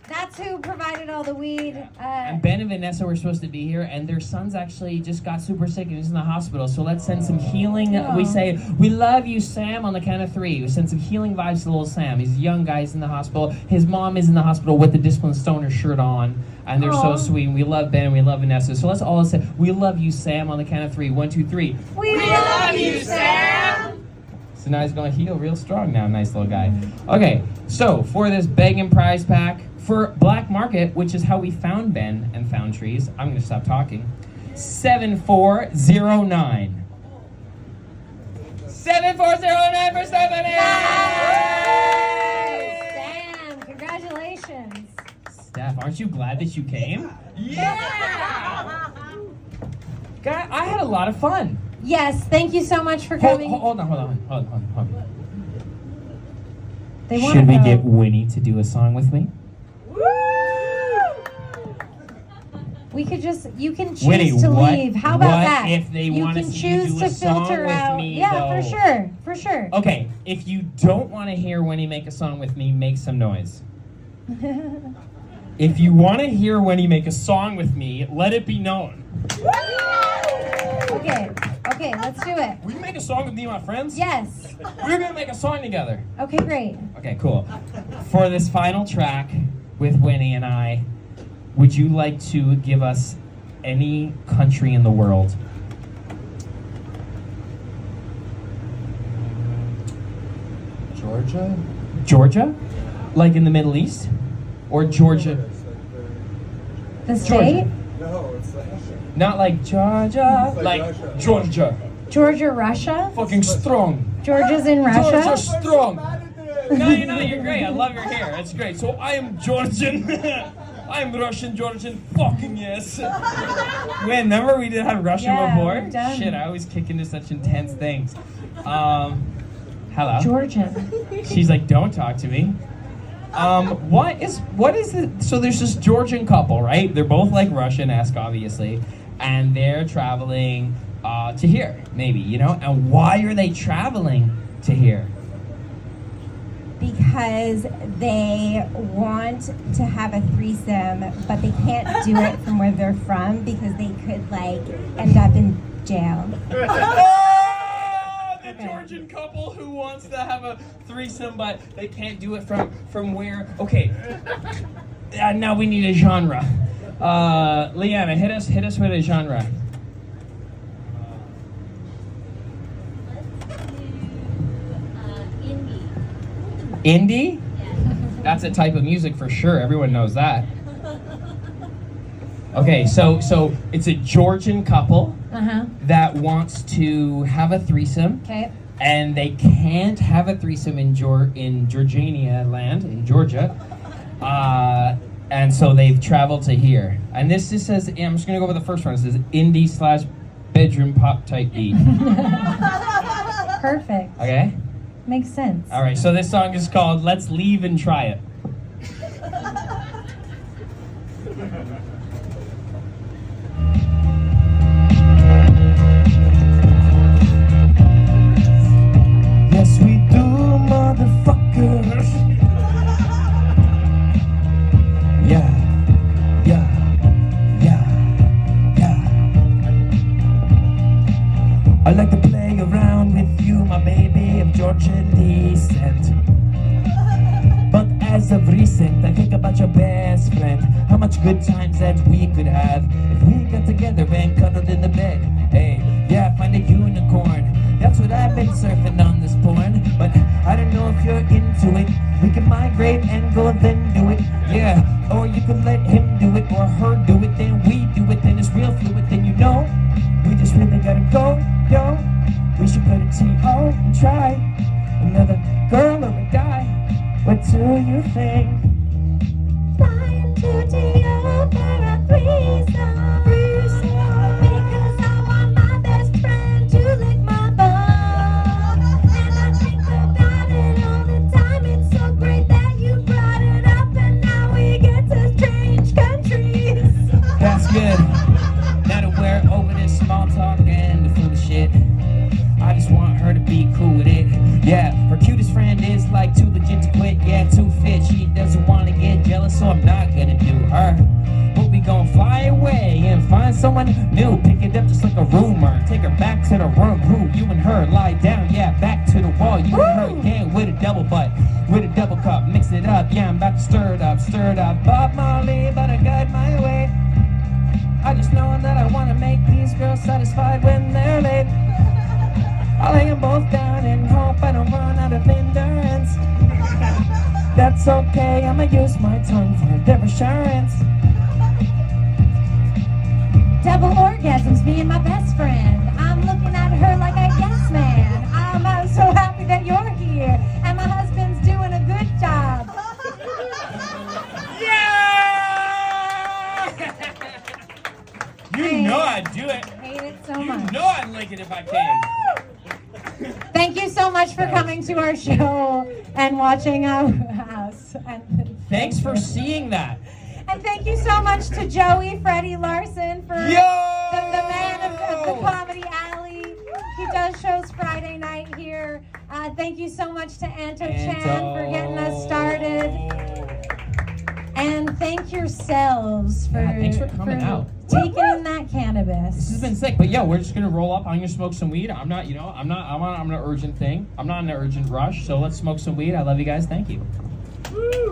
[SPEAKER 4] That's who provided all the weed.
[SPEAKER 5] And Ben and Vanessa were supposed to be here, and their son's actually just got super sick and he's in the hospital. So let's send some healing.
[SPEAKER 4] Oh.
[SPEAKER 5] We say, we love you, Sam, on the count of 3. We send some healing vibes to little Sam. He's a young guy, he's in the hospital. His mom is in the hospital with the Discipline Stoner shirt on. And they're
[SPEAKER 4] Aw.
[SPEAKER 5] so sweet. And we love Ben and we love Vanessa. So let's all say, we love you, Sam, on the count of 3. 1, 2, 3.
[SPEAKER 4] We love you, Sam!
[SPEAKER 5] So now he's going to heal real strong now, nice little guy. Okay, so for this begging prize pack, for Black Market, which is how we found Ben and found trees, I'm going to stop talking. 7409. 7409 for Stephanie!
[SPEAKER 4] Sam, congratulations.
[SPEAKER 5] Steph, aren't you glad that you came? Yeah! Guy, I had a lot of fun.
[SPEAKER 4] Yes, thank you so much for
[SPEAKER 5] Hold
[SPEAKER 4] coming.
[SPEAKER 5] on.
[SPEAKER 4] They wanna
[SPEAKER 5] Should we
[SPEAKER 4] go.
[SPEAKER 5] get Winnie to do a song with me?
[SPEAKER 4] We could just, you can choose
[SPEAKER 5] Winnie,
[SPEAKER 4] to
[SPEAKER 5] what-
[SPEAKER 4] leave. How about
[SPEAKER 5] what
[SPEAKER 4] that?
[SPEAKER 5] if they
[SPEAKER 4] you
[SPEAKER 5] wanna
[SPEAKER 4] can
[SPEAKER 5] see you
[SPEAKER 4] choose
[SPEAKER 5] do
[SPEAKER 4] to
[SPEAKER 5] a song
[SPEAKER 4] filter
[SPEAKER 5] with
[SPEAKER 4] out.
[SPEAKER 5] me,
[SPEAKER 4] Yeah,
[SPEAKER 5] though?
[SPEAKER 4] for sure.
[SPEAKER 5] Okay, if you don't want to hear Winnie make a song with me, make some noise. If you want to hear Winnie make a song with me, let it be known.
[SPEAKER 4] Okay, let's do it.
[SPEAKER 5] Will you make a song with me and my friends?
[SPEAKER 4] Yes.
[SPEAKER 5] We're going to make a song together.
[SPEAKER 4] Okay, great.
[SPEAKER 5] Okay, cool. For this final track with Winnie and I, would you like to give us any country in the world?
[SPEAKER 1] Georgia?
[SPEAKER 5] Georgia? Like in the Middle East? Or Georgia?
[SPEAKER 4] The state?
[SPEAKER 6] No, it's
[SPEAKER 5] Not like Georgia, like Georgia.
[SPEAKER 4] Georgia, Russia?
[SPEAKER 5] Fucking strong.
[SPEAKER 4] Georgia's in Russia?
[SPEAKER 5] Georgia strong. No, you're great. I love your hair. It's great. So I am Georgian. I'm Russian, Georgian. Fucking yes. Wait, remember we did have Russian
[SPEAKER 4] Yeah,
[SPEAKER 5] before?
[SPEAKER 4] we're done.
[SPEAKER 5] Shit, I always kick into such intense things. Hello.
[SPEAKER 4] Georgian.
[SPEAKER 5] She's like, don't talk to me. What is it? So there's this Georgian couple, right? They're both like Russian-esque, obviously, and they're traveling to here, maybe, you know? And why are they traveling to here?
[SPEAKER 9] Because they want to have a threesome, but they can't do it from where they're from because they could like end up in jail.
[SPEAKER 5] Oh, the Georgian couple who wants to have a threesome, but they can't do it from where? Okay, now we need a genre. Leanna, hit us with a genre. Indie? That's a type of music for sure. Everyone knows that. Okay, so it's a Georgian couple
[SPEAKER 4] Uh-huh.
[SPEAKER 5] that wants to have a threesome,
[SPEAKER 4] Okay.
[SPEAKER 5] and they can't have a threesome in Georgiania land, in Georgia. And so they've traveled to here. And this just says, I'm just gonna go with the first one. It says indie/bedroom pop type beat.
[SPEAKER 4] Perfect.
[SPEAKER 5] Okay?
[SPEAKER 4] Makes sense.
[SPEAKER 5] All right, so this song is called Let's Leave and Try It. Yes, we do, motherfuckers. Yeah, yeah, yeah, yeah. I like to play around with you, my baby of Georgian descent. But as of recent, I think about your best friend. How much good times that we could have if we got together and cuddled in the bed. Hey, yeah, find a unicorn. That's what I've been surfing on this porn. But I don't know if you're into it. We can migrate and go then do it. Yeah, or you can let him do it or her do it. Then we do it, then it's real fluid. Then you know, we just really gotta go, yo. We should put a T.O. and try another girl or a guy. What do you think?
[SPEAKER 9] Flying to Tokyo for a threesome. Because I want my best friend to lick my bum. And I think about it all the time. It's so great that you brought it up, and now we get to strange countries.
[SPEAKER 5] That's good. Now that we're over this small talk and the foolish shit, I just want her to be cool with it. Yeah, her cutest friend is like too legit to quit. Yeah, too fit. She doesn't want to get jealous, so I'm not gonna do her. But we gon' fly away and find someone new. Pick it up just like a rumor. Take her back to the room. Who? You and her lie down. Yeah, back to the wall. You and her again with a double butt, with a double cup. Mix it up. Yeah, I'm about to stir it up, stir it up. Bob Marley, but I got my way. I just know that I wanna make these girls satisfied when they're late. I'll lay them both down and hope I don't run out of endurance. That's okay, I'ma use my tongue for their assurance.
[SPEAKER 4] Double orgasms, me and my best friend. I'm looking at her like a yes man. I'm so happy that you're here, and my husband's doing a good job.
[SPEAKER 5] Yeah! You know I'd do it.
[SPEAKER 4] Hate it so
[SPEAKER 5] You
[SPEAKER 4] much.
[SPEAKER 5] know I'd like it if I can.
[SPEAKER 4] Thank you so much for coming to our show and watching our house. And
[SPEAKER 5] Thanks for seeing that.
[SPEAKER 4] And thank you so much to Joey Freddie Larson for
[SPEAKER 5] Yo!
[SPEAKER 4] the man of the Comedy Alley. He does shows Friday night here. Thank you so much to Anto Chan for getting us started. And thank yourselves for,
[SPEAKER 5] Yeah, thanks for coming out.
[SPEAKER 4] taking in that cannabis.
[SPEAKER 5] This has been sick, but yeah, we're just gonna roll up. I'm gonna smoke some weed. I'm on an urgent thing. I'm not in an urgent rush, so let's smoke some weed. I love you guys. Thank you.
[SPEAKER 6] Woo!